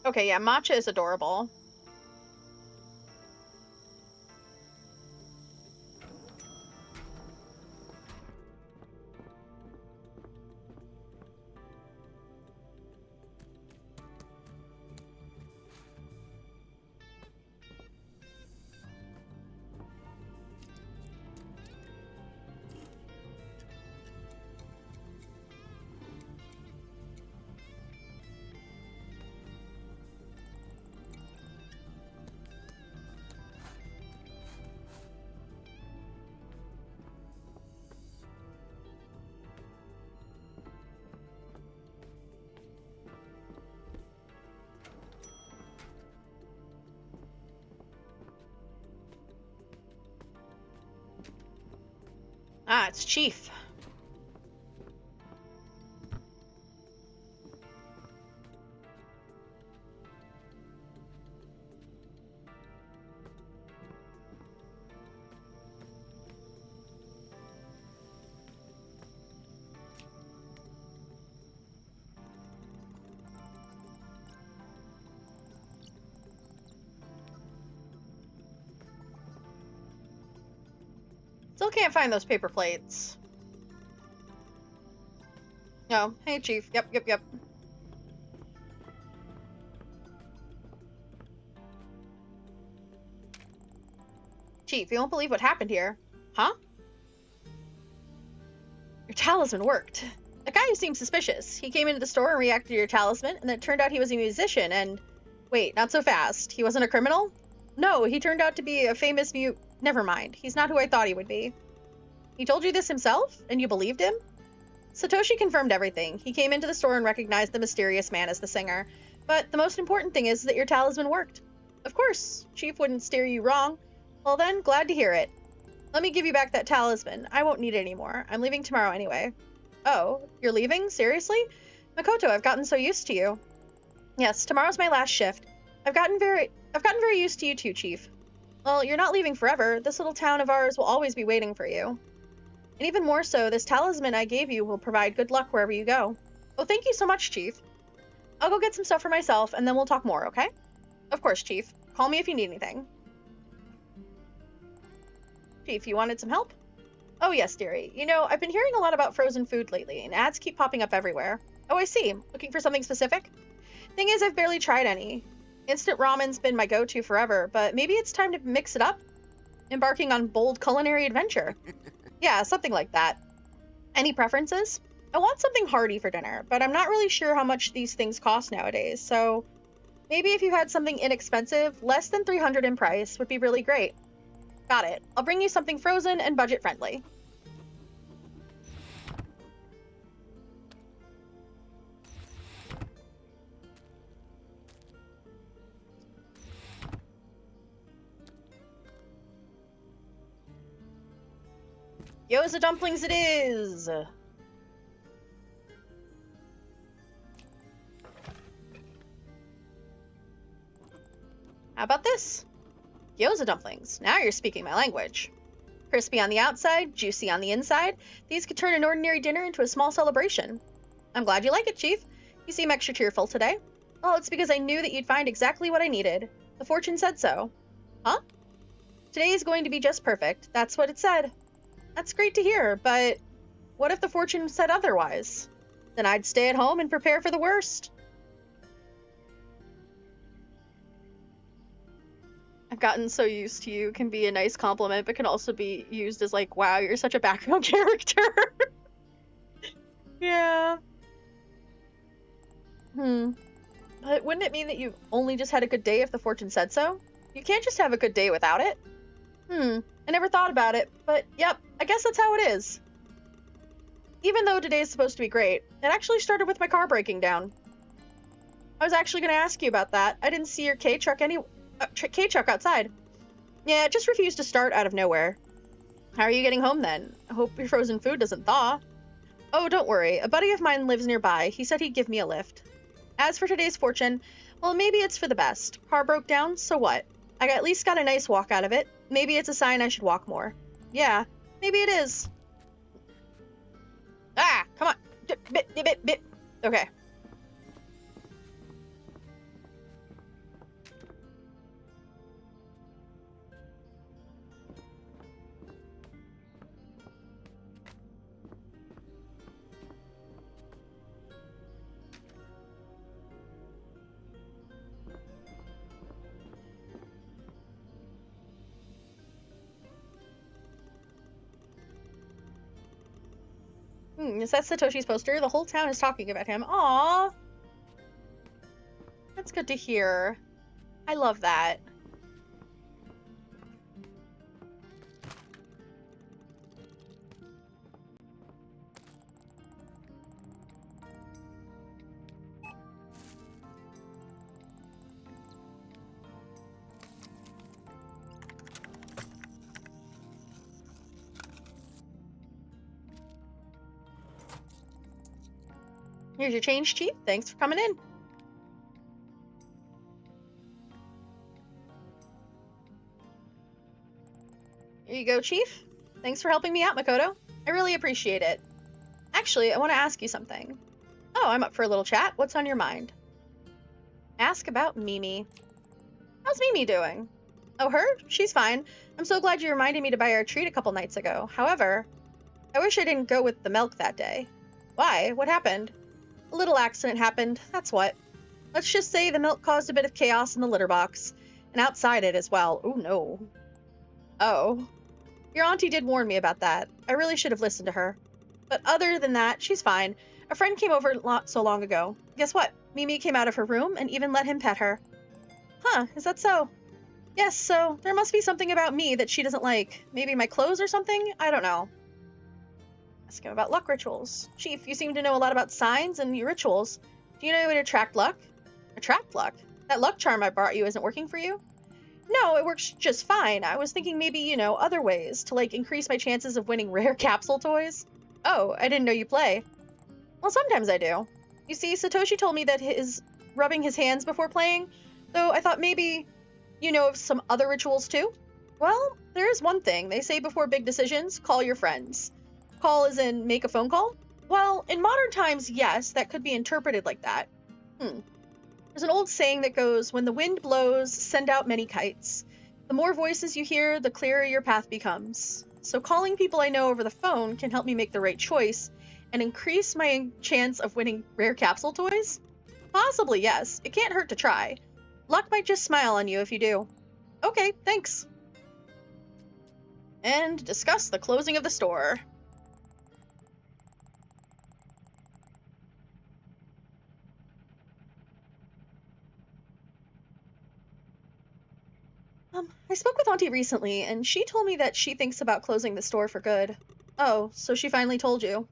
Okay, yeah, Matcha is adorable. Ah, it's Chief. Still can't find those paper plates. No. Hey, Chief. Yep. Chief, you won't believe what happened here. Huh? Your talisman worked. A guy who seemed suspicious. He came into the store and reacted to your talisman, and it turned out he was a musician and... Wait, not so fast. He wasn't a criminal? No, he turned out to be a famous Never mind. He's not who I thought he would be. He told you this himself? And you believed him? Satoshi confirmed everything. He came into the store and recognized the mysterious man as the singer. But the most important thing is that your talisman worked. Of course, Chief wouldn't steer you wrong. Well then, glad to hear it. Let me give you back that talisman. I won't need it anymore. I'm leaving tomorrow anyway. Oh, you're leaving? Seriously? Makoto, I've gotten so used to you. Yes, tomorrow's my last shift. I've gotten very used to you too, Chief. Well, you're not leaving forever. This little town of ours will always be waiting for you. And even more so, this talisman I gave you will provide good luck wherever you go. Oh, thank you so much, Chief. I'll go get some stuff for myself, and then we'll talk more, okay? Of course, Chief. Call me if you need anything. Chief, you wanted some help? Oh, yes, dearie. You know, I've been hearing a lot about frozen food lately, and ads keep popping up everywhere. Oh, I see. Looking for something specific? Thing is, I've barely tried any. Instant ramen's been my go-to forever, but maybe it's time to mix it up? Embarking on bold culinary adventure. Yeah, something like that. Any preferences? I want something hearty for dinner, but I'm not really sure how much these things cost nowadays, so maybe if you had something inexpensive, less than 300 in price, would be really great. Got it. I'll bring you something frozen and budget-friendly. Gyoza dumplings it is! How about this? Gyoza dumplings. Now you're speaking my language. Crispy on the outside, juicy on the inside, these could turn an ordinary dinner into a small celebration. I'm glad you like it, Chief. You seem extra cheerful today. Well, it's because I knew that you'd find exactly what I needed. The fortune said so. Huh? Today is going to be just perfect. That's what it said. That's great to hear, but what if the fortune said otherwise? Then I'd stay at home and prepare for the worst. I've gotten so used to you can be a nice compliment, but can also be used as like, wow, you're such a background character. Yeah. But wouldn't it mean that you only just had a good day if the fortune said so? You can't just have a good day without it. I never thought about it, but yep, I guess that's how it is. Even though today is supposed to be great, it actually started with my car breaking down. I was actually going to ask you about that. I didn't see your K-truck K-truck outside. Yeah, it just refused to start out of nowhere. How are you getting home then? I hope your frozen food doesn't thaw. Oh, don't worry. A buddy of mine lives nearby. He said he'd give me a lift. As for today's fortune, well, maybe it's for the best. Car broke down, so what? I at least got a nice walk out of it. Maybe it's a sign I should walk more. Yeah, maybe it is. Ah, come on. Bit. Okay. Is that Satoshi's poster? The whole town is talking about him. Aww. That's good to hear. I love that. Here's your change, Chief. Thanks for coming in. Here you go, Chief. Thanks for helping me out, Makoto. I really appreciate it. Actually, I want to ask you something. Oh, I'm up for a little chat. What's on your mind? Ask about Mimi. How's Mimi doing? Oh, her? She's fine. I'm so glad you reminded me to buy her a treat a couple nights ago. However, I wish I didn't go with the milk that day. Why? What happened? A little accident happened, that's what. Let's just say the milk caused a bit of chaos in the litter box, and outside it as well. Oh no. Oh. Your auntie did warn me about that. I really should have listened to her. But other than that, she's fine. A friend came over not so long ago. Guess what? Mimi came out of her room and even let him pet her. Huh, is that so? Yes, so there must be something about me that she doesn't like. Maybe my clothes or something? I don't know. Ask him about luck rituals. Chief, you seem to know a lot about signs and your rituals. Do you know how to attract luck? Attract luck? That luck charm I brought you isn't working for you? No, it works just fine. I was thinking maybe, you know, other ways to, like, increase my chances of winning rare capsule toys. Oh, I didn't know you play. Well, sometimes I do. You see, Satoshi told me that rubbing his hands before playing, though I thought maybe you know of some other rituals too? Well, there is one thing. They say before big decisions, call your friends. Call as in make a phone call? Well, in modern times, yes, that could be interpreted like that. There's an old saying that goes, when the wind blows, send out many kites. The more voices you hear, the clearer your path becomes. So calling people I know over the phone can help me make the right choice and increase my chance of winning rare capsule toys? Possibly, yes. It can't hurt to try. Luck might just smile on you if you do. Okay, thanks. And discuss the closing of the store. I spoke with Auntie recently, and she told me that she thinks about closing the store for good. Oh, so she finally told you.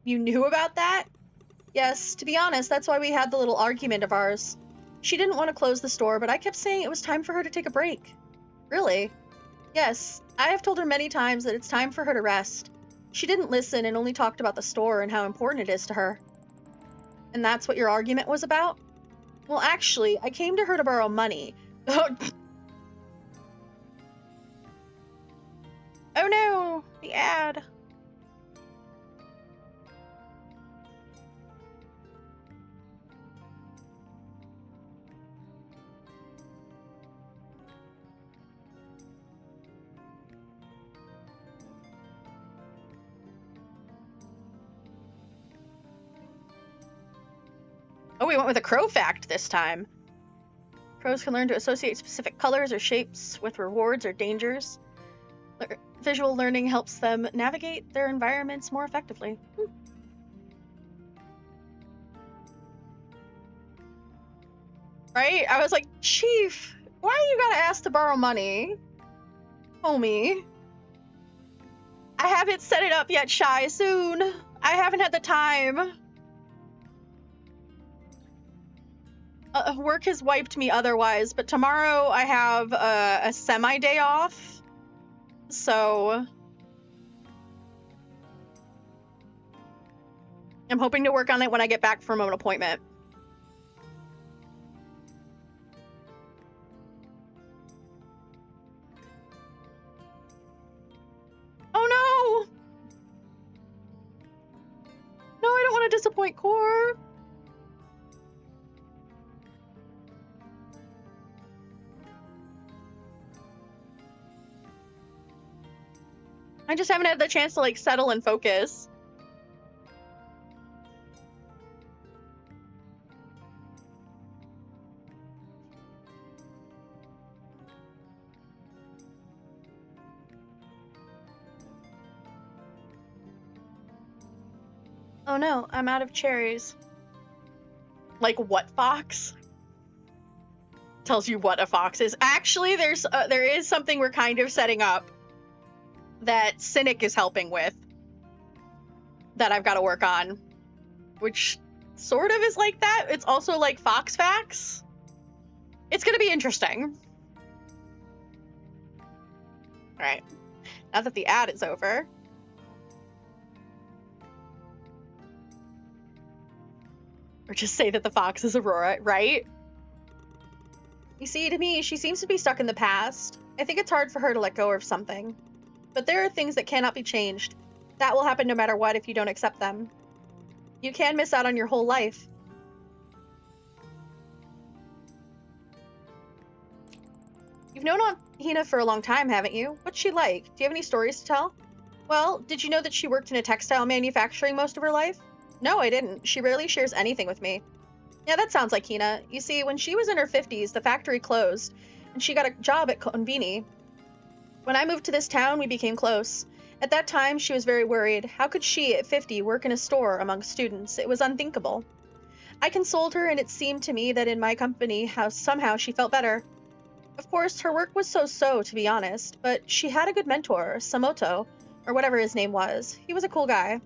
You knew about that? Yes, to be honest, that's why we had the little argument of ours. She didn't want to close the store, but I kept saying it was time for her to take a break. Really? Yes, I have told her many times that it's time for her to rest. She didn't listen and only talked about the store and how important it is to her. And that's what your argument was about? Well, actually, I came to her to borrow money. Oh no, the ad. Oh, we went with a crow fact this time. Crows can learn to associate specific colors or shapes with rewards or dangers. Visual learning helps them navigate their environments more effectively. Right? I was like, Chief, why you gotta ask to borrow money? Homie. I haven't set it up yet, Shy. Soon. I haven't had the time. Work has wiped me otherwise, but tomorrow I have a semi-day off. So I'm hoping to work on it when I get back from an appointment. Oh no! No, I don't want to disappoint Core. I just haven't had the chance to, like, settle and focus. Oh no, I'm out of cherries. Like, what fox? Tells you what a fox is. Actually, there is something we're kind of setting up that Cynic is helping with that I've got to work on, which sort of is like that. It's also like Fox Facts. It's gonna be interesting. All right, now that the ad is over. Or just say that the fox is Aurora, right? You see, to me, she seems to be stuck in the past. I think it's hard for her to let go of something. But there are things that cannot be changed. That will happen no matter what if you don't accept them. You can miss out on your whole life. You've known Aunt Hina for a long time, haven't you? What's she like? Do you have any stories to tell? Well, did you know that she worked in a textile manufacturing most of her life? No, I didn't. She rarely shares anything with me. Yeah, that sounds like Hina. You see, when she was in her 50s, the factory closed, and she got a job at KONBINI. When I moved to this town, we became close. At that time, she was very worried. How could she, at 50, work in a store among students? It was unthinkable. I consoled her, and it seemed to me that in my company, how somehow she felt better. Of course, her work was so-so, to be honest, but she had a good mentor, Samoto, or whatever his name was. He was a cool guy.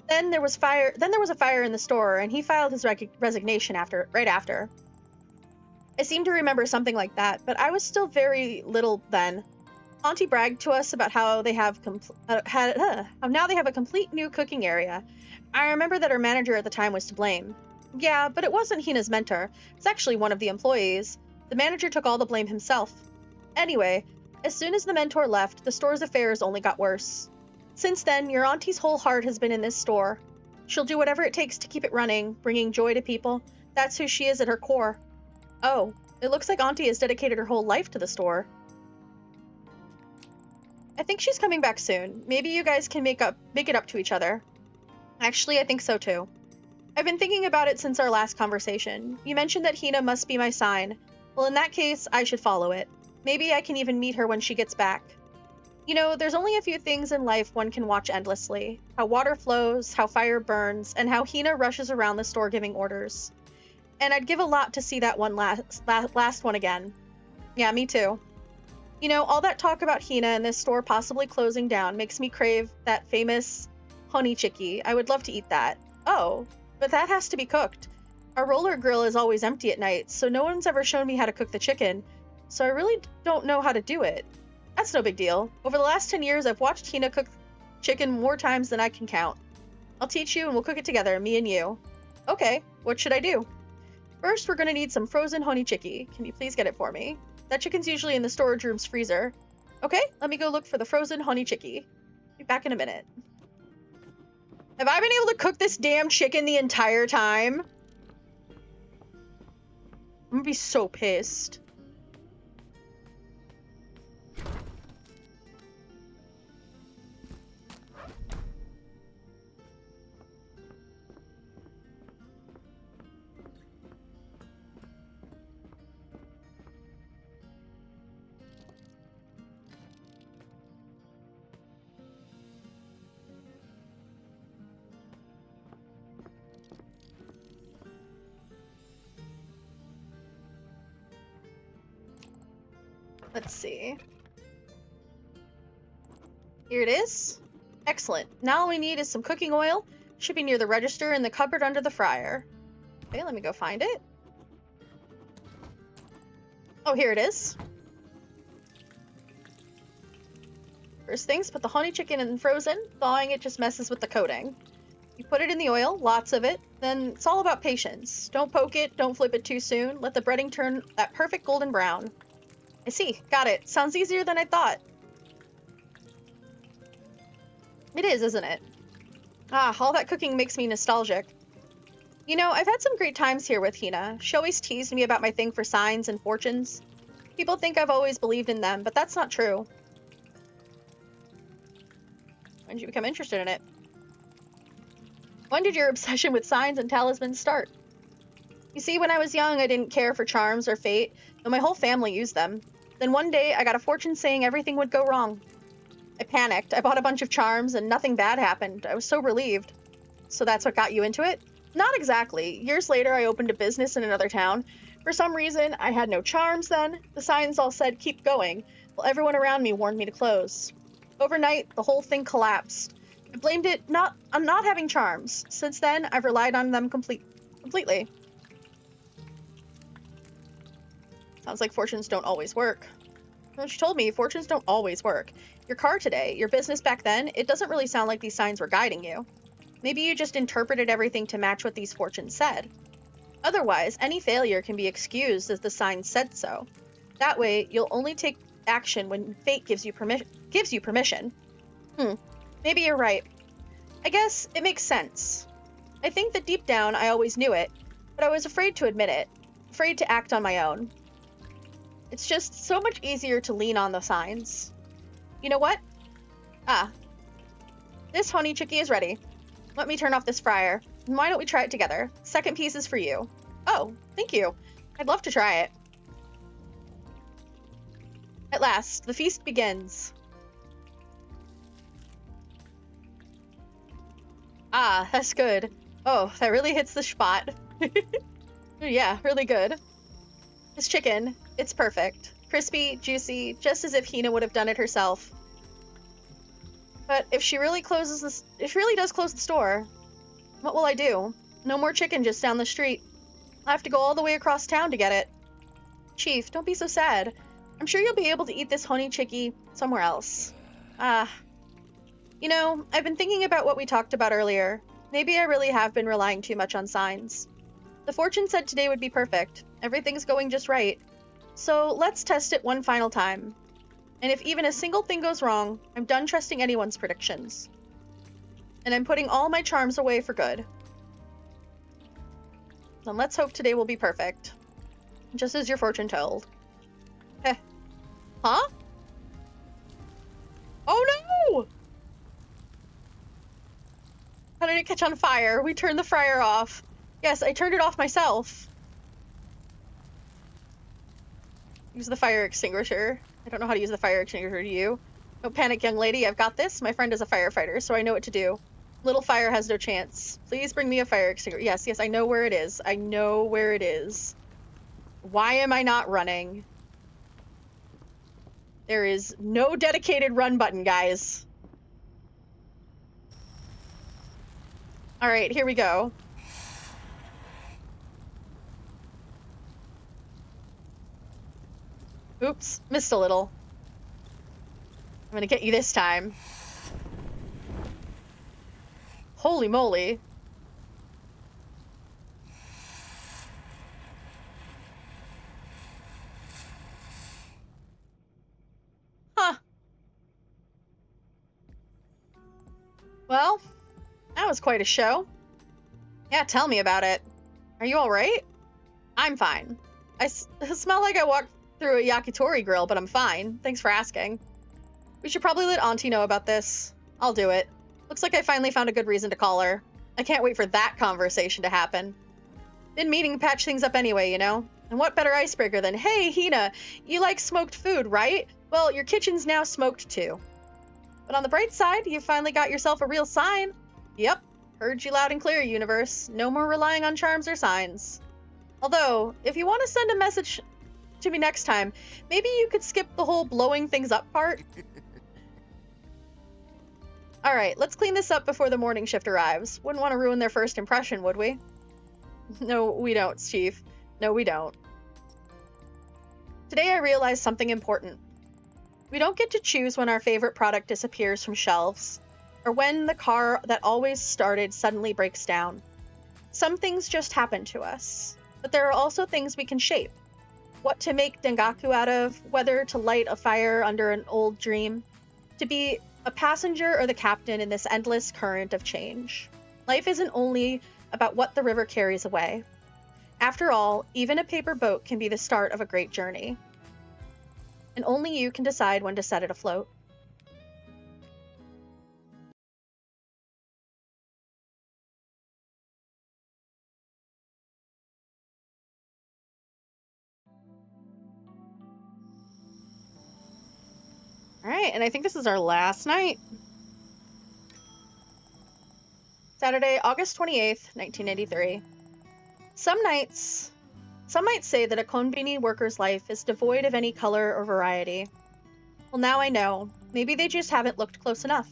Then there was a fire in the store, and he filed his resignation right after. I seem to remember something like that, but I was still very little then. Auntie bragged to us about how they have now they have a complete new cooking area. I remember that her manager at the time was to blame. Yeah, but it wasn't Hina's mentor. It's actually one of the employees. The manager took all the blame himself. Anyway, as soon as the mentor left, the store's affairs only got worse. Since then, your auntie's whole heart has been in this store. She'll do whatever it takes to keep it running, bringing joy to people. That's who she is at her core. Oh, it looks like Auntie has dedicated her whole life to the store. I think she's coming back soon. Maybe you guys can make it up to each other. Actually, I think so too. I've been thinking about it since our last conversation. You mentioned that Hina must be my sign. Well, in that case, I should follow it. Maybe I can even meet her when she gets back. You know, there's only a few things in life one can watch endlessly. How water flows, how fire burns, and how Hina rushes around the store giving orders. And I'd give a lot to see that one last one again. Yeah, me too. You know, all that talk about Hina and this store possibly closing down makes me crave that famous honey chicky. I would love to eat that. Oh, but that has to be cooked. Our roller grill is always empty at night, so no one's ever shown me how to cook the chicken. So I really don't know how to do it. That's no big deal. Over the last 10 years, I've watched Hina cook chicken more times than I can count. I'll teach you and we'll cook it together, me and you. Okay, what should I do? First, we're gonna need some frozen honey chicky. Can you please get it for me? That chicken's usually in the storage room's freezer. Okay, let me go look for the frozen honey chicky. Be back in a minute. Have I been able to cook this damn chicken the entire time? I'm gonna be so pissed. Let's see. Here it is. Excellent. Now all we need is some cooking oil. Should be near the register in the cupboard under the fryer. Okay, let me go find it. Oh, here it is. First things, put the honey chicken in frozen. Thawing it just messes with the coating. You put it in the oil, lots of it. Then it's all about patience. Don't poke it, don't flip it too soon. Let the breading turn that perfect golden brown. I see. Got it. Sounds easier than I thought. It is, isn't it? Ah, all that cooking makes me nostalgic. You know, I've had some great times here with Hina. She always teased me about my thing for signs and fortunes. People think I've always believed in them, but that's not true. When did you become interested in it? When did your obsession with signs and talismans start? You see, when I was young, I didn't care for charms or fate, though my whole family used them. Then one day, I got a fortune saying everything would go wrong. I panicked. I bought a bunch of charms and nothing bad happened. I was so relieved. So that's what got you into it? Not exactly. Years later, I opened a business in another town. For some reason, I had no charms then. The signs all said, keep going, while everyone around me warned me to close. Overnight, the whole thing collapsed. I blamed it on not having charms. Since then, I've relied on them completely. Sounds like fortunes don't always work. Well, she told me fortunes don't always work. Your car today, your business back then, it doesn't really sound like these signs were guiding you. Maybe you just interpreted everything to match what these fortunes said. Otherwise, any failure can be excused as the sign said so. That way, you'll only take action when fate gives you permission. Maybe you're right. I guess it makes sense. I think that deep down I always knew it, but I was afraid to admit it, afraid to act on my own. It's just so much easier to lean on the signs. You know what? This honey chickie is ready. Let me turn off this fryer. And why don't we try it together? Second piece is for you. Oh, thank you. I'd love to try it. At last, the feast begins. Ah, that's good. Oh, that really hits the spot. Yeah, really good. This chicken, it's perfect. Crispy, juicy, just as if Hina would have done it herself. But if she really does close the store, what will I do? No more chicken just down the street. I'll have to go all the way across town to get it. Chief, don't be so sad. I'm sure you'll be able to eat this honey chickie somewhere else. You know, I've been thinking about what we talked about earlier. Maybe I really have been relying too much on signs. The fortune said today would be perfect. Everything's going just right. So let's test it one final time. And if even a single thing goes wrong, I'm done trusting anyone's predictions. And I'm putting all my charms away for good. Then let's hope today will be perfect. Just as your fortune told. Heh. Huh? Oh no! How did it catch on fire? We turned the fryer off. Yes, I turned it off myself. Use the fire extinguisher. I don't know how to use the fire extinguisher, do you? Don't panic, young lady. I've got this. My friend is a firefighter, so I know what to do. Little fire has no chance. Please bring me a fire extinguisher. Yes, yes, I know where it is. I know where it is. Why am I not running? There is no dedicated run button, guys. Alright, here we go. Oops, missed a little. I'm gonna get you this time. Holy moly. Huh. Well, that was quite a show. Yeah, tell me about it. Are you alright? I'm fine. I smell like I walked through a yakitori grill, but I'm fine. Thanks for asking. We should probably let Auntie know about this. I'll do it. Looks like I finally found a good reason to call her. I can't wait for that conversation to happen. Been meaning to patch things up anyway, you know? And what better icebreaker than, hey, Hina, you like smoked food, right? Well, your kitchen's now smoked too. But on the bright side, you finally got yourself a real sign. Yep, heard you loud and clear, universe. No more relying on charms or signs. Although, if you want to send a message to me next time, maybe you could skip the whole blowing things up part. Alright, let's clean this up before the morning shift arrives. Wouldn't want to ruin their first impression, would we? No, we don't, Chief. No, we don't. Today I realized something important. We don't get to choose when our favorite product disappears from shelves, or when the car that always started suddenly breaks down. Some things just happen to us, but there are also things we can shape. What to make dengaku out of, whether to light a fire under an old dream, to be a passenger or the captain in this endless current of change. Life isn't only about what the river carries away. After all, even a paper boat can be the start of a great journey. And only you can decide when to set it afloat. Alright, and I think this is our last night. Saturday, August 28th, 1983. Some might say that a konbini worker's life is devoid of any color or variety. Well, now I know. Maybe they just haven't looked close enough.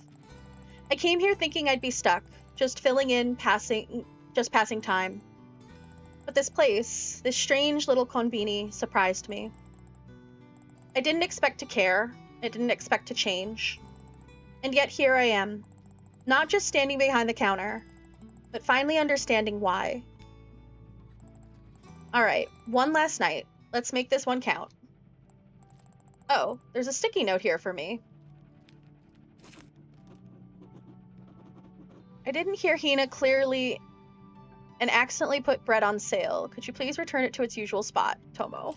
I came here thinking I'd be stuck, just filling in, passing time. But this place, this strange little konbini, surprised me. I didn't expect to care. I didn't expect to change. And yet here I am. Not just standing behind the counter, but finally understanding why. All right, one last night. Let's make this one count. Oh, there's a sticky note here for me. I didn't hear Hina clearly and accidentally put bread on sale. Could you please return it to its usual spot, Tomo?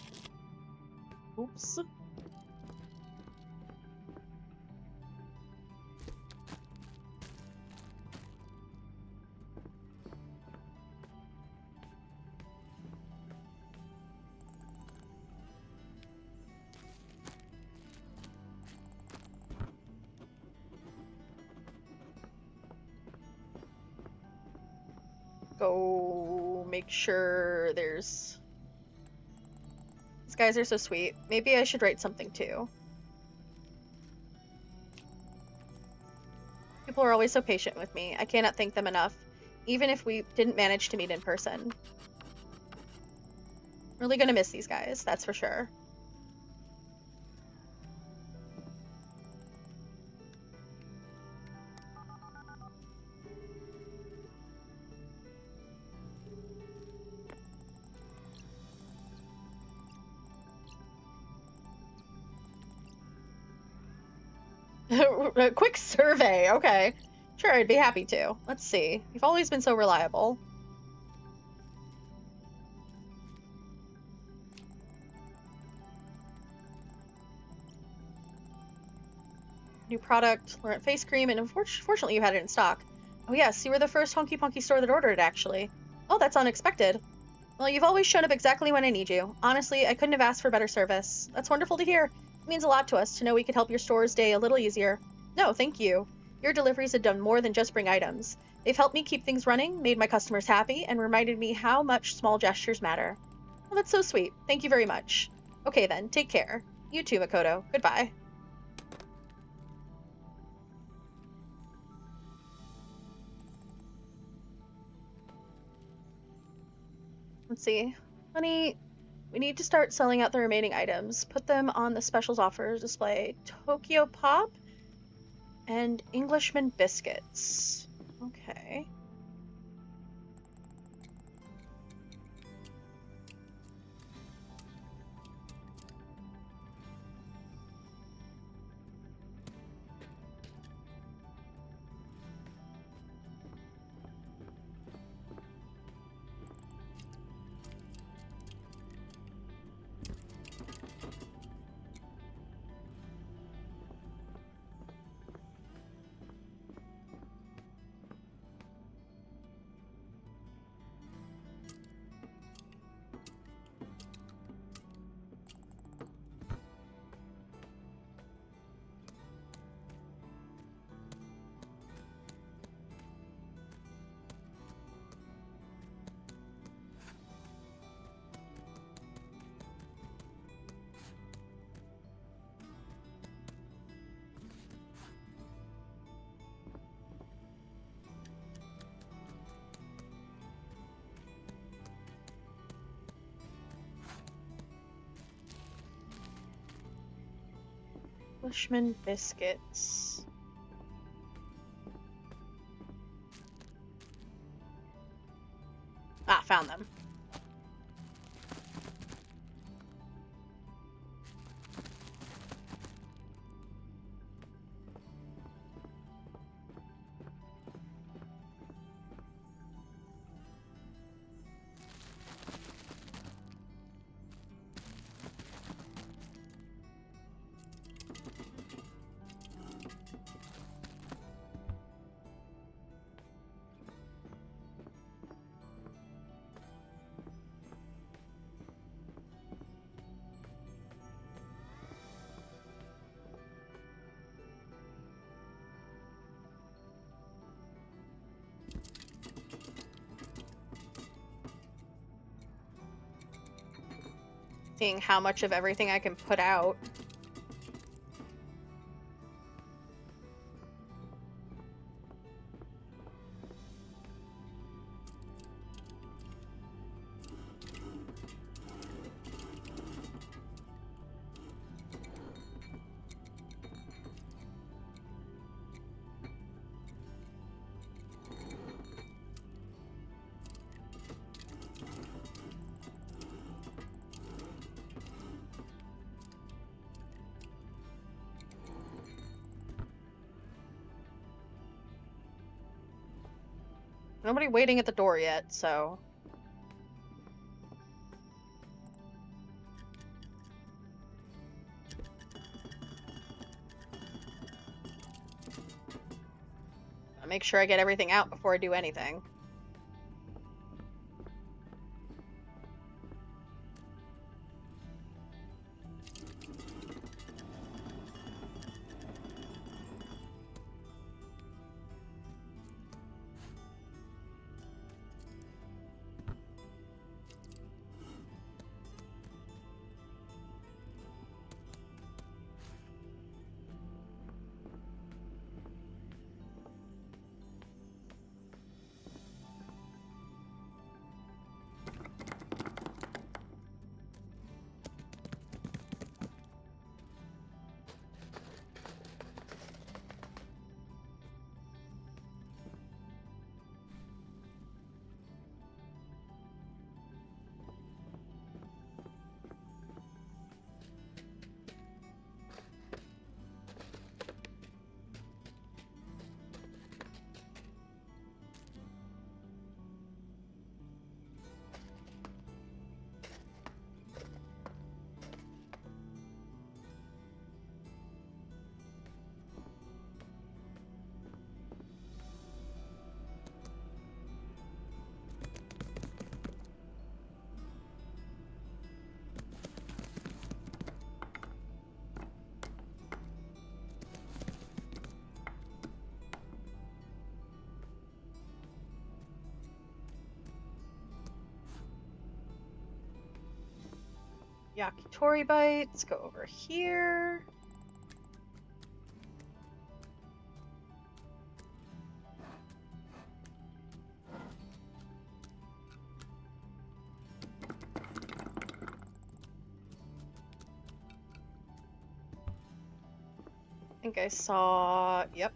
Oops. Go make sure there's... These guys are so sweet. Maybe I should write something too. People are always so patient with me. I cannot thank them enough, even if we didn't manage to meet in person. Really gonna miss these guys, that's for sure. A quick survey, okay. Sure, I'd be happy to. Let's see. You've always been so reliable. New product, Laurent face cream, and unfortunately you had it in stock. Oh yes, you were the first Honky Ponky store that ordered it, actually. Oh, that's unexpected. Well, you've always shown up exactly when I need you. Honestly, I couldn't have asked for better service. That's wonderful to hear. It means a lot to us to know we could help your store's day a little easier. No, thank you. Your deliveries have done more than just bring items. They've helped me keep things running, made my customers happy, and reminded me how much small gestures matter. Oh, that's so sweet. Thank you very much. Okay then, take care. You too, Makoto. Goodbye. Let's see. Honey, we need to start selling out the remaining items. Put them on the specials offers display. Tokyo Pop and Englishman biscuits. Okay. Englishman biscuits. Ah, found them. Seeing how much of everything I can put out. Nobody waiting at the door yet, so... I'll make sure I get everything out before I do anything. Yakitori bites, go over here. I think I saw, yep.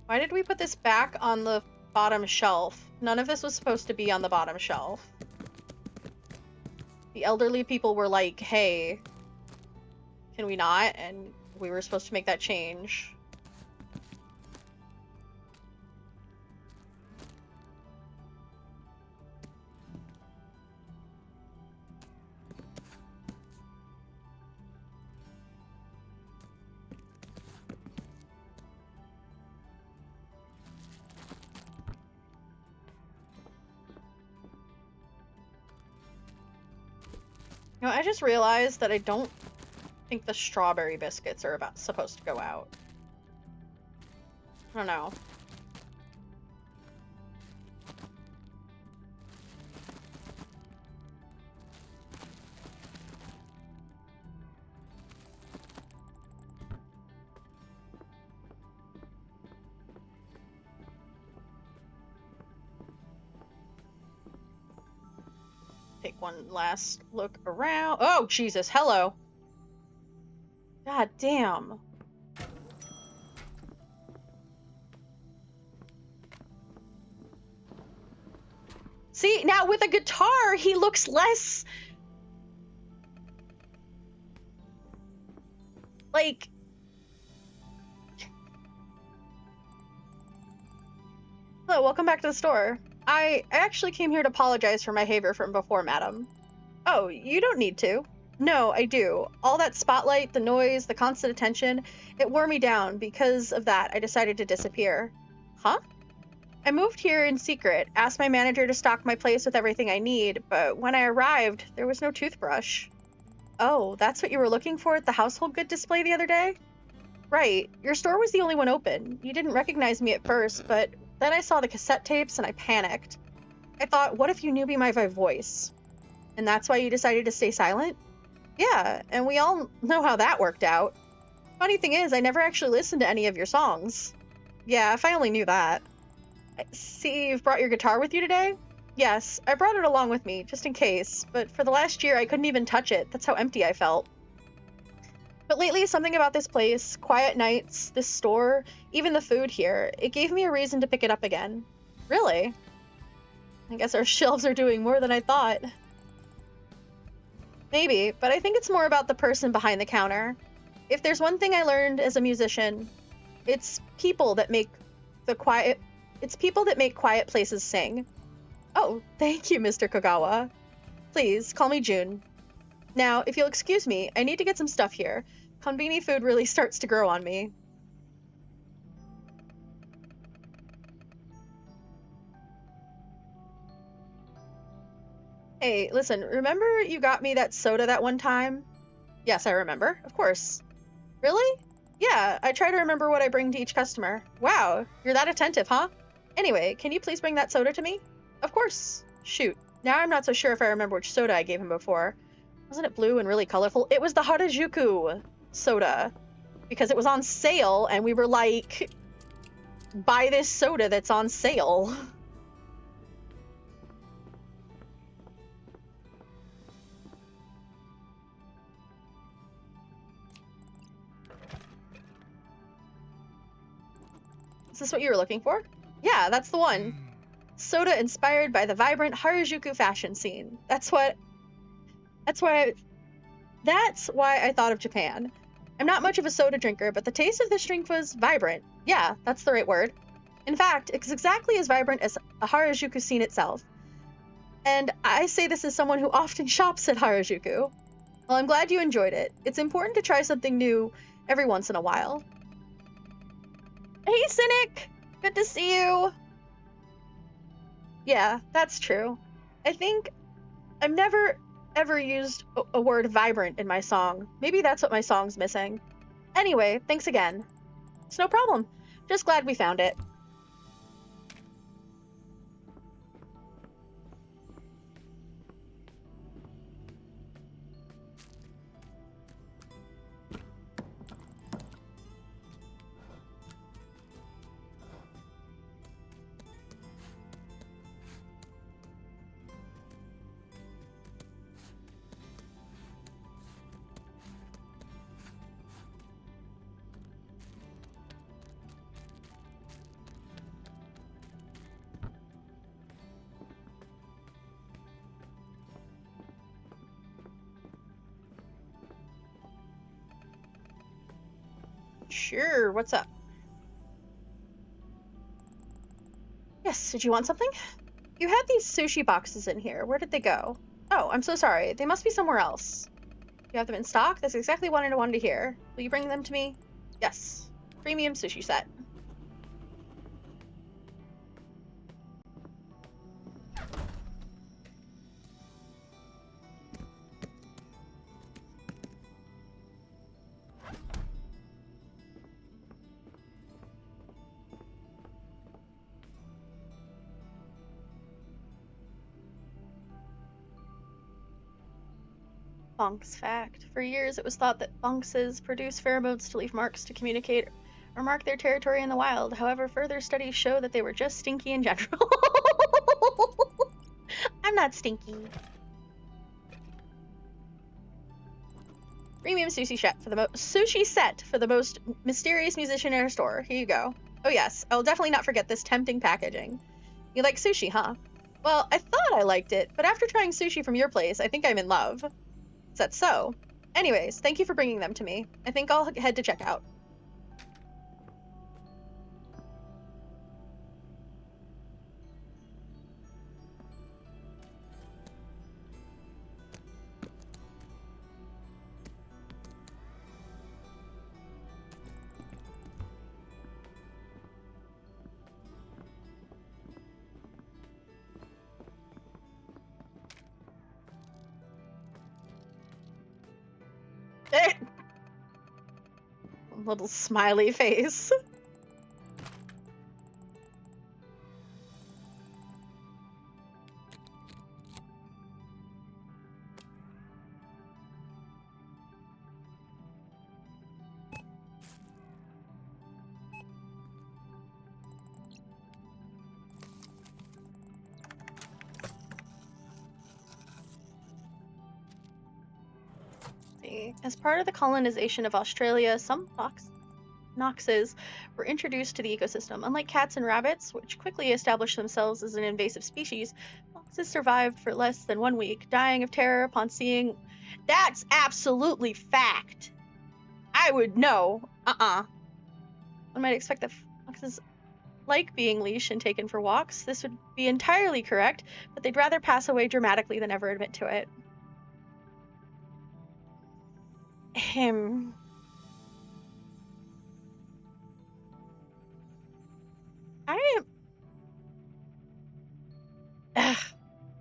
Why did we put this back on the bottom shelf? None of this was supposed to be on the bottom shelf. The elderly people were like, hey, can we not? And we were supposed to make that change. You know, I just realized that I don't think the strawberry biscuits are supposed to go out. I don't know. Take one last look around. Oh, Jesus, hello. God damn. See, now with a guitar, he looks less... like... Hello, welcome back to the store. I actually came here to apologize for my behavior from before, madam. Oh, you don't need to. No, I do. All that spotlight, the noise, the constant attention, it wore me down. Because of that, I decided to disappear. Huh? I moved here in secret, asked my manager to stock my place with everything I need, but when I arrived, there was no toothbrush. Oh, that's what you were looking for at the household good display the other day? Right. Your store was the only one open. You didn't recognize me at first, but then I saw the cassette tapes and I panicked. I thought, what if you knew me by my voice? And that's why you decided to stay silent? Yeah, and we all know how that worked out. Funny thing is, I never actually listened to any of your songs. Yeah, if I only knew that. I see you've brought your guitar with you today? Yes, I brought it along with me, just in case, but for the last year I couldn't even touch it. That's how empty I felt. But lately, something about this place, quiet nights, this store, even the food here, it gave me a reason to pick it up again. Really? I guess our shelves are doing more than I thought. Maybe, but I think it's more about the person behind the counter. If there's one thing I learned as a musician, it's people that make quiet places sing. Oh, thank you, Mr. Kogawa. Please, call me June. Now, if you'll excuse me, I need to get some stuff here. Konbini food really starts to grow on me. Hey, listen, remember you got me that soda that one time? Yes, I remember. Of course. Really? Yeah, I try to remember what I bring to each customer. Wow, you're that attentive, huh? Anyway, can you please bring that soda to me? Of course. Shoot, now I'm not so sure if I remember which soda I gave him before. Wasn't it blue and really colorful? It was the Harajuku soda. Because it was on sale, and we were like, buy this soda that's on sale. Is this what you were looking for? Yeah, that's the one. Soda inspired by the vibrant Harajuku fashion scene. That's why I thought of Japan. I'm not much of a soda drinker, but the taste of this drink was vibrant. Yeah, that's the right word. In fact, it's exactly as vibrant as a Harajuku scene itself. And I say this as someone who often shops at Harajuku. Well, I'm glad you enjoyed it. It's important to try something new every once in a while. Hey, Cynic! Good to see you! Yeah, that's true. I think I've never ever used a word vibrant in my song. Maybe that's what my song's missing. Anyway, thanks again. It's no problem. Just glad we found it. Sure, what's up? Yes, did you want something? You had these sushi boxes in here. Where did they go? Oh, I'm so sorry. They must be somewhere else. You have them in stock? That's exactly what I wanted to hear. Will you bring them to me? Yes. Premium sushi set. Bunks fact. For years, it was thought that bunkses produce pheromones to leave marks to communicate or mark their territory in the wild. However, further studies show that they were just stinky in general. I'm not stinky. Premium sushi set for the most mysterious musician in our store. Here you go. Oh yes, I will definitely not forget this tempting packaging. You like sushi, huh? Well, I thought I liked it, but after trying sushi from your place, I think I'm in love. Is that so? Anyways, thank you for bringing them to me. I think I'll head to checkout. Little smiley face. KONBINI. As part of the colonization of Australia, some noxes were introduced to the ecosystem. Unlike cats and rabbits, which quickly established themselves as an invasive species, foxes survived for less than 1 week, dying of terror upon seeing... That's absolutely fact! I would know. One might expect that foxes like being leashed and taken for walks. This would be entirely correct, but they'd rather pass away dramatically than ever admit to it.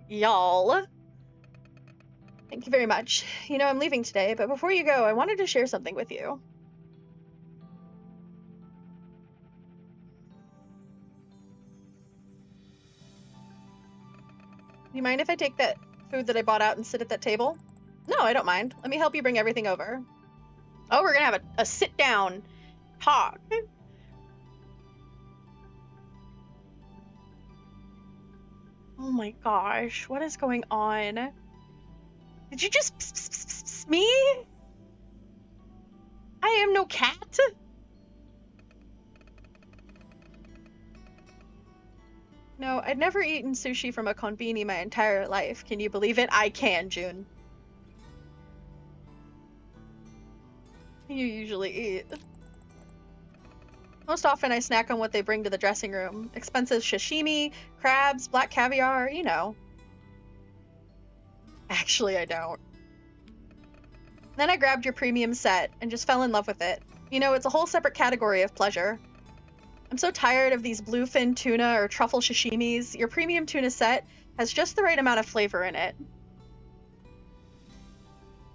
Y'all. Thank you very much. You know, I'm leaving today, but before you go, I wanted to share something with you. Do you mind if I take that food that I bought out and sit at that table? No, I don't mind. Let me help you bring everything over. Oh, we're gonna have a sit-down talk. Oh my gosh, what is going on? Did you just pss me? I am no cat. No, I'd never eaten sushi from a konbini my entire life. Can you believe it? I can, June. You usually eat. Most often I snack on what they bring to the dressing room. Expensive sashimi, crabs, black caviar, you know. Actually, I don't. Then I grabbed your premium set and just fell in love with it. You know, it's a whole separate category of pleasure. I'm so tired of these bluefin tuna or truffle sashimis. Your premium tuna set has just the right amount of flavor in it.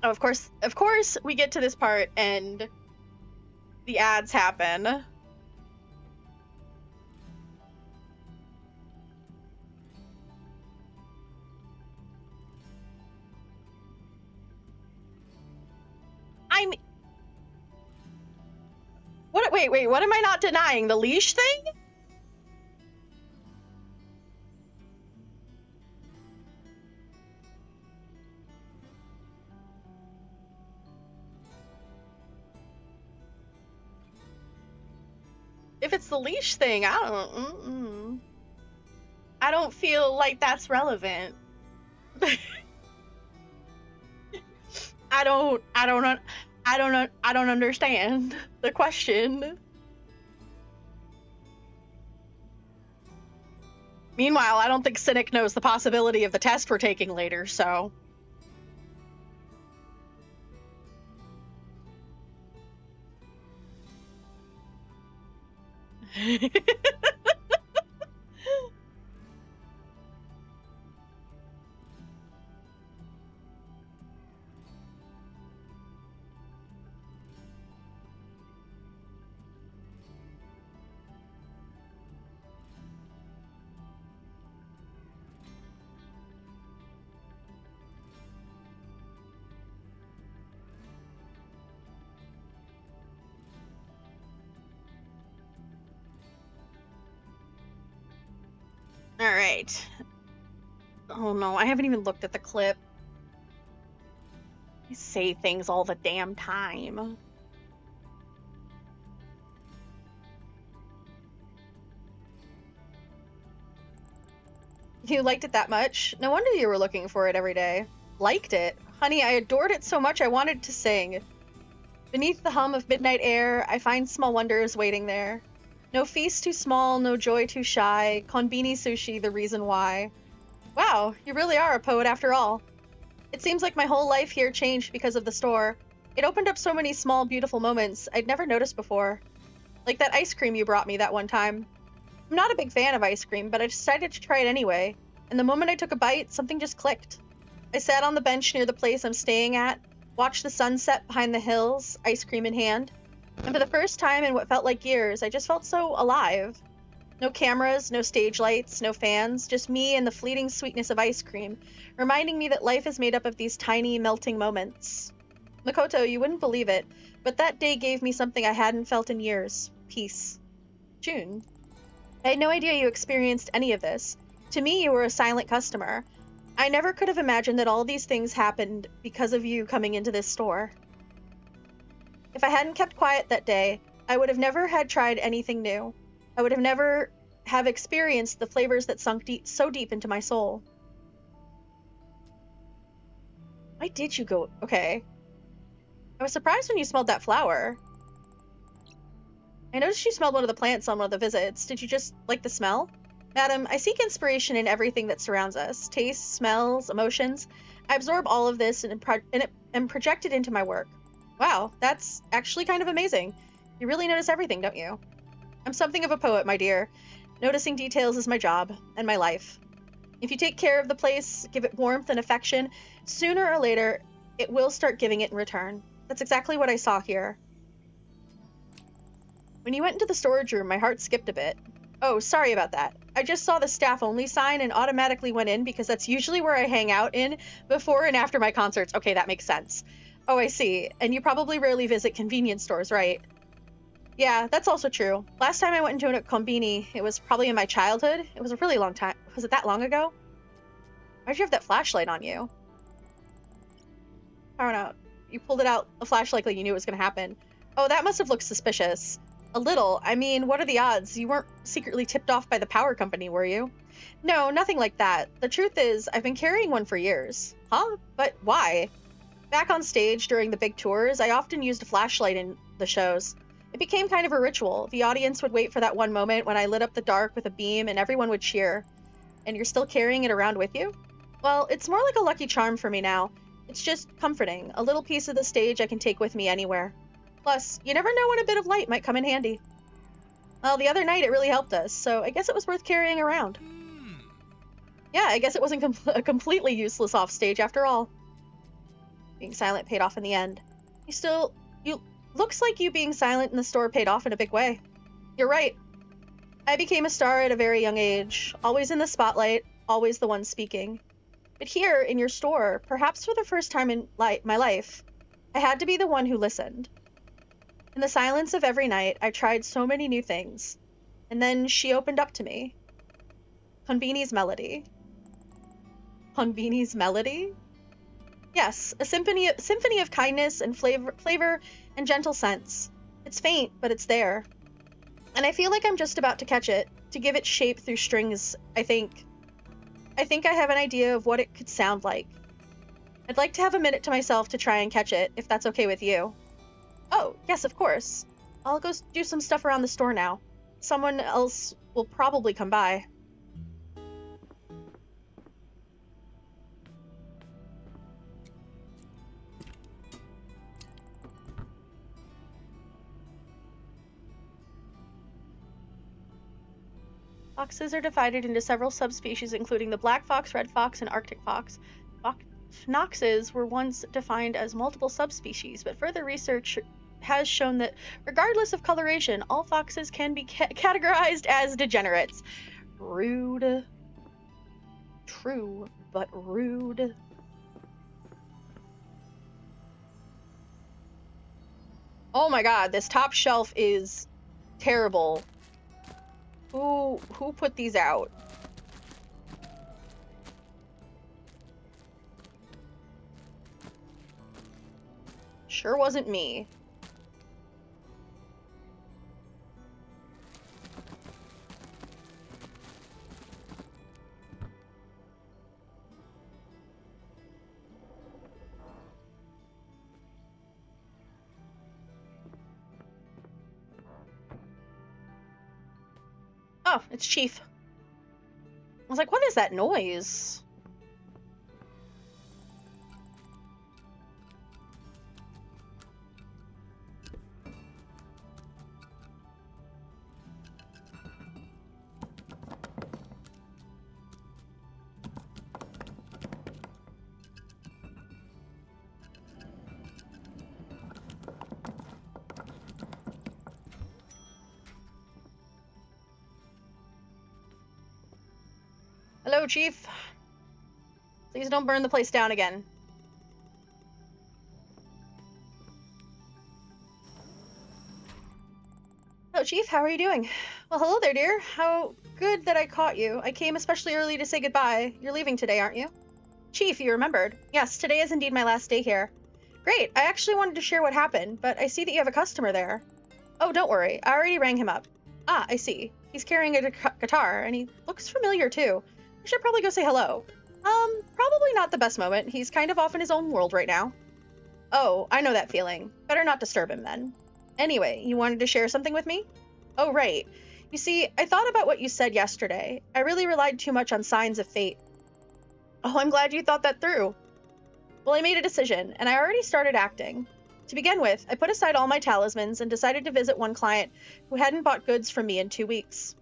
Oh, of course, we get to this part and the ads happen. Wait, what am I not denying? The leash thing? If it's the leash thing, I don't feel like that's relevant. I don't understand the question. Meanwhile, I don't think Cynic knows the possibility of the test we're taking later, so... Alright. Oh no, I haven't even looked at the clip. I say things all the damn time. You liked it that much? No wonder you were looking for it every day. Liked it? Honey, I adored it so much I wanted to sing. Beneath the hum of midnight air, I find small wonders waiting there. No feast too small, no joy too shy. Konbini sushi, the reason why. Wow, you really are a poet after all. It seems like my whole life here changed because of the store. It opened up so many small, beautiful moments I'd never noticed before. Like that ice cream you brought me that one time. I'm not a big fan of ice cream, but I decided to try it anyway. And the moment I took a bite, something just clicked. I sat on the bench near the place I'm staying at, watched the sunset behind the hills, ice cream in hand. And for the first time in what felt like years, I just felt so alive. No cameras, no stage lights, no fans, just me and the fleeting sweetness of ice cream, reminding me that life is made up of these tiny, melting moments. Makoto, you wouldn't believe it, but that day gave me something I hadn't felt in years. Peace. June. I had no idea you experienced any of this. To me, you were a silent customer. I never could have imagined that all these things happened because of you coming into this store. If I hadn't kept quiet that day, I would have never had tried anything new. I would have never have experienced the flavors that sunk so deep into my soul. Why did you go? Okay. I was surprised when you smelled that flower. I noticed you smelled one of the plants on one of the visits. Did you just like the smell? Madam, I seek inspiration in everything that surrounds us. Tastes, smells, emotions. I absorb all of this and project it into my work. Wow, that's actually kind of amazing. You really notice everything, don't you? I'm something of a poet, my dear. Noticing details is my job and my life. If you take care of the place, give it warmth and affection, sooner or later, it will start giving it in return. That's exactly what I saw here. When you went into the storage room, my heart skipped a bit. Oh, sorry about that. I just saw the staff only sign and automatically went in because that's usually where I hang out in before and after my concerts. Okay, that makes sense. Oh, I see. And you probably rarely visit convenience stores, right? Yeah, that's also true. Last time I went into a KONBINI, it was probably in my childhood. It was a really long time. Was it that long ago? Why'd you have that flashlight on you? I don't know. You pulled it out, a flashlight, like you knew it was going to happen. Oh, that must have looked suspicious. A little. I mean, what are the odds? You weren't secretly tipped off by the power company, were you? No, nothing like that. The truth is, I've been carrying one for years. Huh? But why? Back on stage during the big tours, I often used a flashlight in the shows. It became kind of a ritual. The audience would wait for that one moment when I lit up the dark with a beam and everyone would cheer. And you're still carrying it around with you? Well, it's more like a lucky charm for me now. It's just comforting, a little piece of the stage I can take with me anywhere. Plus, you never know when a bit of light might come in handy. Well, the other night it really helped us, so I guess it was worth carrying around. Yeah, I guess it wasn't a completely useless off stage after all. Being silent paid off in the end. Looks like you being silent in the store paid off in a big way. You're right. I became a star at a very young age, always in the spotlight, always the one speaking. But here, in your store, perhaps for the first time in my life, I had to be the one who listened. In the silence of every night, I tried so many new things. And then she opened up to me. KONBINI's melody. KONBINI's melody? Yes, a symphony of kindness and flavor and gentle scents. It's faint, but it's there. And I feel like I'm just about to catch it, to give it shape through strings, I think. I think I have an idea of what it could sound like. I'd like to have a minute to myself to try and catch it, if that's okay with you. Oh, yes, of course. I'll go do some stuff around the store now. Someone else will probably come by. Foxes are divided into several subspecies, including the black fox, red fox, and Arctic fox. Foxes were once defined as multiple subspecies, but further research has shown that regardless of coloration, all foxes can be categorized as degenerates. Rude. True, but rude. Oh my god, this top shelf is terrible. Who put these out? Sure wasn't me. Oh, it's Chief. I was like, what is that noise? Hello, Chief. Please don't burn the place down again. Hello, Chief. How are you doing? Well, hello there, dear. How good that I caught you. I came especially early to say goodbye. You're leaving today, aren't you? Chief, you remembered. Yes, today is indeed my last day here. Great, I actually wanted to share what happened, but I see that you have a customer there. Oh, don't worry, I already rang him up. Ah, I see. He's carrying a guitar, and he looks familiar too. I should probably go say hello. Probably not the best moment. He's kind of off in his own world right now. Oh, I know that feeling. Better not disturb him then. Anyway, you wanted to share something with me? Oh, right. You see, I thought about what you said yesterday. I really relied too much on signs of fate. Oh, I'm glad you thought that through. Well, I made a decision, and I already started acting. To begin with, I put aside all my talismans and decided to visit one client who hadn't bought goods from me in 2 weeks.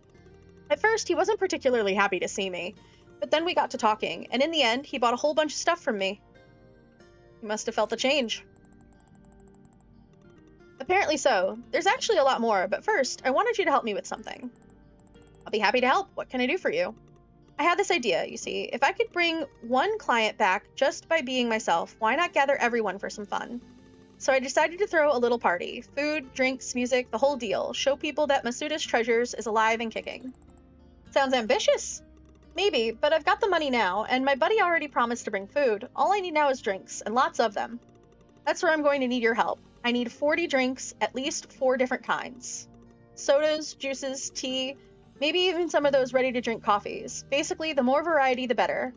At first, he wasn't particularly happy to see me, but then we got to talking, and in the end, he bought a whole bunch of stuff from me. He must have felt the change. Apparently so. There's actually a lot more, but first, I wanted you to help me with something. I'll be happy to help. What can I do for you? I had this idea, you see. If I could bring one client back just by being myself, why not gather everyone for some fun? So I decided to throw a little party. Food, drinks, music, the whole deal. Show people that Masuda's Treasures is alive and kicking. Sounds ambitious. Maybe, but I've got the money now, and my buddy already promised to bring food. All I need now is drinks, and lots of them. That's where I'm going to need your help. I need 40 drinks, at least 4 different kinds. Sodas, juices, tea, maybe even some of those ready-to-drink coffees. Basically, the more variety, the better.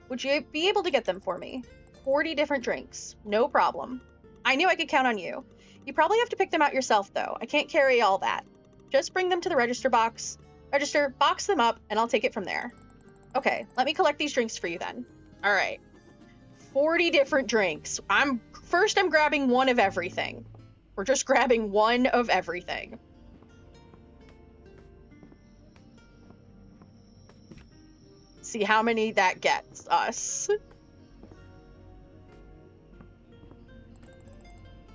Would you be able to get them for me? 40 different drinks. No problem. I knew I could count on you. You probably have to pick them out yourself, though. I can't carry all that. Just bring them to the register, box them up, and I'll take it from there. Okay, let me collect these drinks for you then. All right. 40 different drinks. I'm grabbing one of everything. We're just grabbing one of everything. See how many that gets us.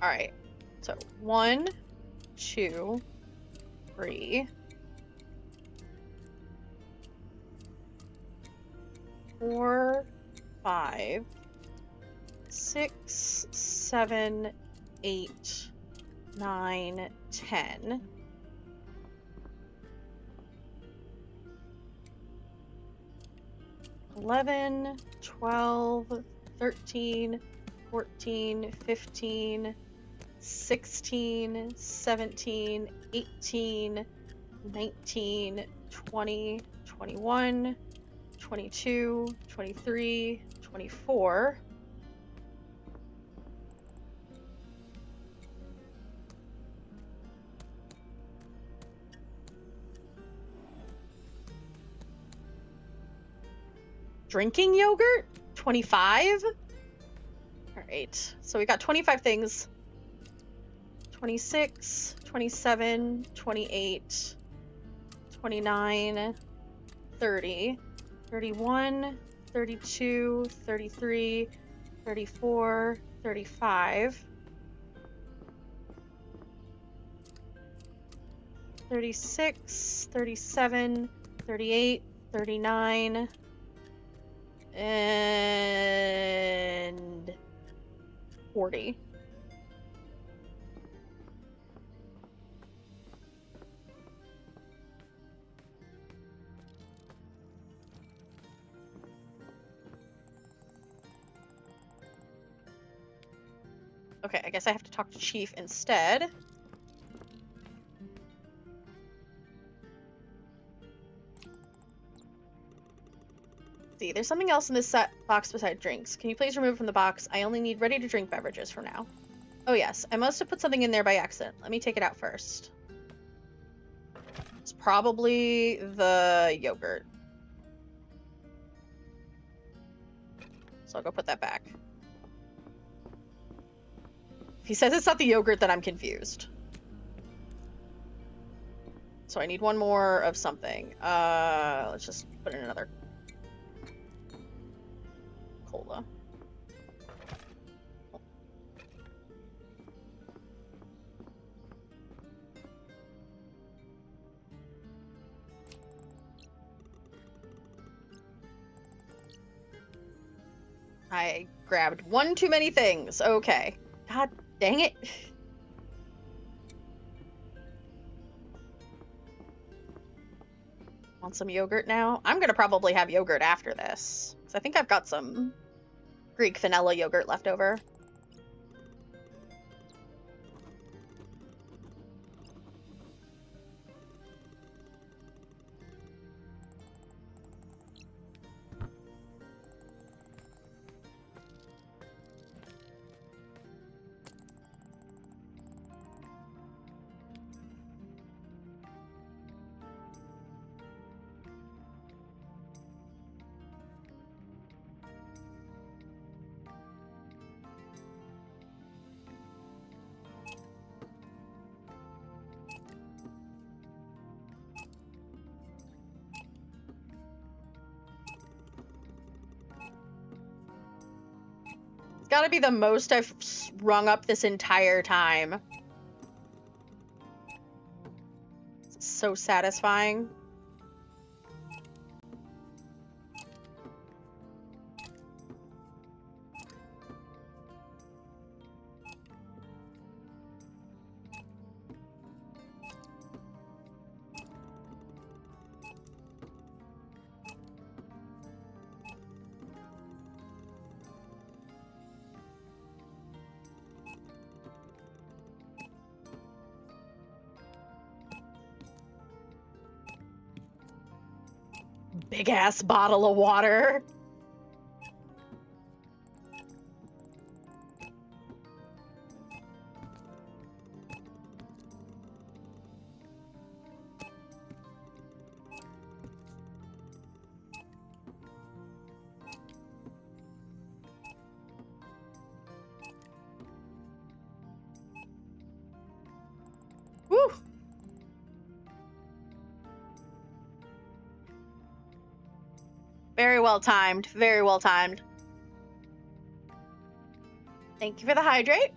All right. So 1, 2, 3, 4, 5, 6, 7, 8, 9, 10. 11, 12, 13, 14, 15, 16, 17, 18, 19, 20, 21, 22, 23, 24. Drinking yogurt? 25? Alright, so we got 25 things. 26, 27, 28, 29, 30, 31, 32, 33, 34, 35, 36, 37, 38, 39, and 40. Okay, I guess I have to talk to Chief instead. See, there's something else in this box besides drinks. Can you please remove it from the box? I only need ready-to-drink beverages for now. Oh yes, I must have put something in there by accident. Let me take it out first. It's probably the yogurt. So I'll go put that back. If he says it's not the yogurt, then I'm confused. So I need one more of something. Let's just put in another cola. I grabbed one too many things. Okay. God dang it. Want some yogurt now? I'm gonna probably have yogurt after this. So I think I've got some Greek vanilla yogurt left over. Gotta be the most I've rung up this entire time. It's so satisfying. Big ass bottle of water. Woo! Very well timed. Very well timed. Thank you for the hydrate.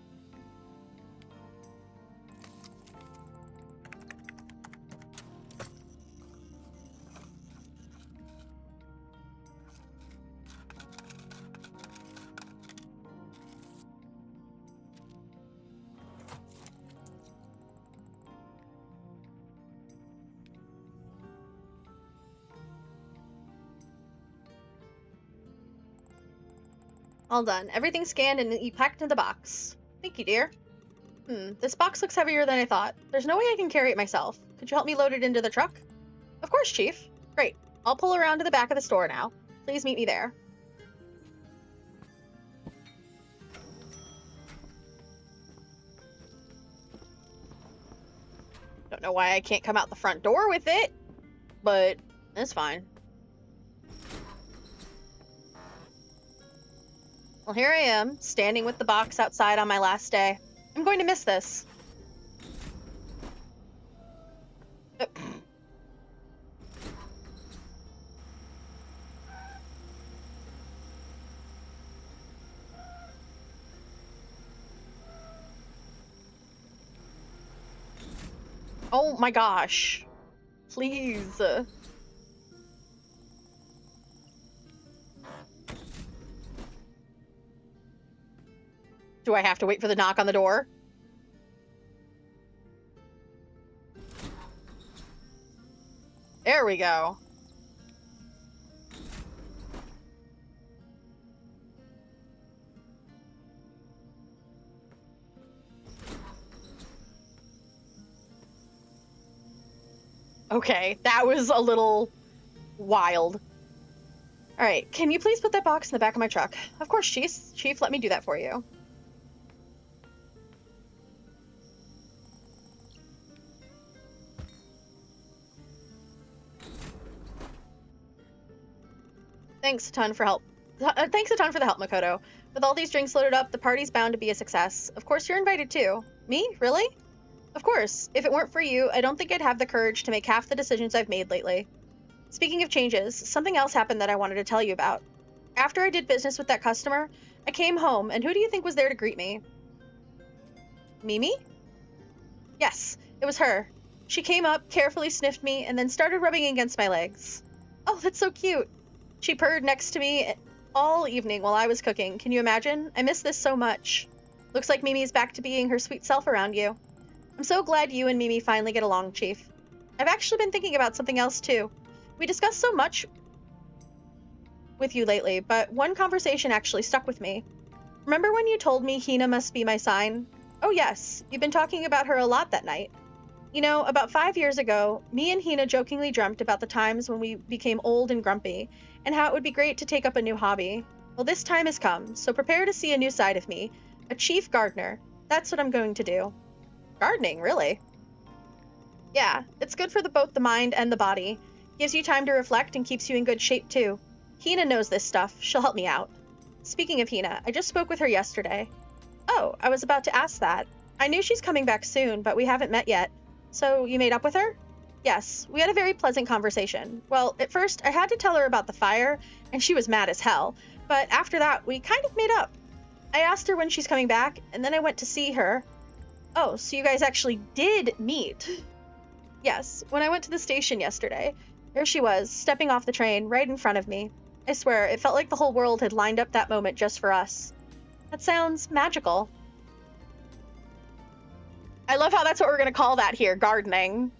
All done. Everything's scanned and you packed in the box. Thank you, dear. This box looks heavier than I thought. There's no way I can carry it myself. Could you help me load it into the truck? Of course, Chief. Great. I'll pull around to the back of the store now. Please meet me there. Don't know why I can't come out the front door with it, but it's fine. Well, here I am, standing with the box outside on my last day. I'm going to miss this. Oh my gosh. Please. Do I have to wait for the knock on the door? There we go. Okay, that was a little wild. All right, can you please put that box in the back of my truck? Of course, Chief. Chief, let me do that for you. Thanks a ton for help. Thanks a ton for the help, Makoto. With all these drinks loaded up, the party's bound to be a success. Of course, you're invited too. Me? Really? Of course. If it weren't for you, I don't think I'd have the courage to make half the decisions I've made lately. Speaking of changes, something else happened that I wanted to tell you about. After I did business with that customer, I came home, and who do you think was there to greet me? Mimi? Yes, it was her. She came up, carefully sniffed me, and then started rubbing against my legs. Oh, that's so cute. She purred next to me all evening while I was cooking. Can you imagine? I miss this so much. Looks like Mimi's back to being her sweet self around you. I'm so glad you and Mimi finally get along, Chief. I've actually been thinking about something else, too. We discussed so much with you lately, but one conversation actually stuck with me. Remember when you told me Hina must be my sign? Oh yes, you've been talking about her a lot that night. You know, about 5 years ago, me and Hina jokingly dreamt about the times when we became old and grumpy, and how it would be great to take up a new hobby. Well, this time has come, so prepare to see a new side of me. A chief gardener. That's what I'm going to do. Gardening, really? Yeah, it's good for both the mind and the body. Gives you time to reflect and keeps you in good shape, too. Hina knows this stuff. She'll help me out. Speaking of Hina, I just spoke with her yesterday. Oh, I was about to ask that. I knew she's coming back soon, but we haven't met yet. So, you made up with her? Yes, we had a very pleasant conversation. Well, at first, I had to tell her about the fire, and she was mad as hell. But after that, we kind of made up. I asked her when she's coming back, and then I went to see her. Oh, so you guys actually did meet? Yes, when I went to the station yesterday. There she was, stepping off the train, right in front of me. I swear, it felt like the whole world had lined up that moment just for us. That sounds magical. I love how that's what we're gonna call that here, gardening.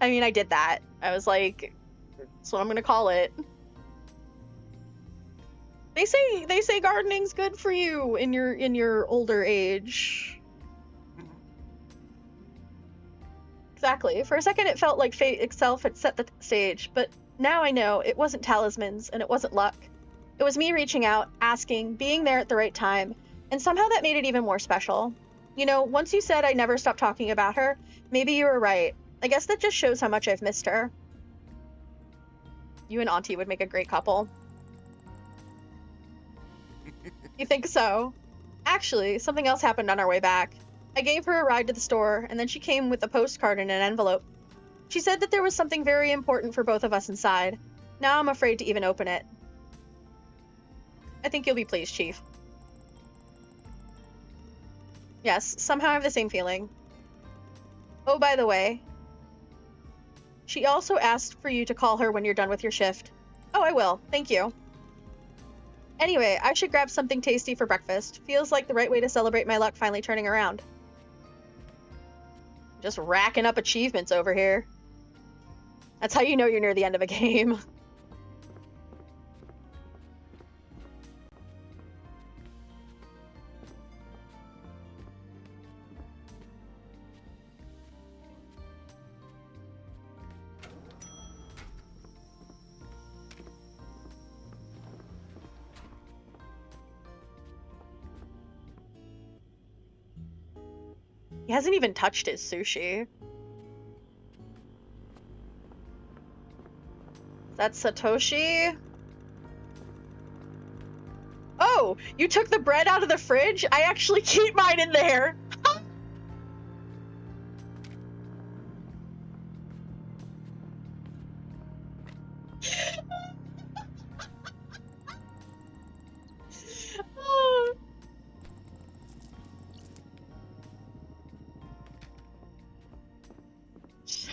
I mean, I did that. I was like, that's what I'm gonna call it. They say gardening's good for you in your older age. Exactly. For a second it felt like fate itself had set the stage, but now I know it wasn't talismans and it wasn't luck. It was me reaching out, asking, being there at the right time, and somehow that made it even more special. You know, once you said I never stopped talking about her, maybe you were right. I guess that just shows how much I've missed her. You and Auntie would make a great couple. You think so? Actually, something else happened on our way back. I gave her a ride to the store, and then she came with a postcard in an envelope. She said that there was something very important for both of us inside. Now I'm afraid to even open it. I think you'll be pleased, Chief. Yes, somehow I have the same feeling. Oh, by the way, she also asked for you to call her when you're done with your shift. Oh, I will. Thank you. Anyway, I should grab something tasty for breakfast. Feels like the right way to celebrate my luck finally turning around. Just racking up achievements over here. That's how you know you're near the end of a game. He hasn't even touched his sushi. That's Satoshi. Oh, you took the bread out of the fridge? I actually keep mine in there.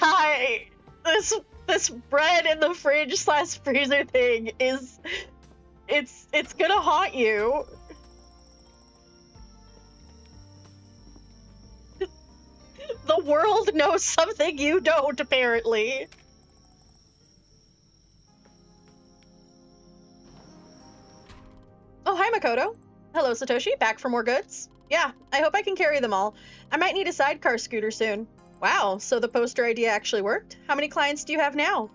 Hi. This bread in the fridge slash freezer thing is it's gonna haunt you. The world knows something you don't, apparently. Oh, hi, Makoto. Hello, Satoshi. Back for more goods? Yeah, I hope I can carry them all. I might need a sidecar scooter soon. Wow, so the poster idea actually worked? How many clients do you have now?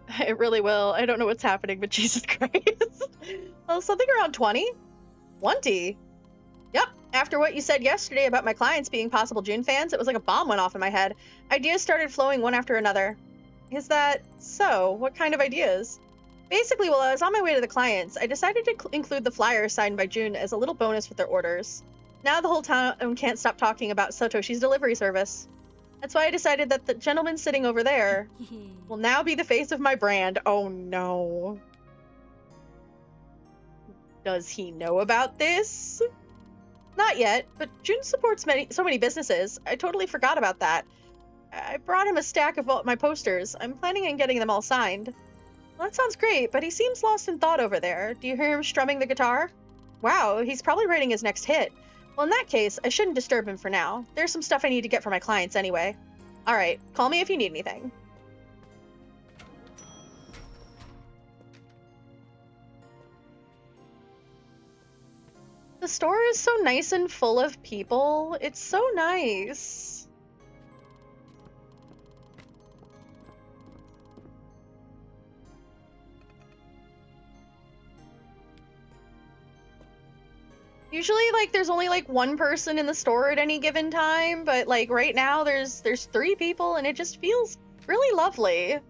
I really will. I don't know what's happening, but Jesus Christ. Well, something around 20? 20? Yep. After what you said yesterday about my clients being possible June fans, it was like a bomb went off in my head. Ideas started flowing one after another. Is that so? What kind of ideas? Basically, while I was on my way to the clients, I decided to include the flyer signed by June as a little bonus with their orders. Now the whole town can't stop talking about Satoshi's delivery service. That's why I decided that the gentleman sitting over there will now be the face of my brand. Oh no. Does he know about this? Not yet, but June supports so many businesses. I totally forgot about that. I brought him a stack of all my posters. I'm planning on getting them all signed. Well, that sounds great, but he seems lost in thought over there. Do you hear him strumming the guitar? Wow, he's probably writing his next hit. Well, in that case, I shouldn't disturb him for now. There's some stuff I need to get for my clients anyway. Alright, call me if you need anything. The store is so nice and full of people. It's so nice. Usually, like, there's only, like, one person in the store at any given time, but, like, right now there's 3 people, and it just feels really lovely. Are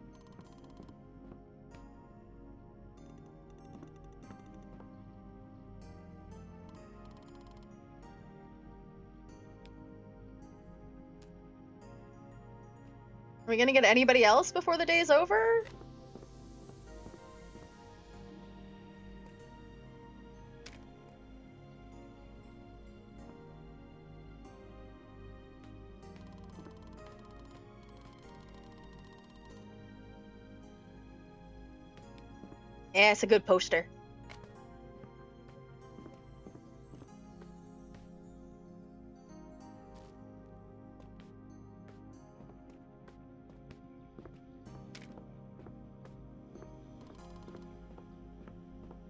we gonna get anybody else before the day's over? Yeah, it's a good poster.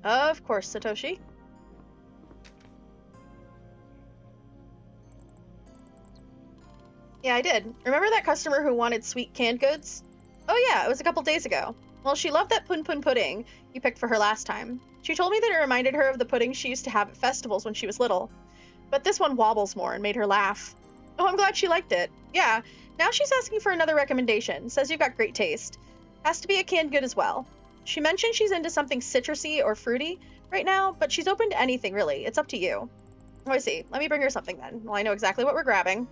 Of course, Satoshi. Yeah, I did. Remember that customer who wanted sweet canned goods? Oh yeah, it was a couple days ago. Well, she loved that pun pun pudding you picked for her last time. She told me that it reminded her of the pudding she used to have at festivals when she was little. But this one wobbles more and made her laugh. Oh, I'm glad she liked it. Yeah, now she's asking for another recommendation. Says you've got great taste. Has to be a canned good as well. She mentioned she's into something citrusy or fruity right now, but she's open to anything really. It's up to you. Oh, I see. Let me bring her something then. Well, I know exactly what we're grabbing.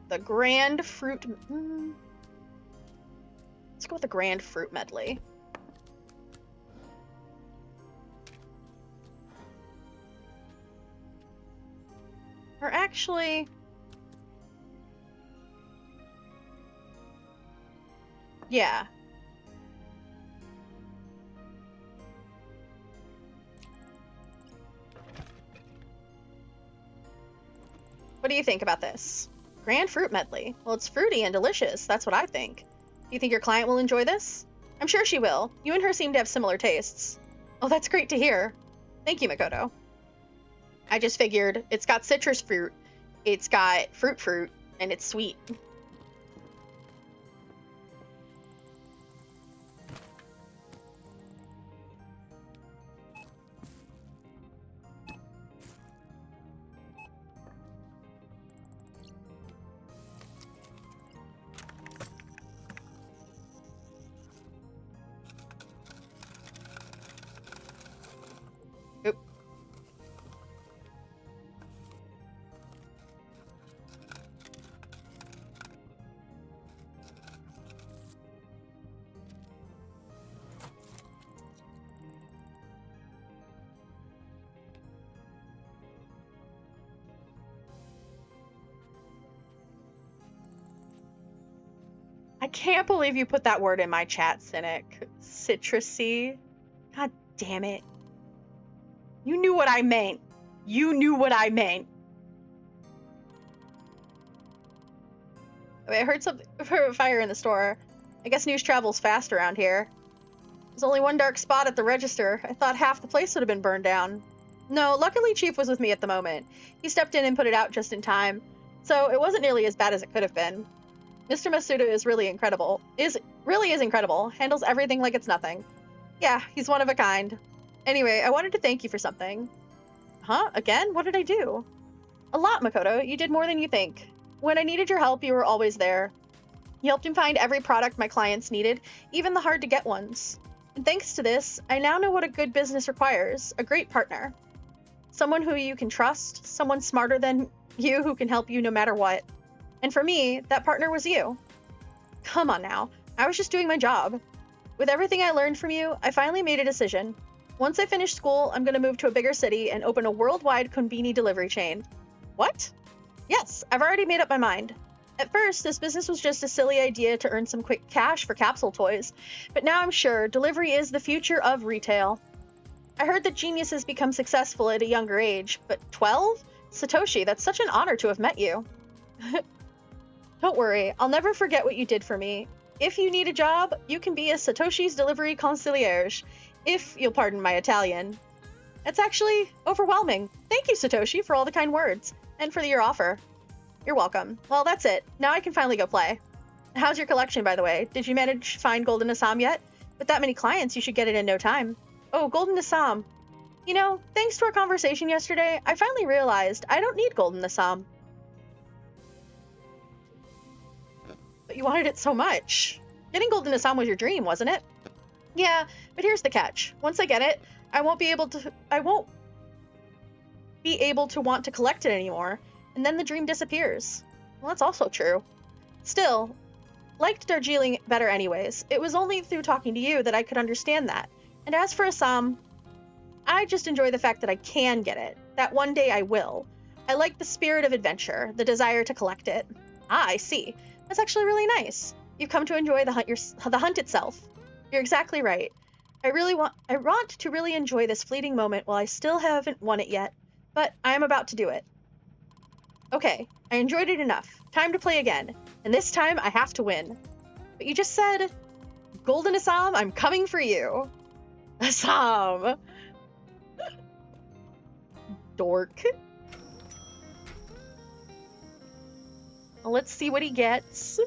The Grand Fruit... Let's go with the Grand Fruit Medley. Or actually... Yeah. What do you think about this? Grand Fruit Medley. Well, it's fruity and delicious. That's what I think. Do you think your client will enjoy this? I'm sure she will. You and her seem to have similar tastes. Oh, that's great to hear. Thank you, Makoto. I just figured it's got citrus fruit, it's got fruit, and it's sweet. I can't believe you put that word in my chat, Cynic. Citrusy. God damn it. You knew what I meant. You knew what I meant. I heard something fire in the store. I guess news travels fast around here. There's only one dark spot at the register. I thought half the place would have been burned down. No, luckily Chief was with me at the moment. He stepped in and put it out just in time. So it wasn't nearly as bad as it could have been. Mr. Masuda is really incredible. Really is incredible. Handles everything like it's nothing. Yeah, he's one of a kind. Anyway, I wanted to thank you for something. Huh? Again? What did I do? A lot, Makoto. You did more than you think. When I needed your help, you were always there. You helped me find every product my clients needed, even the hard-to-get ones. And thanks to this, I now know what a good business requires. A great partner. Someone who you can trust. Someone smarter than you who can help you no matter what. And for me, that partner was you. Come on now. I was just doing my job. With everything I learned from you, I finally made a decision. Once I finish school, I'm going to move to a bigger city and open a worldwide KONBINI delivery chain. What? Yes, I've already made up my mind. At first, this business was just a silly idea to earn some quick cash for capsule toys, but now I'm sure delivery is the future of retail. I heard that geniuses become successful at a younger age, but 12? Satoshi, that's such an honor to have met you. Don't worry, I'll never forget what you did for me. If you need a job, you can be a Satoshi's delivery concierge, if you'll pardon my Italian. It's actually overwhelming. Thank you, Satoshi, for all the kind words, and for your offer. You're welcome. Well, that's it. Now I can finally go play. How's your collection, by the way? Did you manage to find Golden Assam yet? With that many clients, you should get it in no time. Oh, Golden Assam. You know, thanks to our conversation yesterday, I finally realized I don't need Golden Assam. But you wanted it so much. Getting Golden Assam was your dream, wasn't it? Yeah, but here's the catch. Once I get it, I won't be able to want to collect it anymore, and then the dream disappears. Well, that's also true. Still, liked Darjeeling better anyways. It was only through talking to you that I could understand that. And as for Assam, I just enjoy the fact that I can get it. That one day I will. I like the spirit of adventure, the desire to collect it. Ah, I see. That's actually really nice. You've come to enjoy the hunt itself. You're exactly right. I want to really enjoy this fleeting moment while I still haven't won it yet, but I am about to do it. Okay, I enjoyed it enough. Time to play again, and this time I have to win. But you just said, Golden Assam, I'm coming for you. Assam. Dork. Let's see what he gets.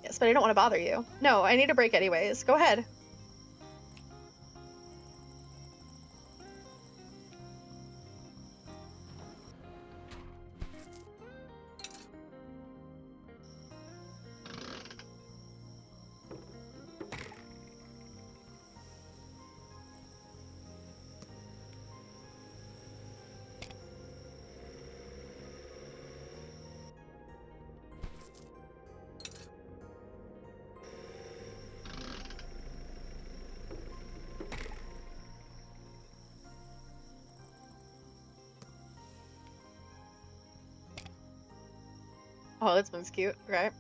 Yes, but I don't want to bother you. No, I need a break anyways. Go ahead. Oh, this one's cute, right?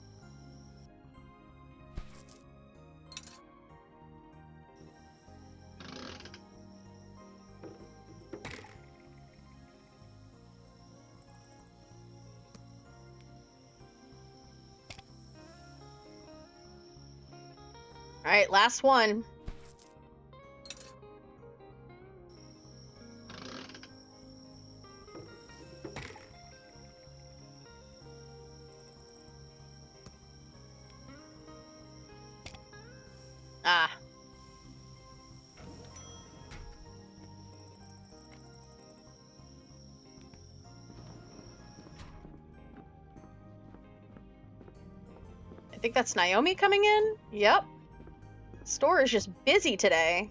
All right, last one. Ah. I think that's Naomi coming in? Yep. Store is just busy today.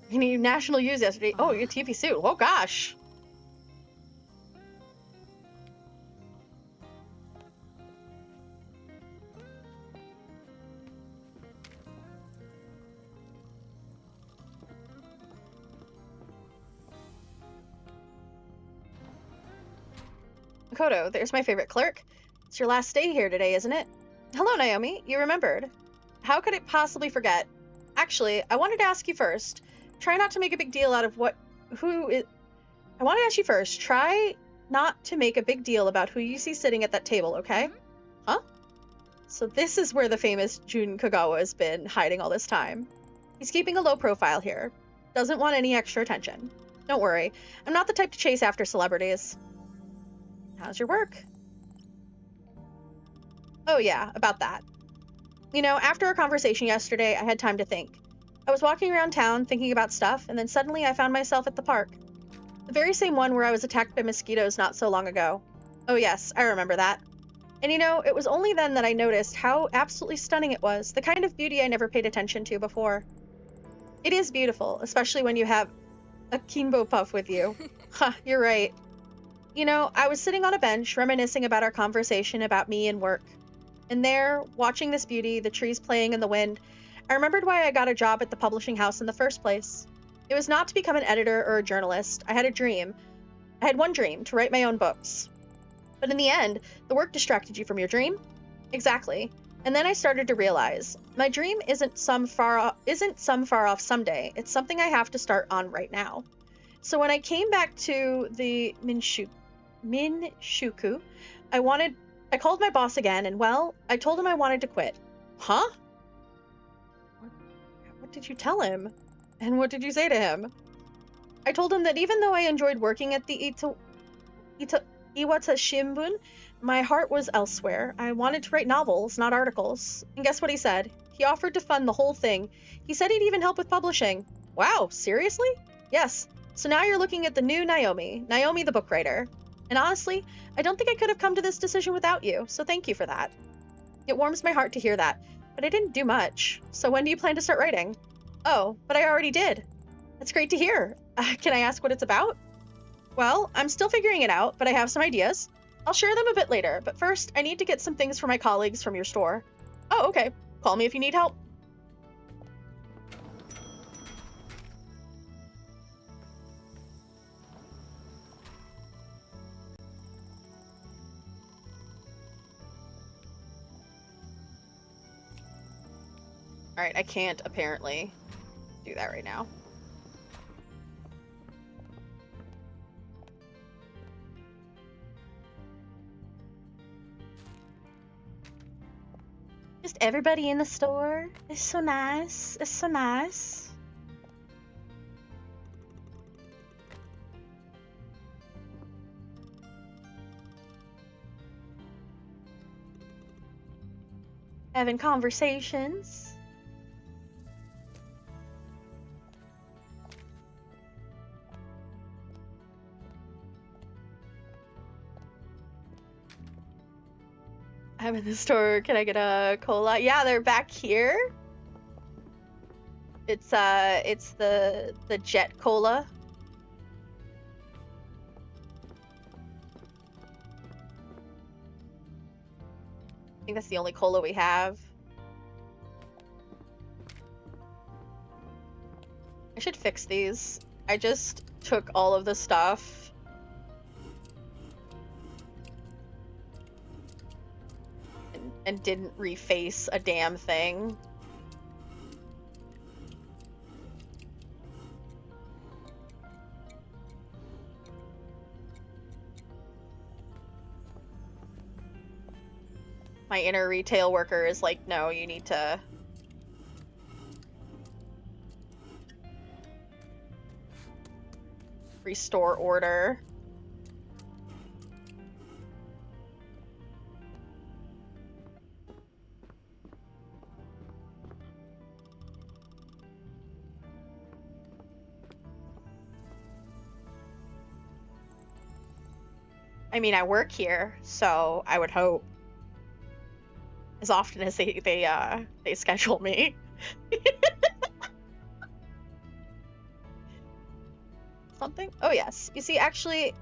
You need national use yesterday. Oh, your TV suit. Oh gosh. Makoto, there's my favorite clerk. It's your last day here today, isn't it? Hello, Naomi. You remembered. How could I possibly forget? Actually, I wanted to ask you first. Try not to make a big deal out of I want to ask you first. Try not to make a big deal about who you see sitting at that table, okay? Huh? So this is where the famous Jun Kagawa has been hiding all this time. He's keeping a low profile here. Doesn't want any extra attention. Don't worry. I'm not the type to chase after celebrities. How's your work? Oh yeah, about that. You know, after our conversation yesterday, I had time to think. I was walking around town thinking about stuff, and then suddenly I found myself at the park. The very same one where I was attacked by mosquitoes not so long ago. Oh yes, I remember that. And you know, it was only then that I noticed how absolutely stunning it was, the kind of beauty I never paid attention to before. It is beautiful, especially when you have a Kinbo puff with you. Ha, you're right. You know, I was sitting on a bench reminiscing about our conversation about me and work. And there, watching this beauty, the trees playing in the wind, I remembered why I got a job at the publishing house in the first place. It was not to become an editor or a journalist. I had a dream. I had one dream, to write my own books. But in the end, the work distracted you from your dream? Exactly. And then I started to realize, my dream isn't some far off someday. It's something I have to start on right now. So when I came back to the Minshuku, I called my boss again, and well, I told him I wanted to quit. Huh? What did you tell him? And what did you say to him? I told him that even though I enjoyed working at the Iwata Shimbun, my heart was elsewhere. I wanted to write novels, not articles. And guess what he said? He offered to fund the whole thing. He said he'd even help with publishing. Wow, seriously? Yes. So now you're looking at the new Naomi the book writer. And honestly, I don't think I could have come to this decision without you, so thank you for that. It warms my heart to hear that, but I didn't do much. So when do you plan to start writing? Oh, but I already did. That's great to hear. Can I ask what it's about? Well, I'm still figuring it out, but I have some ideas. I'll share them a bit later, but first, I need to get some things for my colleagues from your store. Oh, okay. Call me if you need help. Alright, I can't apparently do that right now. Just everybody in the store. It's so nice. It's so nice. Having conversations. I'm in the store. Can I get a cola? Yeah, they're back here. It's the Jet Cola. I think that's the only cola we have. I should fix these. I just took all of the stuff. And didn't reface a damn thing. My inner retail worker is like, no, you need to... restore order. I mean, I work here, so I would hope as often as they schedule me. Something? Oh yes. You see, actually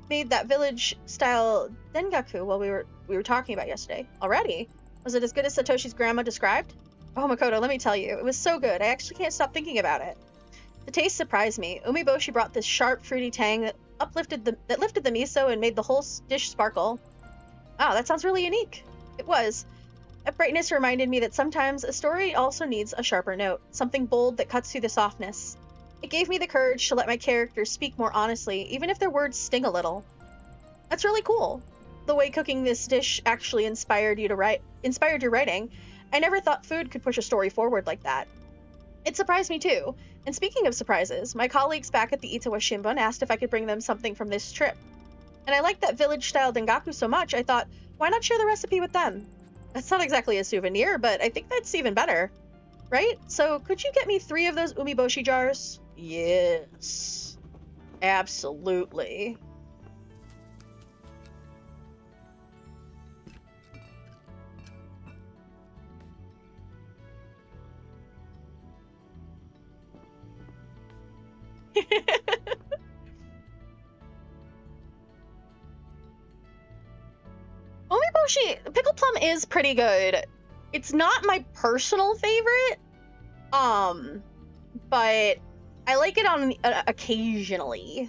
made that village style dengaku while we were talking about yesterday. Already? Was it as good as Satoshi's grandma described? Oh, Makoto, let me tell you, it was so good. I actually can't stop thinking about it. The taste surprised me. Umeboshi brought this sharp, fruity tang that lifted the miso and made the whole dish sparkle. Wow, that sounds really unique. It was. That brightness reminded me that sometimes a story also needs a sharper note, something bold that cuts through the softness. It gave me the courage to let my characters speak more honestly, even if their words sting a little. That's really cool. The way cooking this dish actually inspired your writing. I never thought food could push a story forward like that. It surprised me too. And speaking of surprises, my colleagues back at the Itawa Shimbun asked if I could bring them something from this trip. And I liked that village-style dengaku so much, I thought, why not share the recipe with them? That's not exactly a souvenir, but I think that's even better. Right? So could you get me 3 of those umeboshi jars? Yes. Absolutely. Umeboshi, pickled plum is pretty good. It's not my personal favorite, but I like it on occasionally.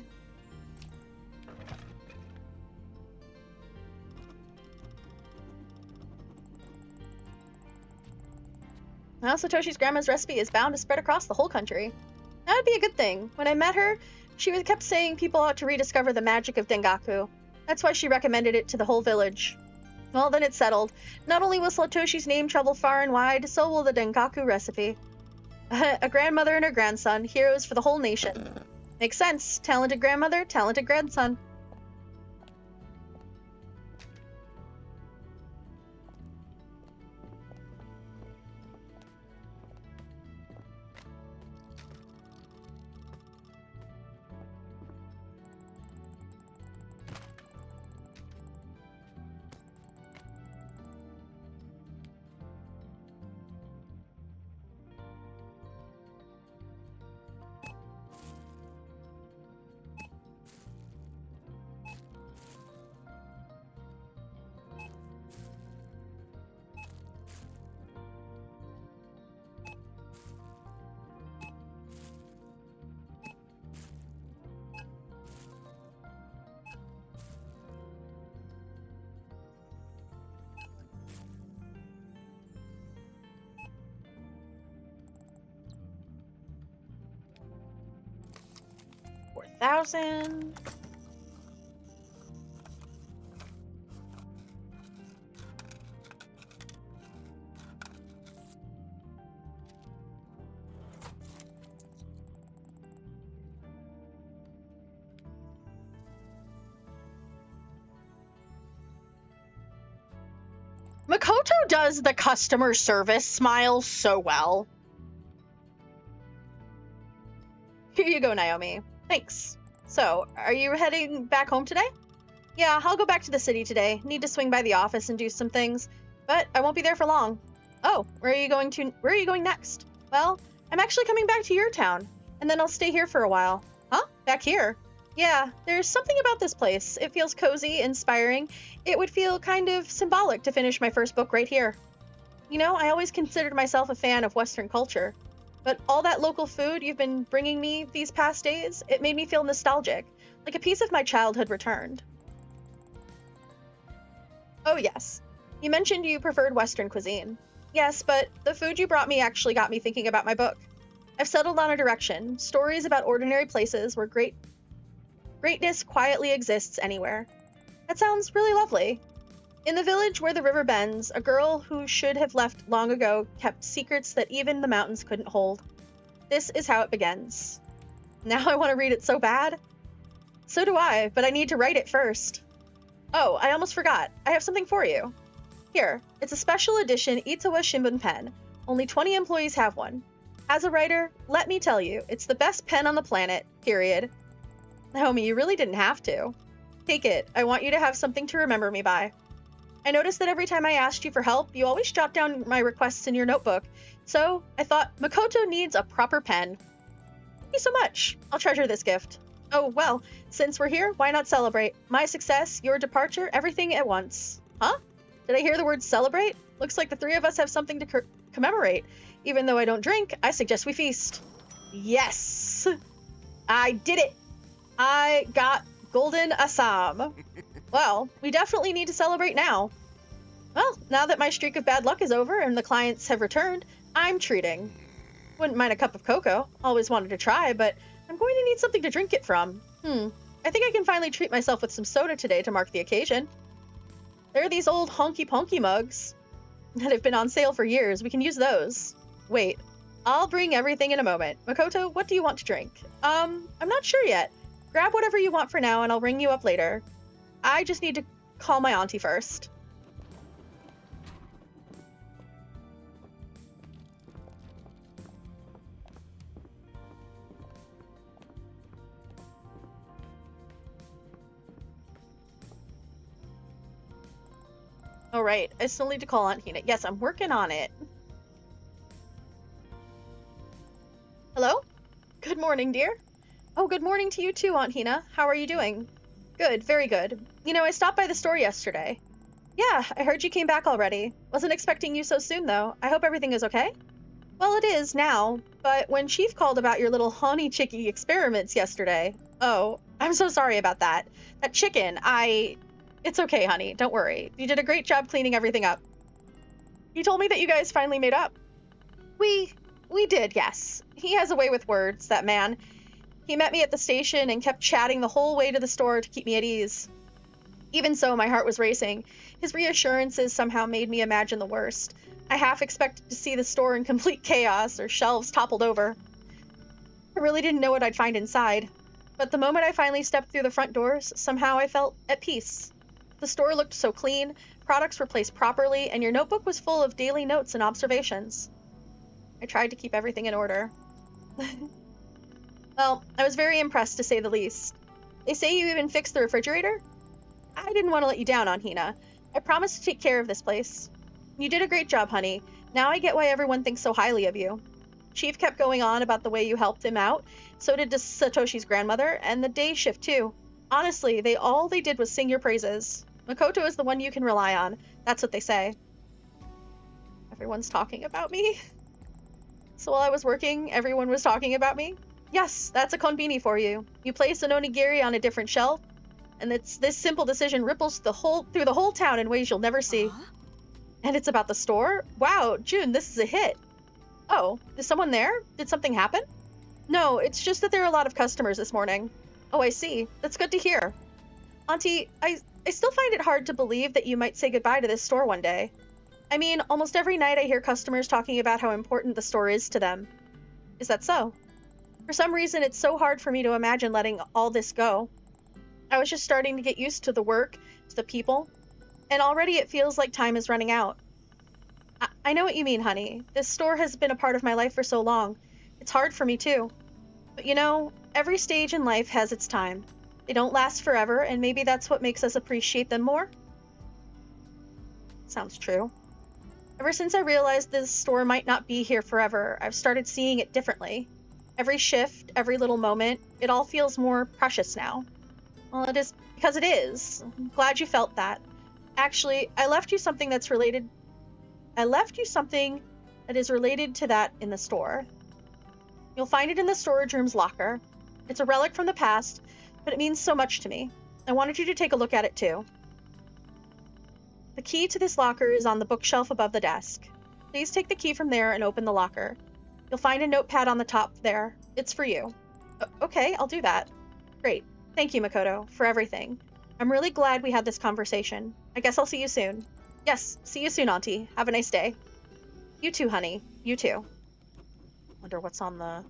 Now Satoshi's grandma's recipe is bound to spread across the whole country. That would be a good thing. When I met her, she kept saying people ought to rediscover the magic of dengaku. That's why she recommended it to the whole village. Well, then it's settled. Not only will Satoshi's name travel far and wide, so will the dengaku recipe. A grandmother and her grandson, heroes for the whole nation. Makes sense. Talented grandmother, talented grandson. 1,000. Makoto does the customer service smile so well. Here you go, Naomi. Thanks. So, are you heading back home today? Yeah, I'll go back to the city today. Need to swing by the office and do some things, but I won't be there for long. Oh, where are you going next? Well, I'm actually coming back to your town, and then I'll stay here for a while. Huh? Back here? Yeah, there's something about this place. It feels cozy, inspiring. It would feel kind of symbolic to finish my first book right here. You know, I always considered myself a fan of Western culture, but all that local food you've been bringing me these past days, it made me feel nostalgic, like a piece of my childhood returned. Oh yes, you mentioned you preferred Western cuisine. Yes, but the food you brought me actually got me thinking about my book. I've settled on a direction, stories about ordinary places where greatness quietly exists anywhere. That sounds really lovely. In the village where the river bends, a girl who should have left long ago kept secrets that even the mountains couldn't hold. This is how it begins. Now I want to read it so bad. So do I, but I need to write it first. Oh, I almost forgot. I have something for you. Here, it's a special edition Itawa Shimbun pen. Only 20 employees have one. As a writer, let me tell you, it's the best pen on the planet, period. Naomi, you really didn't have to. Take it. I want you to have something to remember me by. I noticed that every time I asked you for help, you always jot down my requests in your notebook. So I thought, Makoto needs a proper pen. Thank you so much. I'll treasure this gift. Oh, well, since we're here, why not celebrate? My success, your departure, everything at once. Huh? Did I hear the word celebrate? Looks like the three of us have something to commemorate. Even though I don't drink, I suggest we feast. Yes! I did it! I got Golden Assam. Well, we definitely need to celebrate now. Well, now that my streak of bad luck is over and the clients have returned, I'm treating. Wouldn't mind a cup of cocoa. Always wanted to try, but I'm going to need something to drink it from. I think I can finally treat myself with some soda today to mark the occasion. There are these old honky-ponky mugs that have been on sale for years. We can use those. Wait, I'll bring everything in a moment. Makoto, what do you want to drink? I'm not sure yet. Grab whatever you want for now and I'll ring you up later. I just need to call my auntie first. All right, I still need to call Aunt Hina. Yes, I'm working on it. Hello? Good morning, dear. Oh, good morning to you too, Aunt Hina. How are you doing? Good, very good. You know, I stopped by the store yesterday. Yeah, I heard you came back already. Wasn't expecting you so soon, though. I hope everything is okay? Well, it is now, but when Chief called about your little honey chicky experiments yesterday... Oh, I'm so sorry about that. That chicken, It's okay, honey. Don't worry. You did a great job cleaning everything up. He told me that you guys finally made up. We did, yes. He has a way with words, that man. He met me at the station and kept chatting the whole way to the store to keep me at ease. Even so, my heart was racing. His reassurances somehow made me imagine the worst. I half expected to see the store in complete chaos or shelves toppled over. I really didn't know what I'd find inside. But the moment I finally stepped through the front doors, somehow I felt at peace. The store looked so clean, products were placed properly, and your notebook was full of daily notes and observations. I tried to keep everything in order. Well, I was very impressed, to say the least. They say you even fixed the refrigerator? I didn't want to let you down, Aunt Hina. I promised to take care of this place. You did a great job, honey. Now I get why everyone thinks so highly of you. Chief kept going on about the way you helped him out, so did Satoshi's grandmother, and the day shift too. Honestly, all they did was sing your praises. Makoto is the one you can rely on. That's what they say. Everyone's talking about me? So while I was working, everyone was talking about me? Yes, that's a konbini for you. You place an onigiri on a different shelf, and this simple decision ripples through the whole town in ways you'll never see. And it's about the store? Wow, June, this is a hit. Oh, is someone there? Did something happen? No, it's just that there are a lot of customers this morning. Oh, I see. That's good to hear. Auntie, I still find it hard to believe that you might say goodbye to this store one day. I mean, almost every night I hear customers talking about how important the store is to them. Is that so? For some reason, it's so hard for me to imagine letting all this go. I was just starting to get used to the work, to the people, and already it feels like time is running out. I know what you mean, honey. This store has been a part of my life for so long. It's hard for me, too. But you know, every stage in life has its time. They don't last forever, and maybe that's what makes us appreciate them more? Sounds true. Ever since I realized this store might not be here forever, I've started seeing it differently. Every shift, every little moment, it all feels more precious now. Well, it is because it is. I'm glad you felt that. Actually, I left you something that is related to that in the store. You'll find it in the storage room's locker. It's a relic from the past, but it means so much to me. I wanted you to take a look at it too. The key to this locker is on the bookshelf above the desk. Please take the key from there and open the locker. You'll find a notepad on the top there. It's for you. Okay, I'll do that. Great. Thank you, Makoto, for everything. I'm really glad we had this conversation. I guess I'll see you soon. Yes, see you soon, Auntie. Have a nice day. You too, honey. You too. Wonder what's on the...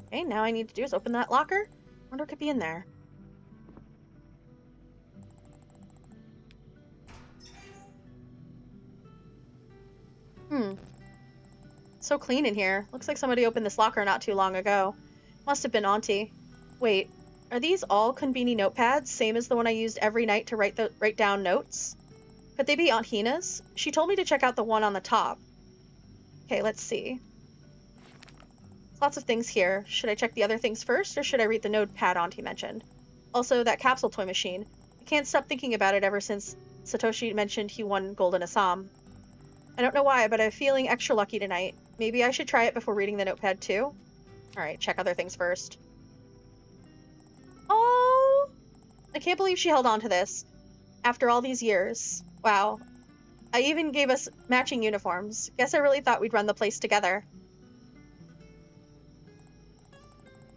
Okay, now I need to do is open that locker. Wonder what could be in there. So clean in here. Looks like somebody opened this locker not too long ago. Must have been Auntie. Wait, are these all KONBINI notepads, same as the one I used every night to write down notes? Could they be Aunt Hina's? She told me to check out the one on the top. Okay, let's see. There's lots of things here. Should I check the other things first, or should I read the notepad Auntie mentioned? Also, that capsule toy machine. I can't stop thinking about it ever since Satoshi mentioned he won Golden Assam. I don't know why, but I'm feeling extra lucky tonight. Maybe I should try it before reading the notepad too? Alright, check other things first. Oh! I can't believe she held on to this. After all these years. Wow. I even gave us matching uniforms. Guess I really thought we'd run the place together.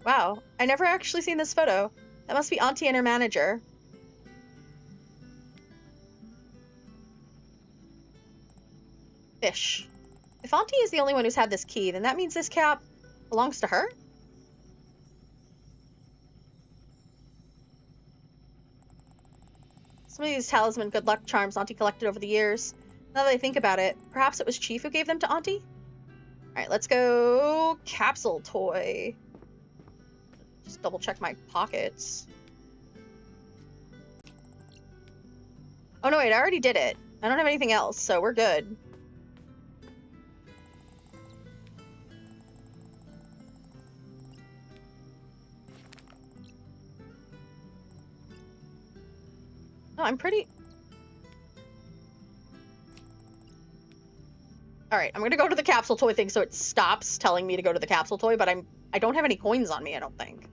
Wow, I never actually seen this photo. That must be Auntie and her manager. Fish. If Auntie is the only one who's had this key, then that means this cap belongs to her? Some of these talisman good luck charms Auntie collected over the years. Now that I think about it, perhaps it was Chief who gave them to Auntie? Alright, let's go capsule toy. Just double check my pockets. Oh no, wait, I already did it. I don't have anything else, so we're good. No, I'm pretty... Alright, I'm gonna go to the capsule toy thing so it stops telling me to go to the capsule toy, but I don't have any coins on me, I don't think.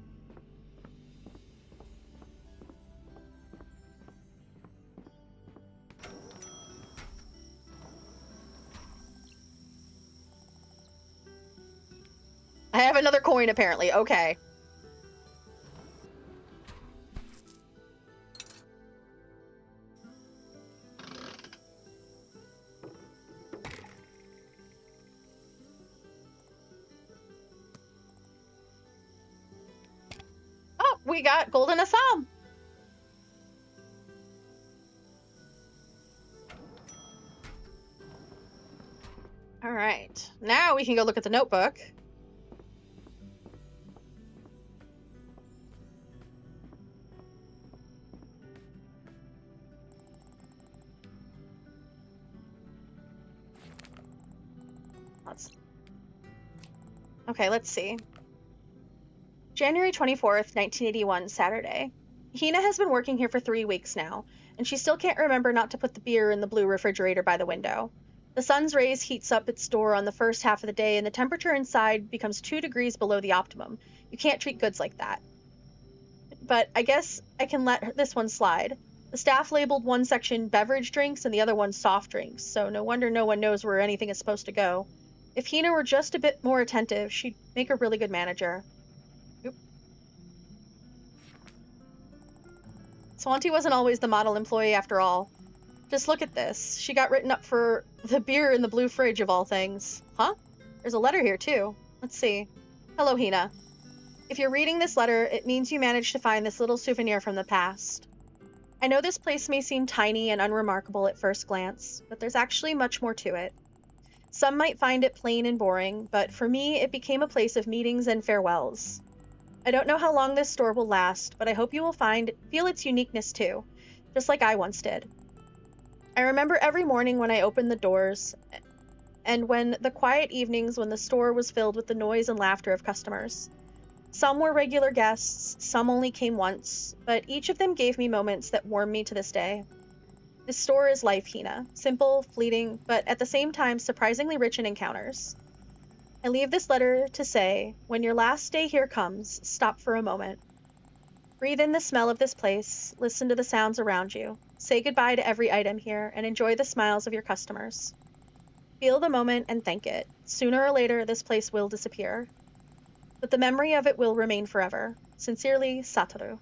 I have another coin, apparently. Okay. Oh, we got Golden Assam. All right. Now we can go look at the notebook. Okay, let's see. January 24th, 1981, Saturday. Hina has been working here for 3 weeks now, and she still can't remember not to put the beer in the blue refrigerator by the window. The sun's rays heats up its door on the first half of the day, and the temperature inside becomes 2 degrees below the optimum. You can't treat goods like that. But I guess I can let this one slide. The staff labeled one section beverage drinks and the other one soft drinks, so no wonder no one knows where anything is supposed to go. If Hina were just a bit more attentive, she'd make a really good manager. Oop. Swanti wasn't always the model employee after all. Just look at this. She got written up for the beer in the blue fridge of all things. Huh? There's a letter here too. Let's see. Hello, Hina. If you're reading this letter, it means you managed to find this little souvenir from the past. I know this place may seem tiny and unremarkable at first glance, but there's actually much more to it. Some might find it plain and boring, but for me, it became a place of meetings and farewells. I don't know how long this store will last, but I hope you will feel its uniqueness too, just like I once did. I remember every morning when I opened the doors, and when the quiet evenings when the store was filled with the noise and laughter of customers. Some were regular guests, some only came once, but each of them gave me moments that warm me to this day. This store is life, Hina. Simple, fleeting, but at the same time surprisingly rich in encounters. I leave this letter to say, when your last day here comes, stop for a moment. Breathe in the smell of this place, listen to the sounds around you, say goodbye to every item here, and enjoy the smiles of your customers. Feel the moment and thank it. Sooner or later, this place will disappear. But the memory of it will remain forever. Sincerely, Satoru.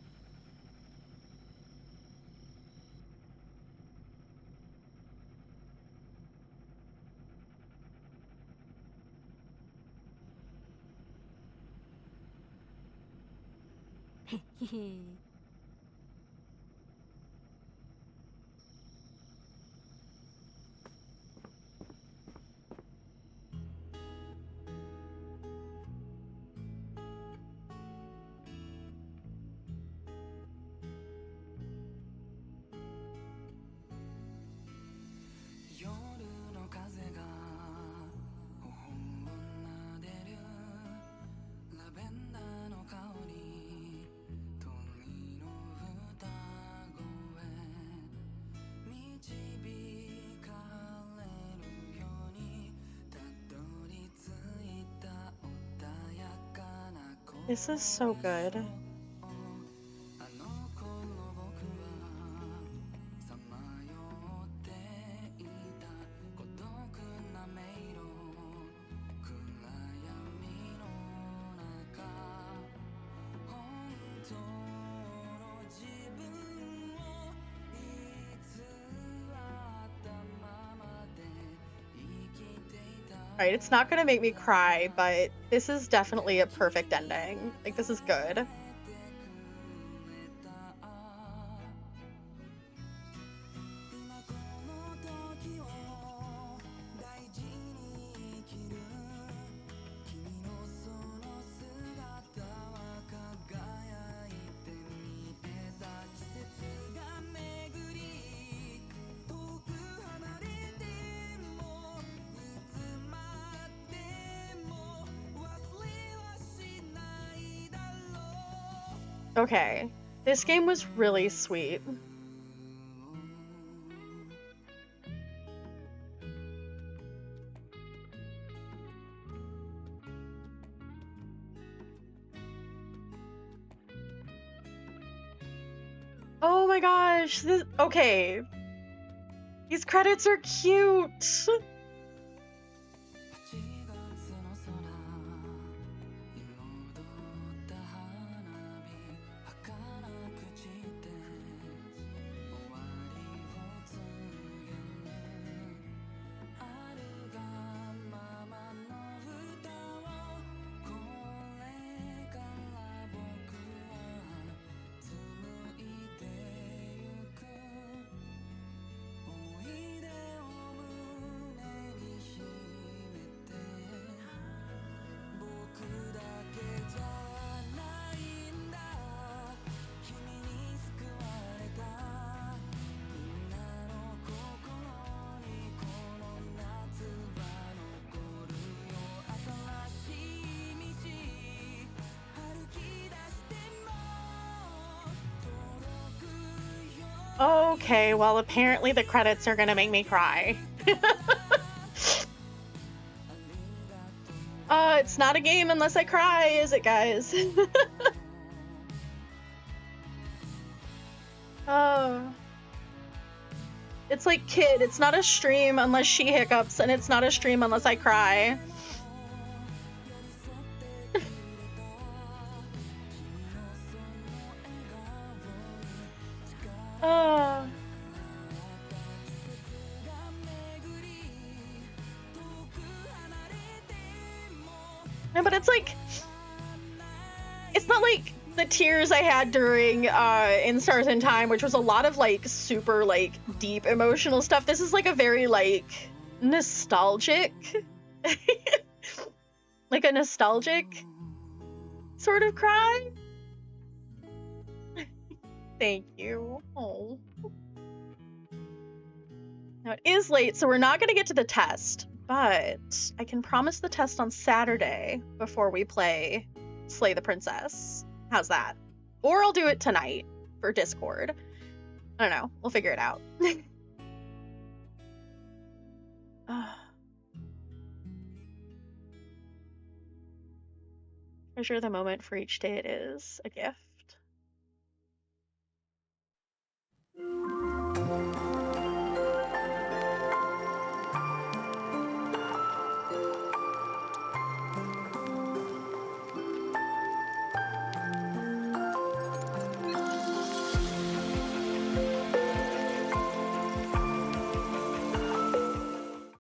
This is so good. Alright, it's not gonna make me cry, but this is definitely a perfect ending. Like, this is good. Okay, this game was really sweet. Oh my gosh, okay. These credits are cute. Okay, well, apparently the credits are gonna make me cry. It's not a game unless I cry, is it, guys? Oh. It's like, kid, it's not a stream unless she hiccups, and it's not a stream unless I cry. No, but it's like, it's not like the tears I had during In Stars in Time, which was a lot of like super like deep emotional stuff. This is like a very like nostalgic, like a nostalgic sort of cry. Thank you. Oh. Now it is late, so we're not going to get to the test, but I can promise the test on Saturday before we play Slay the Princess. How's that? Or I'll do it tonight for Discord. I don't know. We'll figure it out. Treasure the moment for each day it is a gift.